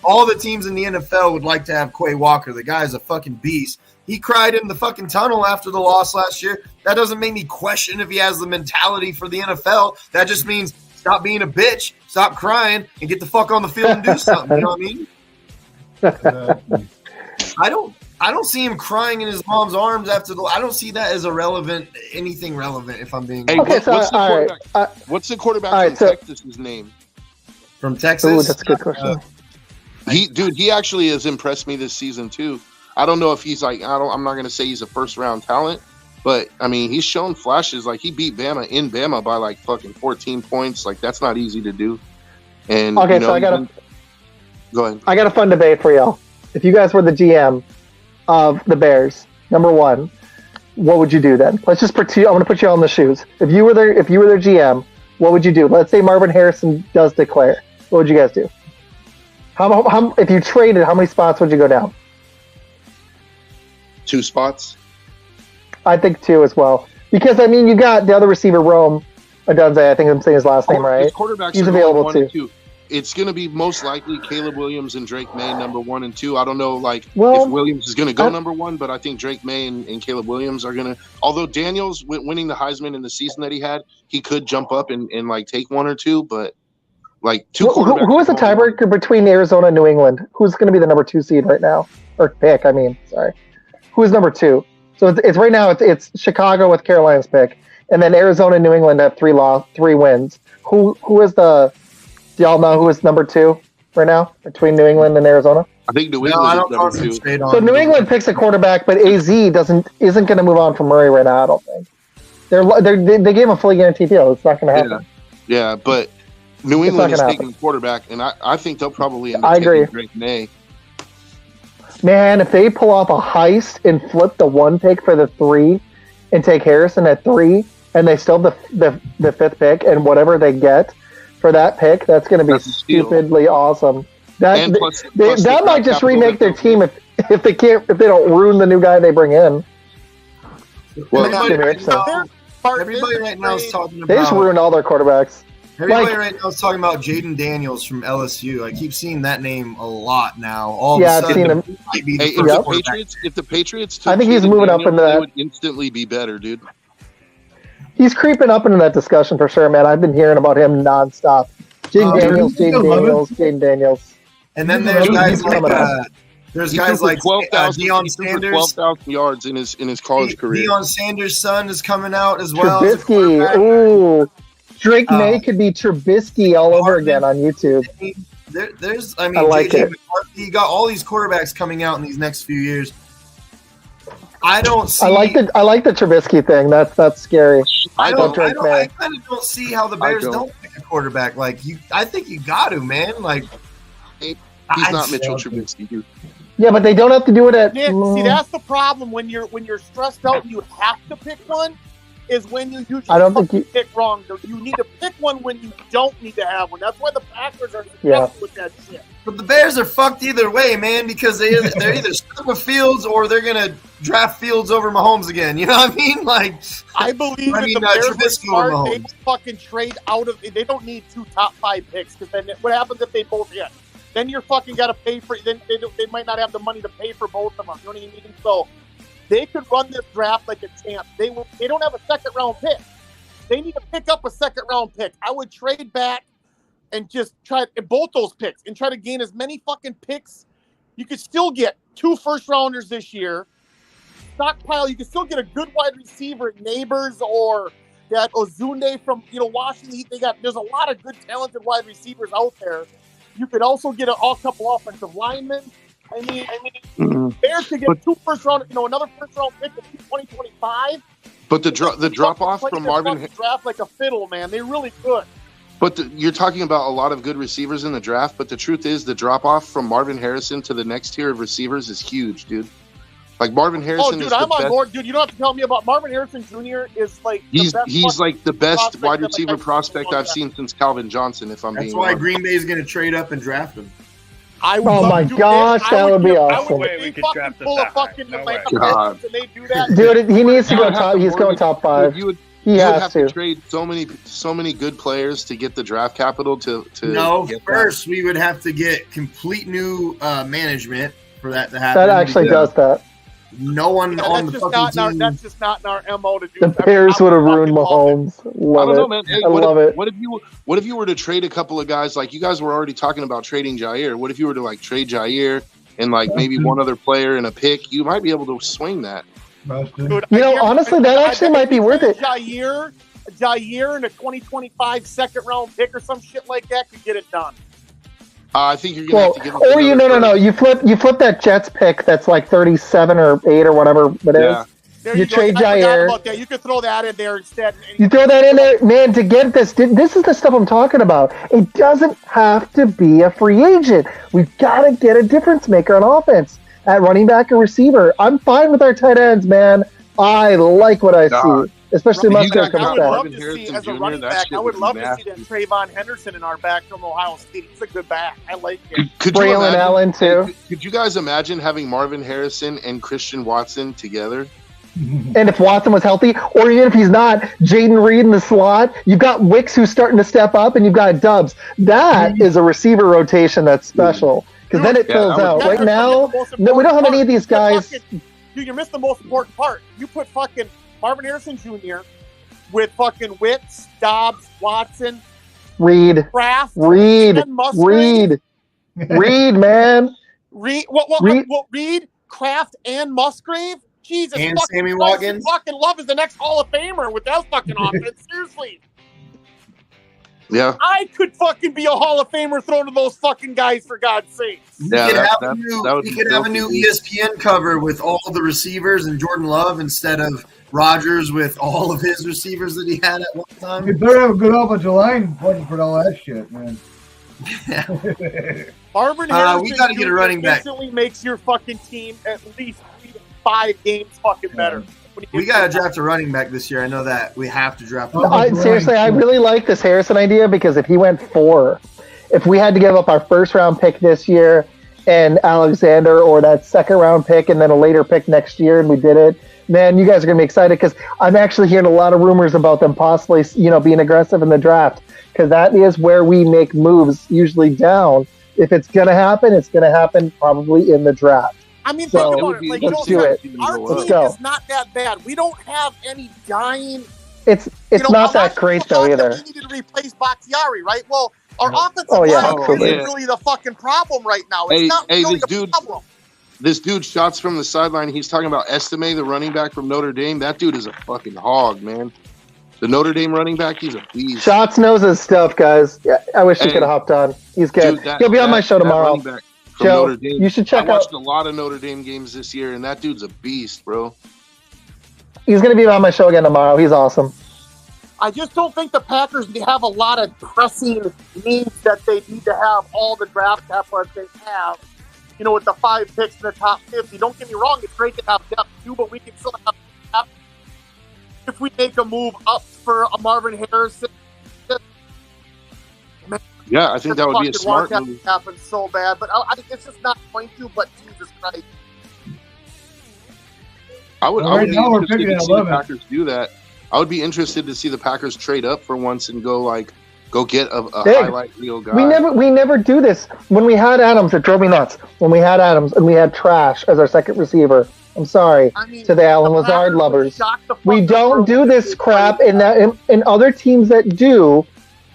all the teams in the NFL would like to have Quay Walker. The guy's a fucking beast. He cried in the fucking tunnel after the loss last year. That doesn't make me question if he has the mentality for the NFL. That just means stop being a bitch, stop crying, and get the fuck on the field and do something. You know what I mean? I don't see him crying in his mom's arms after I don't see that as anything relevant, if I'm being honest. What's the quarterback from Texas' name? From Texas? Ooh, that's a good question. He actually has impressed me this season too. I don't know if he's I'm not going to say he's a first round talent, but I mean, he's shown flashes. Like he beat Bama in Bama by fucking 14 points. That's not easy to do. And go ahead. I got a fun debate for y'all. If you guys were the GM of the Bears, number one, what would you do then? Let's just I'm going to put you on the shoes. If you were their GM, what would you do? Let's say Marvin Harrison does declare. What would you guys do? How if you traded, how many spots would you go down? 2 spots. I think 2 as well. Because I mean, you got the other receiver, Rome Odunze. I think I'm saying his last name right. He's available too. It's going to be most likely Caleb Williams and Drake May number 1 and 2. I don't know if Williams is going to go number 1, but I think Drake May and Caleb Williams are going to. Although Daniels winning the Heisman in the season that he had, he could jump up and take 1 or 2, but 2 quarterbacks. Who is the tiebreaker between Arizona and New England? Who's going to be the number 2 seed right now? Or pick, I mean, sorry. Who's number 2? So it's right now. It's Chicago with Carolina's pick, and then Arizona and New England have 3 wins. Who is the? Do y'all know who is number 2? right now between New England and Arizona? I think New England is number 2. So New England picks a quarterback, but AZ isn't going to move on from Murray right now. I don't think they gave him a fully guaranteed deal. It's not going to happen. Yeah, but New England is taking the quarterback, and I think they'll probably end up taking Drake May. Man, if they pull off a heist and flip the 1 pick for the 3 and take Harrison at 3, and they still have the 5th pick, and whatever they get for that pick, that's going to be stupidly awesome. That might just remake their team if they don't ruin the new guy they bring in. Well, everybody right now is talking about. They just ruined all their quarterbacks. Everybody right now is talking about Jaden Daniels from LSU. I keep seeing that name a lot now. I've seen him. If the Patriots took I think he's moving up into that. They would instantly be better, dude. He's creeping up into that discussion for sure, man. I've been hearing about him nonstop. Jaden Daniels. And then there's guys like Deion Sanders, 12,000 yards in his college career. Deion Sanders' son is coming out as well. Trubisky. Ooh, Drake May could be Trubisky all over again on YouTube. I like JJ McCarthy. You got all these quarterbacks coming out in these next few years. I don't see. I like the Trubisky thing. That's scary. I kind of don't see how the Bears don't pick a quarterback. Like I think you got to, man. Like he's not Mitchell Trubisky, dude. Yeah, but they don't have to do it at. Nick, see, that's the problem when you're stressed out and you have to pick one. Is when you usually pick wrong. You need to pick one when you don't need to have one. That's why the Packers are successful with that shit. But the Bears are fucked either way, man, because they're either stuck with Fields or they're gonna draft Fields over Mahomes again. You know what I mean? Like, I believe if the Bears are smart, they fucking trade out of. They don't need 2 top 5 picks because then what happens if they both hit? Then you're fucking got to pay for. Then they might not have the money to pay for both of them. You know what I mean? So. They could run this draft like a champ. They don't have a 2nd round pick. They need to pick up a 2nd round pick. I would trade back and just try both those picks and try to gain as many fucking picks. You could still get 2 first rounders this year. Stockpile. You could still get a good wide receiver, Neighbors or that Ozunde from Washington. There's a lot of good talented wide receivers out there. You could also get a couple offensive linemen. I mean, Bears could get 2 first round, another first round pick in 2025. But the drop off from Marvin draft like a fiddle, man. They really could. But you're talking about a lot of good receivers in the draft. But the truth is, the drop off from Marvin Harrison to the next tier of receivers is huge, dude. Like Marvin Harrison. Oh, dude, I'm on board, dude. You don't have to tell me about Marvin Harrison Jr. is like he's like the best wide receiver prospect I've seen since Calvin Johnson. If I'm being honest. That's why Green Bay is going to trade up and draft him. Oh my gosh, that would be awesome. Dude, he needs to go top. He's going top 5. You would have to trade so many good players to get the draft capital to. No, first we would have to get complete new management for that to happen. That actually does that. No one on the fucking team. That's just not in our MO to do. The Bears would have ruined Mahomes. Love it. Man. Hey, I love it. What if you were to trade a couple of guys? Like you guys were already talking about trading Jair. What if you were to trade Jair and maybe one other player and a pick? You might be able to swing that. Dude, honestly, that actually might be worth it. Jair and a 2025 2nd round pick or some shit like that could get it done. I think you're gonna have to give. Or no. You flip that Jets pick that's like 37 or 8 or whatever it is. You trade Jair. About that. You could throw that in there instead. You throw that in there, man. To get this is the stuff I'm talking about. It doesn't have to be a free agent. We've got to get a difference maker on offense at running back and receiver. I'm fine with our tight ends, man. I like what I see. Especially Musgrave comes back. I would love to see, as a running back, I would love to see that Trayvon Henderson in our back from Ohio State. He's a good back. I like him. Braylon Allen, too. Could you guys imagine having Marvin Harrison and Christian Watson together? And if Watson was healthy, or even if he's not, Jaden Reed in the slot, you've got Wicks who's starting to step up, and you've got Dubs. That is a receiver rotation that's special. Because then it fills out. Right now, we don't have any of these guys. Dude, you missed the most important part. You put fucking Marvin Harrison Jr. with fucking Wicks, Dobbs, Watson, Reed, Kraft, Reed, man. Reed, Kraft, and Musgrave. Jesus, and fucking Sammy Watkins. Fucking Love is the next Hall of Famer with that fucking offense. Seriously. Yeah. I could fucking be a Hall of Famer thrown to those fucking guys, for God's sake. Yeah, We could have a new ESPN cover with all the receivers and Jordan Love instead of Rodgers with all of his receivers that he had at one time. You better have a good offensive line fighting for all that shit, man. Marvin Harrison we got to get a running back. Instantly makes your fucking team at least 3 to 5 games fucking better. We got to draft a running back this year. I know that. We have to draft. Seriously, I really like this Harrison idea because if he went 4, if we had to give up our first round pick this year and Alexander or that second round pick and then a later pick next year and we did it, man, you guys are going to be excited because I'm actually hearing a lot of rumors about them possibly, being aggressive in the draft because that is where we make moves usually down. If it's going to happen, it's going to happen probably in the draft. I mean, so, think about it. Like, let's do it. Our team is not that bad. We don't have any dying. It's not that great though either. We needed to replace Bakhtiari, right? Well, our offensive line isn't really the fucking problem right now. It's not really a problem. This dude shots from the sideline. He's talking about Estime, the running back from Notre Dame. That dude is a fucking hog, man. The Notre Dame running back, he's a beast. Shots knows his stuff, guys. I wish he could have hopped on. He's good. Dude, He'll be on my show tomorrow. Joe, you should check out. I watched a lot of Notre Dame games this year, and that dude's a beast, bro. He's going to be on my show again tomorrow. He's awesome. I just don't think the Packers have a lot of pressing needs that they need to have all the draft capital that they have. With the 5 picks in the top 50. Don't get me wrong, it's great to have depth too, but we can still have depth if we make a move up for a Marvin Harrison. Man, yeah, I think that would be a smart move. Happen so bad, but it's just not going to. But Jesus Christ, I would be interested to see the Packers do that. I would be interested to see the Packers trade up for once and go get a highlight reel guy. We never do this. When we had Adams, it drove me nuts. When we had Adams and we had Trash as our second receiver. I'm sorry to the Allen Lazard lovers. We don't do this crap in other teams that do.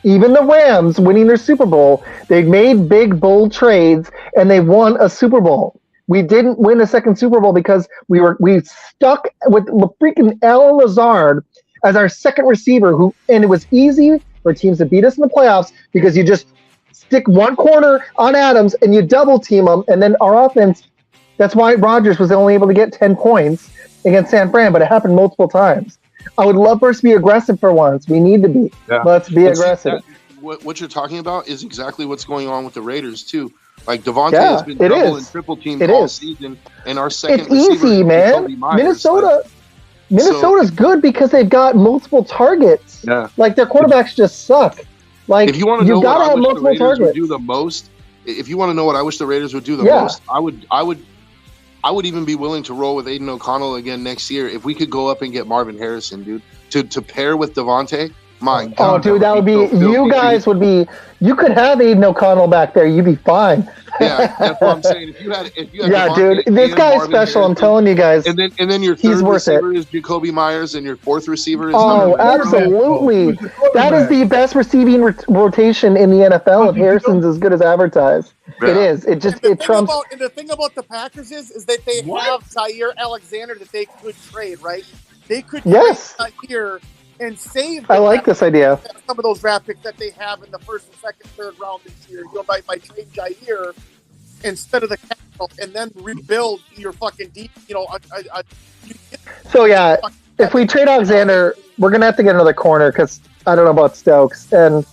Even the Rams winning their Super Bowl, they made big, bold trades and they won a Super Bowl. We didn't win a second Super Bowl because we stuck with freaking Allen Lazard as our second receiver, and it was easy for teams to beat us in the playoffs because you just stick one corner on Adams and you double team them, and then our offense. That's why Rodgers was only able to get 10 points against San Fran, but it happened multiple times. I would love for us to be aggressive for once. We need to be. Yeah. Let's be aggressive. What you're talking about is exactly what's going on with the Raiders too. Like Devontae has been double and triple teamed all season, and our second it's easy, man. Minnesota's good because they've got multiple targets. Yeah, like their quarterbacks just suck. Like if you want to know what I wish the Raiders would do the most, if you want to know what I wish the Raiders would do the most, I would even be willing to roll with Aiden O'Connell again next year if we could go up and get Marvin Harrison, dude, to pair with Devontae. My God, oh, dude, that would be you guys would be. You could have Aiden O'Connell back there. You'd be fine. Yeah, that's what I'm saying. If you had yeah, dude, this guy's special. I'm telling you guys. And then your third receiver is Jacoby Myers, and your fourth receiver is. Oh, absolutely! That is the best receiving rotation in the NFL. If Harrison's as good as advertised, it is. It trumps. And the thing about the Packers is that they have Zaire Alexander that they could trade, right? They could trade Zaire and save. I like this idea. Some of those draft picks that they have in the first and second, third round this year, by trade Jair instead of the capital, and then rebuild your fucking deep. So yeah, if we trade Alexander, we're gonna have to get another corner because I don't know about Stokes, and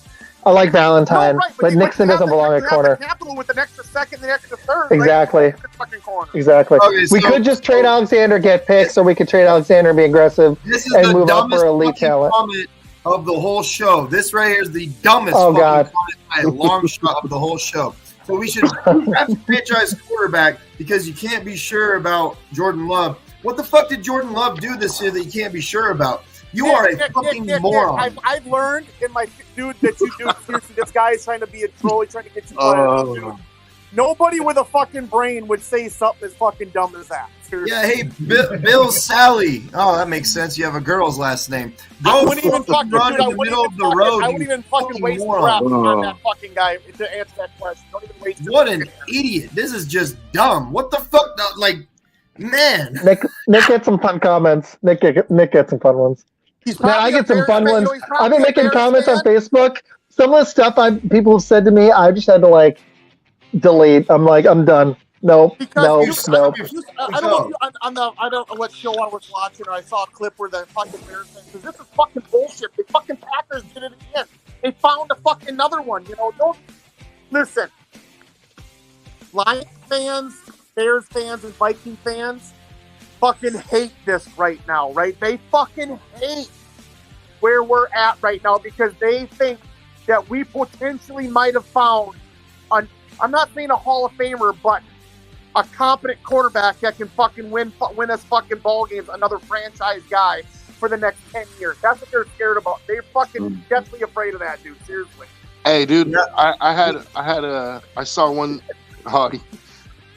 I like Valentine, but Nixon doesn't belong at corner. Capital with an extra second, and extra third. Exactly. Right? Exactly. Okay, we could just trade Alexander, get picks, or we could trade Alexander and be aggressive and move up for elite talent. Comment of the whole show. This right here is the dumbest comment by a long shot of the whole show. So we should draft a franchise quarterback because you can't be sure about Jordan Love. What the fuck did Jordan Love do this year that you can't be sure about? You are a fucking moron. I've learned in my dude that you do. Seriously, this guy is trying to be a troll. He's trying to get you. Nobody with a fucking brain would say something as fucking dumb as that. Seriously. Yeah, hey, Bill Sally. Oh, that makes sense. You have a girl's last name. I wouldn't even fucking run in the middle of the road. I wouldn't even fucking waste breath on that fucking guy to answer that question. Don't even waste. What an idiot! This is just dumb. What the fuck? Like, man. Nick get some fun comments. Nick get some fun ones. Man, I get some fun ones. I've been making comments on Facebook some of the stuff people have said to me, I just had to like delete. I'm like, I'm done. Nope. I don't know if I don't know what show I was watching, or I saw a clip where the fucking Bears fans, because this is fucking bullshit. The fucking Packers did it again. They found a fucking another one. You know, don't listen. Lions fans, Bears fans, and Viking fans fucking hate this right now, right? They fucking hate where we're at right now because they think that we potentially might have found I'm not saying a Hall of Famer, but a competent quarterback that can fucking win us fucking ball games, another franchise guy for the next 10 years. That's what they're scared about. They're fucking deathly afraid of that, dude. Seriously. Hey, dude, I saw one.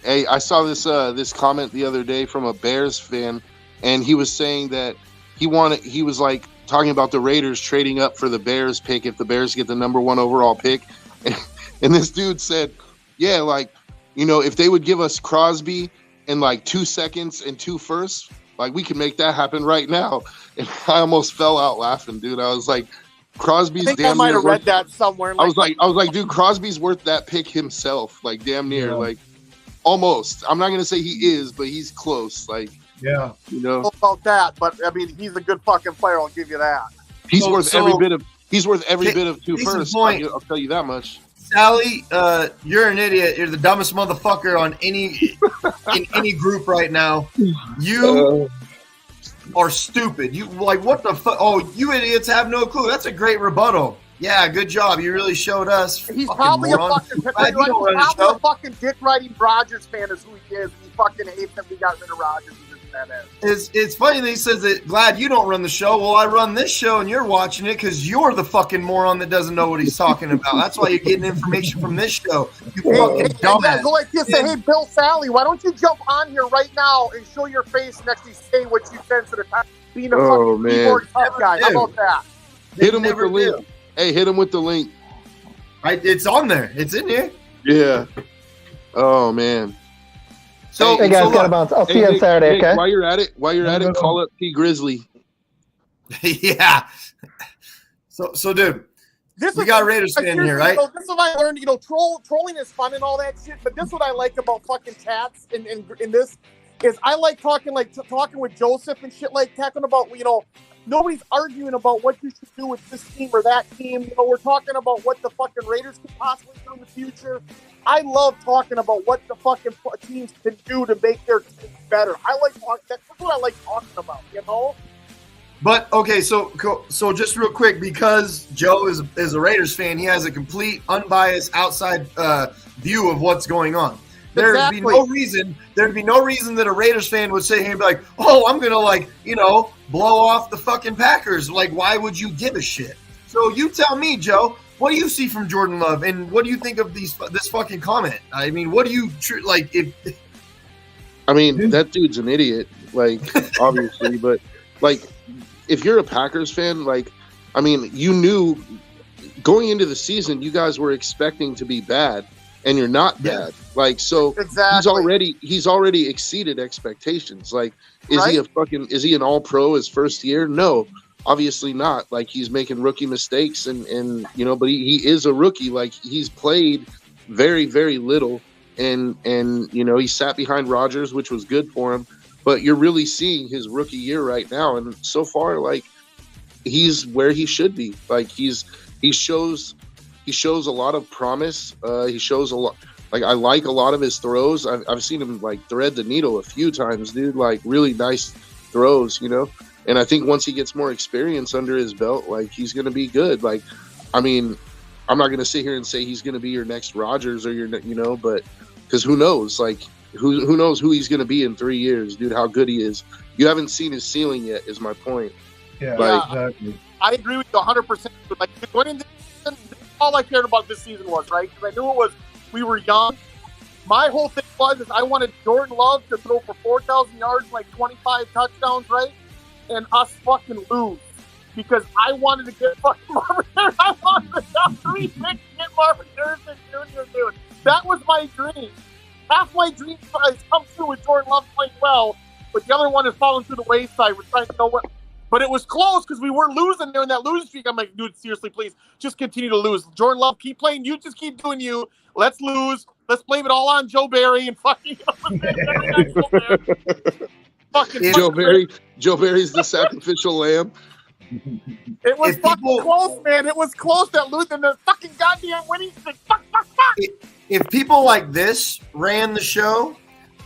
Hey, I saw this comment the other day from a Bears fan, and he was saying that he was like talking about the Raiders trading up for the Bears pick if the Bears get the number 1 overall pick, and this dude said, yeah, like, you know, if they would give us Crosby in like 2 seconds and 2 firsts, like we can make that happen right now. And I almost fell out laughing, dude. I was like, Crosby's I think damn I might near have read that somewhere. I was like, dude, Crosby's worth that pick himself, like damn near, like almost. I'm not gonna say he is, but he's close. Like, yeah, you know about that. But I mean, he's a good fucking player. I'll give you that. He's worth every bit of 2 firsts. I'll tell you that much. Sally, you're an idiot. You're the dumbest motherfucker on in any group right now. You are stupid. You like what the fuck? Oh, you idiots have no clue. That's a great rebuttal. Yeah, good job. You really showed us. He's probably a fucking dick riding Rodgers fan is who he is. He fucking hates that we got rid of Rodgers. It's funny that he says that. Glad you don't run the show. Well, I run this show, and you're watching it because you're the fucking moron that doesn't know what he's talking about. That's why you're getting information from this show. You fucking dumbass. Go like this. Say, hey, Bill Sally, why don't you jump on here right now and show your face and actually say what you sense at a time? Being a fucking keyboard tough guy. How about that? Hit him with the link. Hey, hit him with the link. It's on there. It's in here. Yeah. Oh man. So, hey guys, gotta bounce. I'll see you on Saturday. Okay. While you're at it, call up P Grizzly. Yeah. So, dude, we got Raiders fan here, right? This is what I learned. You know, trolling is fun and all that shit. But this is what I like about fucking chats in this is I like talking with Joseph and shit, like talking about, you know, nobody's arguing about what you should do with this team or that team. You know, we're talking about what the fucking Raiders could possibly do in the future. I love talking about what the fucking teams can do to make their team better. That's what I like talking about, you know? But, okay, so just real quick, because Joe is a Raiders fan, he has a complete, unbiased, outside view of what's going on. There'd be no reason that a Raiders fan would sit here and be like, oh, I'm going to, like, you know, blow off the fucking Packers. Like, why would you give a shit? So you tell me, Joe, what do you see from Jordan Love, and what do you think of this fucking comment? I mean, what do you like? I mean, that dude's an idiot, like obviously, but like, if you're a Packers fan, like, I mean, you knew going into the season, you guys were expecting to be bad, and you're not bad. Like, so exactly. he's already exceeded expectations. Like, is he an all pro his first year? No. Obviously not. Like, he's making rookie mistakes and you know, but he is a rookie. Like, he's played very, very little and you know, he sat behind Rodgers, which was good for him, but you're really seeing his rookie year right now, and so far, like, he's where he should be. Like, he shows a lot of promise. He shows a lot. Like, I like a lot of his throws. I've seen him like thread the needle a few times, dude. Like, really nice throws, you know. And I think once he gets more experience under his belt, like, he's going to be good. Like, I mean, I'm not going to sit here and say he's going to be your next Rodgers or your, you know, but because who knows? Like, who knows who he's going to be in 3 years, dude, how good he is. You haven't seen his ceiling yet is my point. Yeah, like, exactly. I agree with you 100%. Like, going into this season, all I cared about this season was, right? Because I knew we were young. My whole thing was I wanted Jordan Love to throw for 4,000 yards and like 25 touchdowns, right? And us fucking lose. Because I wanted to get fucking Marvin Harrison. I wanted the top 3 picks to get Marvin Harrison Jr., dude. That was my dream. Half my dream has come true with Jordan Love playing well, but the other one has fallen through the wayside. We're trying to know what. But it was close because we were losing during that losing streak. I'm like, dude, seriously, please, just continue to lose. Jordan Love, keep playing. You just keep doing you. Let's lose. Let's blame it all on Joe Barry and fucking. Joe Barry's the sacrificial lamb. It was fucking close, man. It was close that losing the fucking goddamn winning streak. Fuck. If people like this ran the show,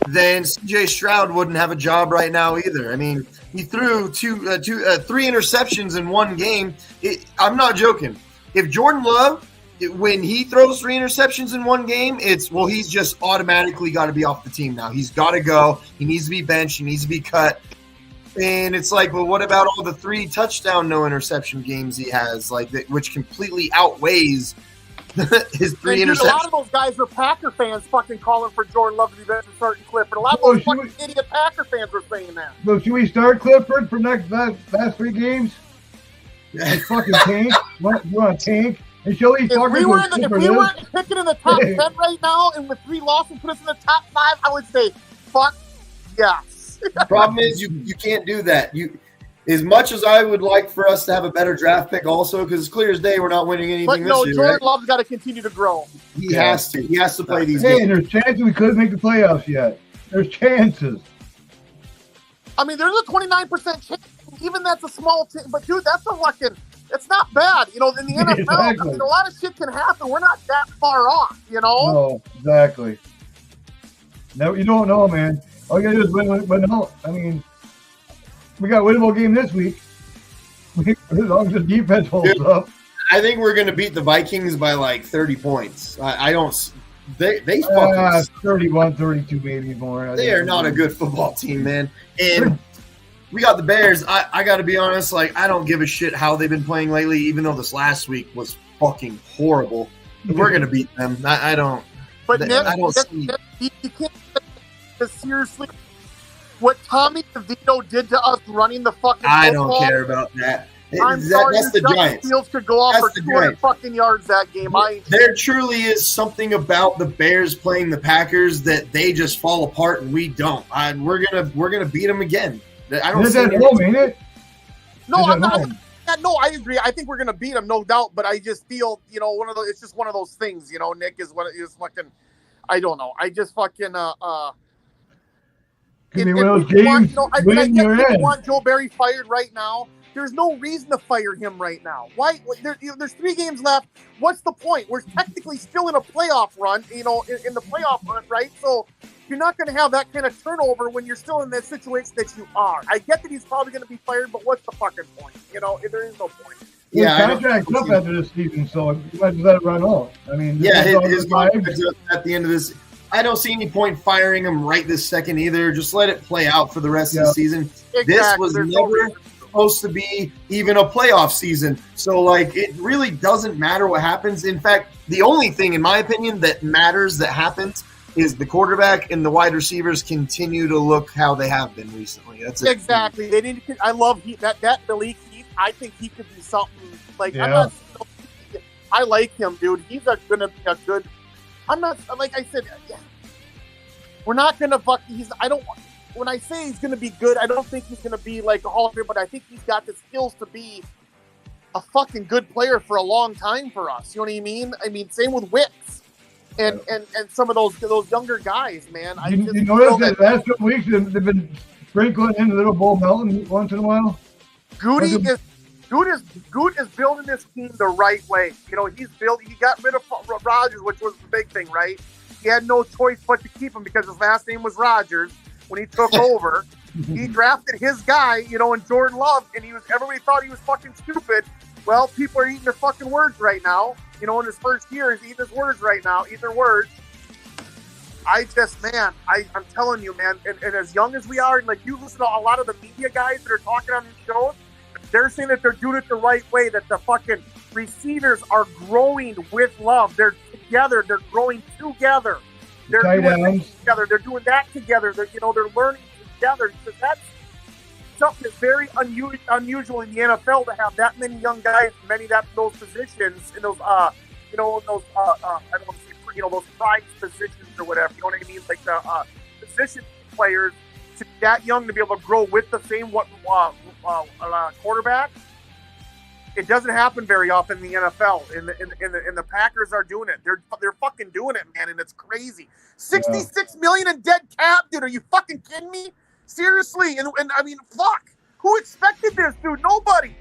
then CJ Stroud wouldn't have a job right now either. I mean, he threw three interceptions in one game. I'm not joking. If Jordan Love, when he throws 3 interceptions in one game, he's just automatically got to be off the team now. He's got to go. He needs to be benched. He needs to be cut. And it's like, well, what about all the 3 touchdown, no interception games he has, which completely outweighs his 3 interceptions. A lot of those guys are Packer fans fucking calling for Jordan Love to be benched and starting Clifford. A lot of those fucking idiot Packer fans were saying that. So should we start Clifford for last 3 games? Yeah. Fucking tank. You want to tank? And show these if we weren't picking in the top 10 right now, and with 3 losses put us in the top 5, I would say, fuck yes. The problem is you can't do that. As much as I would like for us to have a better draft pick also, because it's clear as day we're not winning anything this year. Jordan Love's got to continue to grow. He has to. He has to play these games. games. And there's chances we couldn't make the playoffs yet. There's chances. I mean, there's a 29% chance. Even that's a small team. But, dude, that's a fucking – it's not bad. In the NFL, exactly. I mean, a lot of shit can happen. We're not that far off, No, exactly. No, you don't know, man. All you got to do is win. No, I mean – we got a winnable game this week. As long as the defense holds up. I think we're going to beat the Vikings by 30 points. I don't. They fucking 31, 32, maybe more. They are not a good football team, man. And we got the Bears. I got to be honest. I don't give a shit how they've been playing lately. Even though this last week was fucking horrible, we're going to beat them. I don't. But I don't see. You can't seriously. What Tommy DeVito did to us running the fucking football, I don't care about that. That's the Giants. Fields could go off for 200 fucking yards that game. There truly is something about the Bears playing the Packers that they just fall apart and we don't. We're gonna beat them again. I don't. Is that home, ain't it? No, I'm not. No, I agree. I think we're gonna beat them, no doubt. But I just feel, one of those. It's just one of those things, Nick is fucking. I don't know. I just fucking If you want Joe Barry fired right now, there's no reason to fire him right now. Why? There's 3 games left. What's the point? We're technically still in a playoff run, in the playoff run, right? So you're not going to have that kind of turnover when you're still in that situation that you are. I get that he's probably going to be fired, but what's the fucking point? There is no point. Yeah, his contract's up after this season, so you might just let it run off. I mean, his contract's up at the end of this. I don't see any point firing him right this second either. Just let it play out for the rest of the season. Exactly. This was never supposed to be even a playoff season. So, it really doesn't matter what happens. In fact, the only thing, in my opinion, that matters that happens is the quarterback and the wide receivers continue to look how they have been recently. That's it. Exactly. They need to. I love that Malik Heath. I think he could be something I like him, dude. He's going to be a good. I'm not, like I said, we're not going to when I say he's going to be good, I don't think he's going to be like a Hall of Fame, but I think he's got the skills to be a fucking good player for a long time for us. You know what I mean? I mean, same with Wicks and some of those younger guys, man. You notice that the last couple weeks they've been sprinkling in a little Bull Mountain once in a while? Good is building this team the right way. He got rid of Rodgers, which was the big thing, right? He had no choice but to keep him because his last name was Rodgers when he took over. He drafted his guy, in Jordan Love, and everybody thought he was fucking stupid. Well, people are eating their fucking words right now. In his first year, he's eating his words right now, eating their words. I'm telling you, man, and as young as we are, you listen to a lot of the media guys that are talking on these shows, they're saying that they're doing it the right way, that the fucking receivers are growing with Love. They're together. They're growing together. They're doing that together. They're doing that together. They're learning together. So that's something that's very unusual in the NFL to have that many young guys, those positions, in those I don't want to say those prize positions or whatever. You know what I mean? Like the position players to be that young to be able to grow with the same quarterback. It doesn't happen very often in the NFL. And the Packers are doing it. They're fucking doing it, man, and it's crazy. $66 million in dead cap, dude. Are you fucking kidding me? Seriously, and I mean, fuck. Who expected this, dude? Nobody.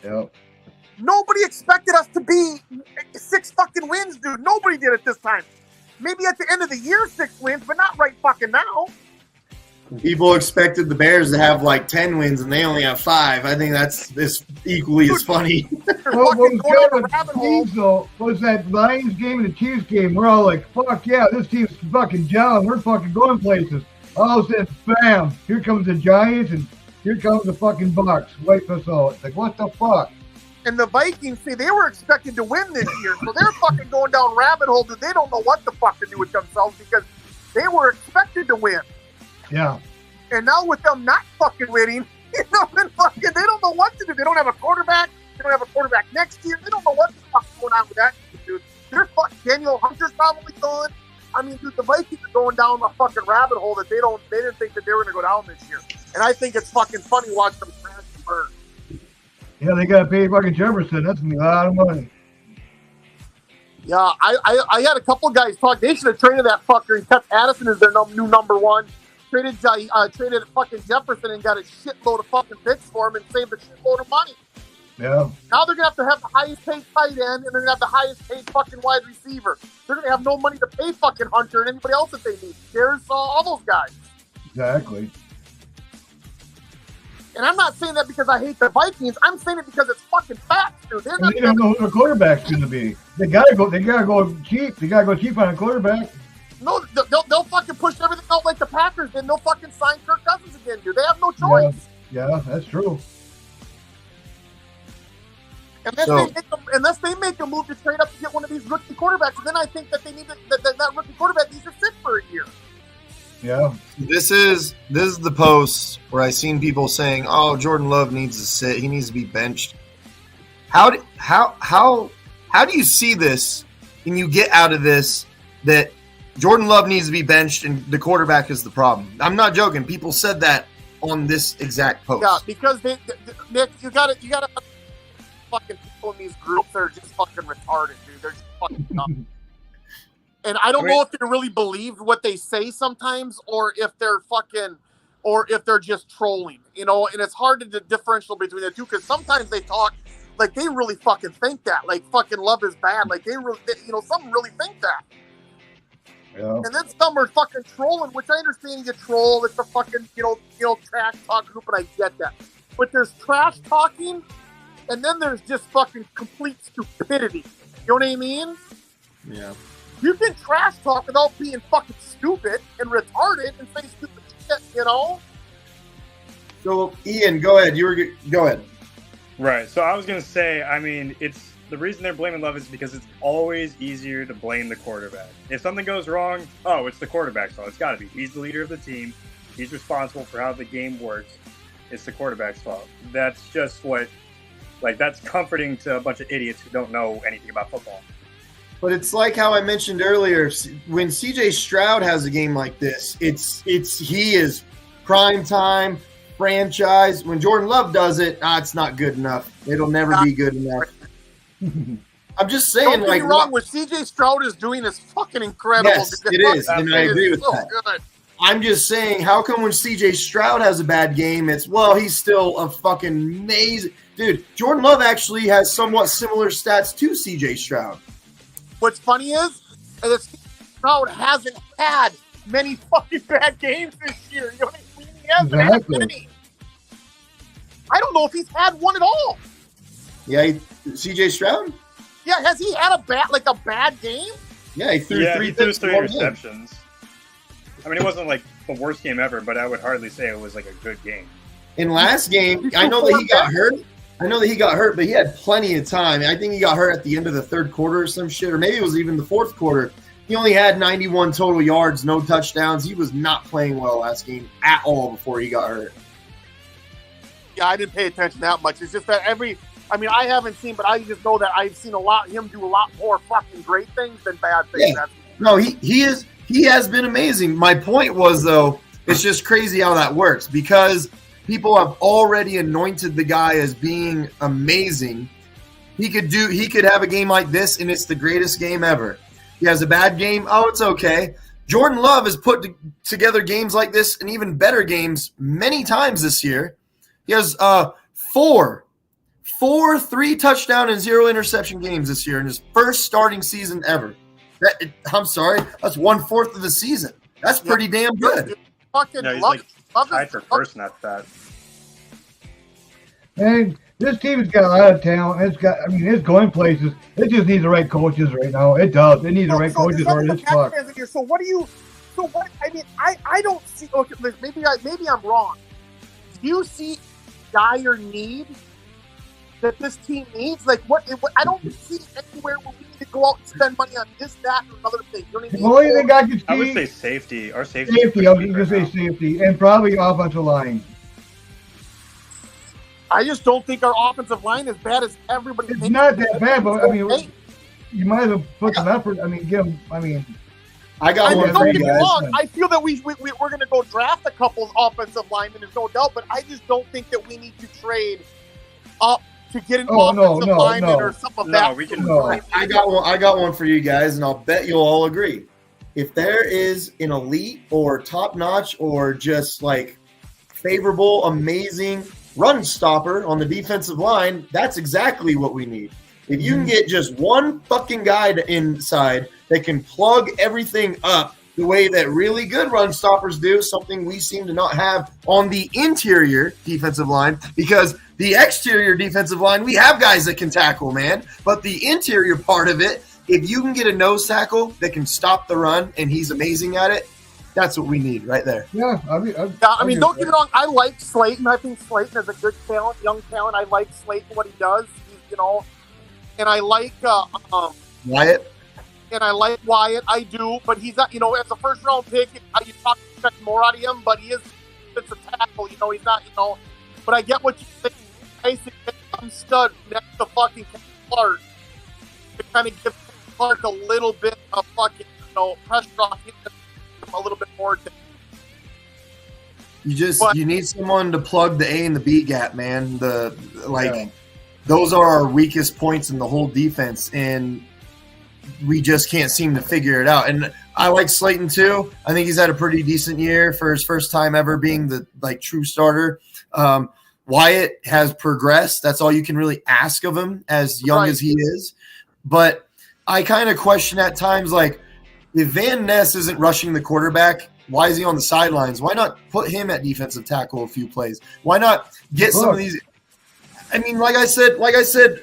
Yep. Nobody expected us to be 6 fucking wins, dude. Nobody did it this time. Maybe at the end of the year 6 wins, but not right fucking now. People expected the Bears to have like 10 wins, and they only have 5. I think that's equally as funny. What was that Lions game and the Chiefs game? We're all like, fuck yeah, this team's fucking gelling. We're fucking going places. All of a sudden, bam, here comes the Giants, and here comes the fucking Bucks. Wipe us out. It's like, what the fuck? And the Vikings, see, they were expected to win this year, so they're fucking going down rabbit hole, dude. They don't know what the fuck to do with themselves because they were expected to win. Yeah. And now with them not fucking winning, they don't know what to do. They don't have a quarterback. They don't have a quarterback next year. They don't know what the fuck's going on with that, dude. They're fucking Daniel Hunter's probably gone. I mean, dude, the Vikings are going down a fucking rabbit hole that they didn't think that they were going to go down this year. And I think it's fucking funny watching them crash and burn. Yeah, they got to pay fucking Jefferson. That's going to be a lot of money. Yeah, I had a couple of guys talk. They should have traded that fucker and kept Addison as their new number one. Traded fucking Jefferson and got a shitload of fucking picks for him and saved a shitload of money. Yeah. Now they're going to have the highest paid tight end and they're going to have the highest paid fucking wide receiver. They're going to have no money to pay fucking Hunter and anybody else that they need. There's all those guys. Exactly. And I'm not saying that because I hate the Vikings. I'm saying it because it's fucking facts, dude. They don't know who their quarterback's going to be. They gotta go cheap. They gotta go cheap on a quarterback. No, they'll fucking push everything out like the Packers did. They'll fucking sign Kirk Cousins again, dude. They have no choice. Yeah, that's true. Unless they make a move to trade up to get one of these rookie quarterbacks, and then I think that they need that rookie quarterback needs to sit for a year. Yeah. This is the post where I seen people saying, "Oh, Jordan Love needs to sit. He needs to be benched." How do you see this and you get out of this that Jordan Love needs to be benched and the quarterback is the problem? I'm not joking. People said that on this exact post. Yeah, because Nick, you gotta fucking people in these groups are just fucking retarded, dude. They're just fucking dumb. And I don't know if they really believe what they say sometimes, or if they're just trolling, you know. And it's hard to differentiate between the two because sometimes they talk like they really fucking think that, like fucking Love is bad, like some really think that. Yeah. And then some are fucking trolling, which I understand you troll. It's a fucking trash talk group, and I get that. But there's trash talking, and then there's just fucking complete stupidity. You know what I mean? Yeah. You can trash talk without being fucking stupid and retarded and say stupid shit, you know? So, Ian, go ahead. Go ahead. Right. So I was going to say, I mean, it's the reason they're blaming Love is because it's always easier to blame the quarterback. If something goes wrong, it's the quarterback's fault. It's got to be. He's the leader of the team. He's responsible for how the game works. It's the quarterback's fault. That's just that's comforting to a bunch of idiots who don't know anything about football. But it's like how I mentioned earlier, when CJ Stroud has a game like this, he is prime time, franchise. When Jordan Love does it, it's not good enough. It'll never be good enough. I'm just saying, don't get me wrong, what CJ Stroud is doing is fucking incredible. Yes, it is, and I agree with that. Good. I'm just saying, how come when CJ Stroud has a bad game, he's still a fucking amazing dude. Jordan Love actually has somewhat similar stats to CJ Stroud. What's funny is that Stroud hasn't had many fucking bad games this year. You know what I mean? He hasn't had many. I don't know if he's had one at all. Yeah, CJ Stroud? Yeah, has he had a bad game? Yeah, he threw three interceptions. I mean, it wasn't like the worst game ever, but I would hardly say it was like a good game. In last game, I know that he got hurt. But he had plenty of time. I think he got hurt at the end of the third quarter or some shit, or maybe it was even the fourth quarter. He only had 91 total yards, no touchdowns. He was not playing well last game at all before he got hurt. Yeah, I didn't pay attention that much. It's just that I haven't seen, but I just know that I've seen him do a lot more fucking great things than bad things. Yeah. No, he is He has been amazing. My point was, though, it's just crazy how that works because people have already anointed the guy as being amazing. He could have a game like this, and it's the greatest game ever. He has a bad game. Oh, it's okay. Jordan Love has put together games like this and even better games many times this year. He has four 3-touchdown and 0 interception games this year in his first starting season ever. I'm sorry, that's 1/4 of the season. That's pretty damn good. He's like tied for first in that stat. And this team has got a lot of talent. It's going places. It just needs the right coaches right now. It does. It needs the right coaches or it's fucked. So what? I mean, I don't see. Okay, maybe I'm wrong. Do you see dire need that this team needs? Like what I don't see anywhere where we need to go out and spend money on this, that, or another thing. You know what I mean? The only thing I can see, I would say safety. Our safety. Safety. I was going to say safety, and probably offensive line. I just don't think our offensive line is bad as everybody thinks. It's not that bad, but I mean, you might as well put some effort. I mean, give them. I mean, one for you guys. I feel that we're going to go draft a couple of offensive linemen, there's no doubt, but I just don't think that we need to trade up to get an offensive lineman or something of that. I got one for you guys, and I'll bet you'll all agree. If there is an elite or top-notch or just like favorable, amazing run stopper on the defensive line, that's exactly what we need. If you can get just one fucking guy inside that can plug everything up the way that really good run stoppers do, something we seem to not have on the interior defensive line, because the exterior defensive line, we have guys that can tackle, man. But the interior part of it, if you can get a nose tackle that can stop the run and he's amazing at it, that's what we need right there. Yeah, I mean, don't get me wrong. I like Slayton. I think Slayton is a good talent, young talent. I like Slayton, what he does, and I like Wyatt. And I like Wyatt. I do, but he's not. As a first-round pick, you talk expect more out of him, but he is. It's a tackle. He's not. But I get what you think. Basically, some stud next to fucking Clark to kind of give Clark a little bit of fucking pressure off him. A little bit more. You need someone to plug the A and the B gap, man. Those are our weakest points in the whole defense, and we just can't seem to figure it out. And I like Slayton too. I think he's had a pretty decent year for his first time ever being the true starter. Wyatt has progressed. That's all you can really ask of him, as young as he is. But I kind of question at times, if Van Ness isn't rushing the quarterback, why is he on the sidelines? Why not put him at defensive tackle a few plays? Why not get some of these? I mean, like I said,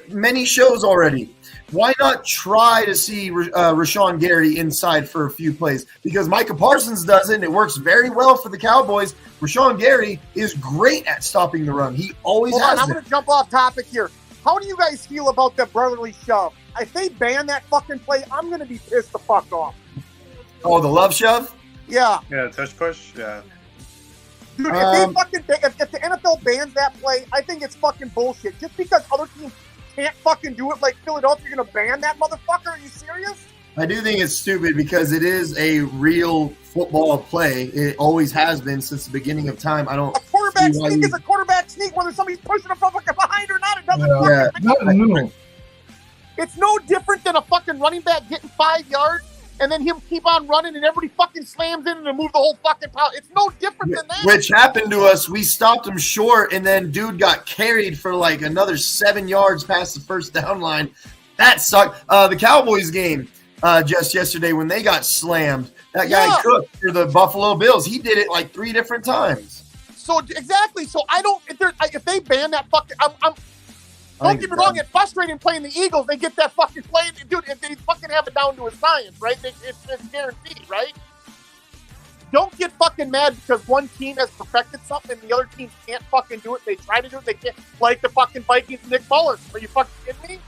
many shows already. Why not try to see Rashawn Gary inside for a few plays? Because Micah Parsons does it, and it works very well for the Cowboys. Rashawn Gary is great at stopping the run. He always has. I'm going to jump off topic here. How do you guys feel about the brotherly shove? If they ban that fucking play, I'm going to be pissed the fuck off. Oh, the love shove? Yeah. Yeah, touch push. Yeah. Dude, if the NFL bans that play, I think it's fucking bullshit. Just because other teams can't fucking do it, like Philadelphia, you're gonna ban that motherfucker? Are you serious? I do think it's stupid because it is a real football play. It always has been since the beginning of time. A quarterback sneak is a quarterback sneak, whether somebody's pushing him from behind or not. It doesn't matter. It's no different than a fucking running back getting 5 yards and then him keep on running and everybody fucking slams in and move the whole fucking pile. It's no different than that. Which happened to us. We stopped him short, and then dude got carried for another 7 yards past the first down line. That sucked. The Cowboys game just yesterday when they got slammed, that guy Cook for the Buffalo Bills, he did it 3 different times. So exactly. So I don't. If they ban that fucking, don't get me wrong, it's frustrating playing the Eagles. They get that fucking play. Dude, if they fucking have it down to a science, right? It's guaranteed, right? Don't get fucking mad because one team has perfected something and the other teams can't fucking do it. They try to do it. They can't. Like the fucking Vikings and Nick Mullins. Are you fucking kidding me?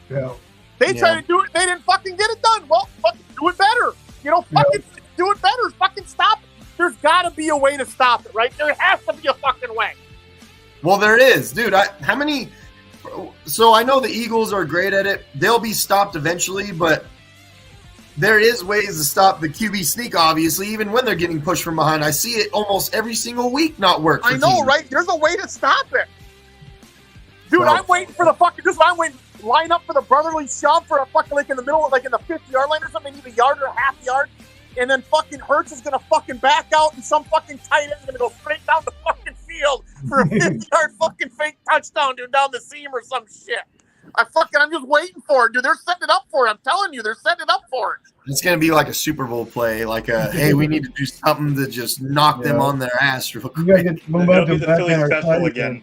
Yeah. They tried to do it. They didn't fucking get it done. Well, fucking do it better. Fucking do it better. Fucking stop it. There's got to be a way to stop it, right? There has to be a fucking way. Well, there is. Dude, how many... So I know the Eagles are great at it. They'll be stopped eventually, but there is ways to stop the QB sneak, obviously, even when they're getting pushed from behind. I see it almost every single week not work. I know, teams. right? There's a way to stop it. Dude, I'm waiting for the fucking, I'm waiting, line up for the brotherly shove for a fucking, like in the middle, like in the 50-yard line or something, maybe a yard or a half yard. And then fucking Hurts is going to fucking back out and some fucking tight end is going to go straight down the fucking field for a 50-yard fucking fake touchdown, dude, down the seam or some shit. I'm just waiting for it, dude. They're setting it up for it. I'm telling you, they're setting it up for it. It's going to be like a Super Bowl play, like hey, we need to do something to just knock them on their ass real quick. You got to get momentum back in our special again.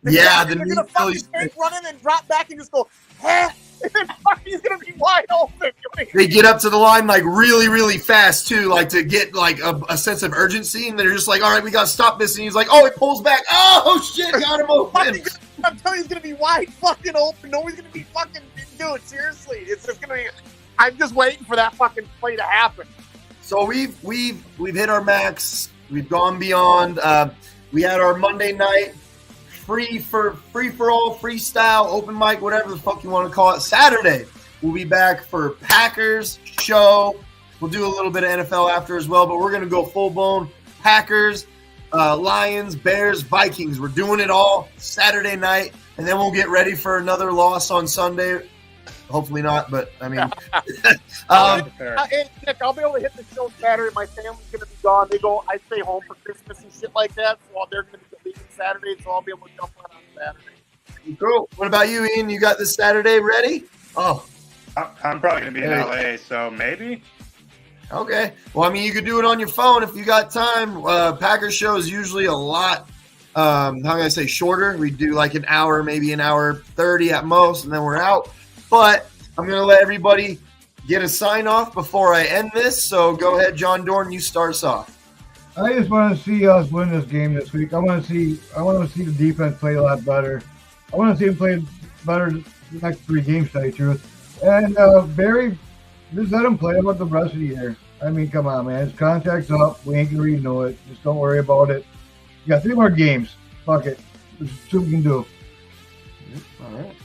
Yeah, they're going to fucking fake run in and drop back and just go, and then fucking he's going to be wide open. They get up to the line like really, really fast too, like to get like a sense of urgency, and they're just like, all right, we got to stop this. And he's like, oh, it pulls back. Oh, shit, got him open. I'm telling you, he's going to be wide fucking open. Nobody's going to be fucking, dude, seriously. It's just going to be, I'm just waiting for that fucking play to happen. So we've hit our max. We've gone beyond. We had our Monday night free for all, freestyle, open mic, whatever the fuck you want to call it. Saturday, we'll be back for Packers show. We'll do a little bit of NFL after as well, but we're going to go full-blown Packers, Lions, Bears, Vikings. We're doing it all Saturday night, and then we'll get ready for another loss on Sunday. Hopefully not, but I mean. Hey, Nick, I'll be able to hit the show Saturday. My family's going to be gone. I stay home for Christmas and shit like that, so they're going to be leaving Saturday, so I'll be able to jump on Saturday. Cool. What about you, Ian? You got this Saturday ready? Oh. I'm probably going to be in LA, so maybe. Okay. Well, I mean, you could do it on your phone if you got time. Packers show is usually a lot, how can I say, shorter. We do like an hour, maybe an hour 30 at most, and then we're out. But I'm going to let everybody get a sign off before I end this. So go ahead, John Dorn, you start us off. I just want to see us win this game this week. I want to see the defense play a lot better. I want to see him play better the next 3 games, to tell you the truth. And Barry, just let him play about the rest of the year. I mean, come on, man. His contract's up. We ain't going to renew it. Just don't worry about it. You got 3 more games. Fuck it. Let's see what we can do. All right.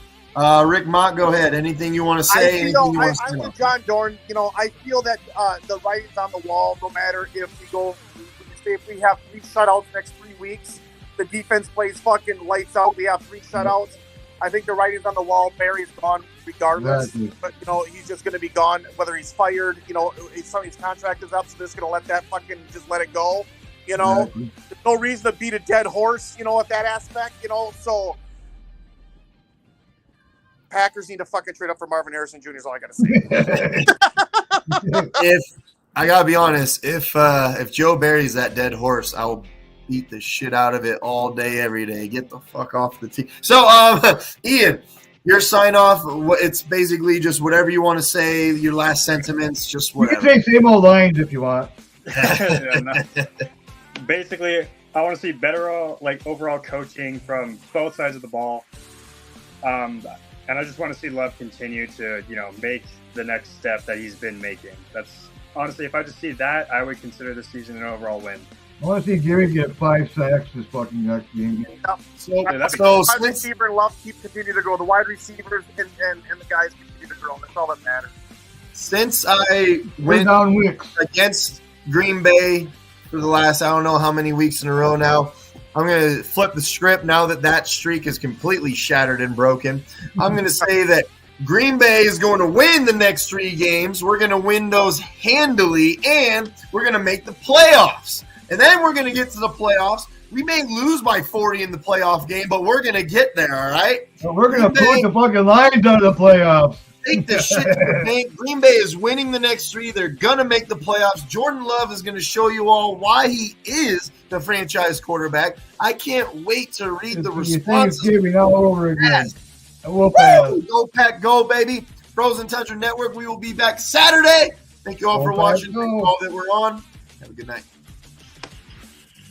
Rick Mott, go ahead. Anything you want to say? I'm with John Dorn. I feel that the writing's on the wall. No matter if we have 3 shutouts next 3 weeks, the defense plays fucking lights out. We have 3 shutouts. I think the writing's on the wall. Barry's gone regardless, Exactly. But he's just going to be gone. Whether he's fired, somebody's contract is up, so they're just going to let that fucking just let it go. Exactly. There's no reason to beat a dead horse. At that aspect. So. Packers need to fucking trade up for Marvin Harrison Jr. is all I gotta say. If I gotta be honest, if Joe Barry's that dead horse, I will beat the shit out of it all day, every day. Get the fuck off the team. So, Ian, your sign off. It's basically just whatever you want to say. Your last sentiments, just whatever. You can say same old lines if you want. Basically, I want to see better overall coaching from both sides of the ball. And I just want to see Love continue to, make the next step that he's been making. That's honestly, if I just see that, I would consider this season an overall win. I want to see Gary get 5 sacks this fucking next game. So wide receiver and Love continue to grow. The wide receivers and the guys continue to grow. That's all that matters. Since I went against Green Bay for the last, I don't know how many weeks in a row now, I'm going to flip the script now that streak is completely shattered and broken. I'm going to say that Green Bay is going to win the next 3 games. We're going to win those handily, and we're going to make the playoffs. And then we're going to get to the playoffs. We may lose by 40 in the playoff game, but we're going to get there, all right? So we're going to put the fucking Lions out of the playoffs. Take this shit to the bank. Green Bay is winning the next 3. They're going to make the playoffs. Jordan Love is going to show you all why he is the franchise quarterback. I can't wait to read the responses. Thanksgiving all over again. Woo! Go Pack, go, baby. Frozen Tundra Network. We will be back Saturday. Thank you all for watching. Thank you all that we're on. Have a good night.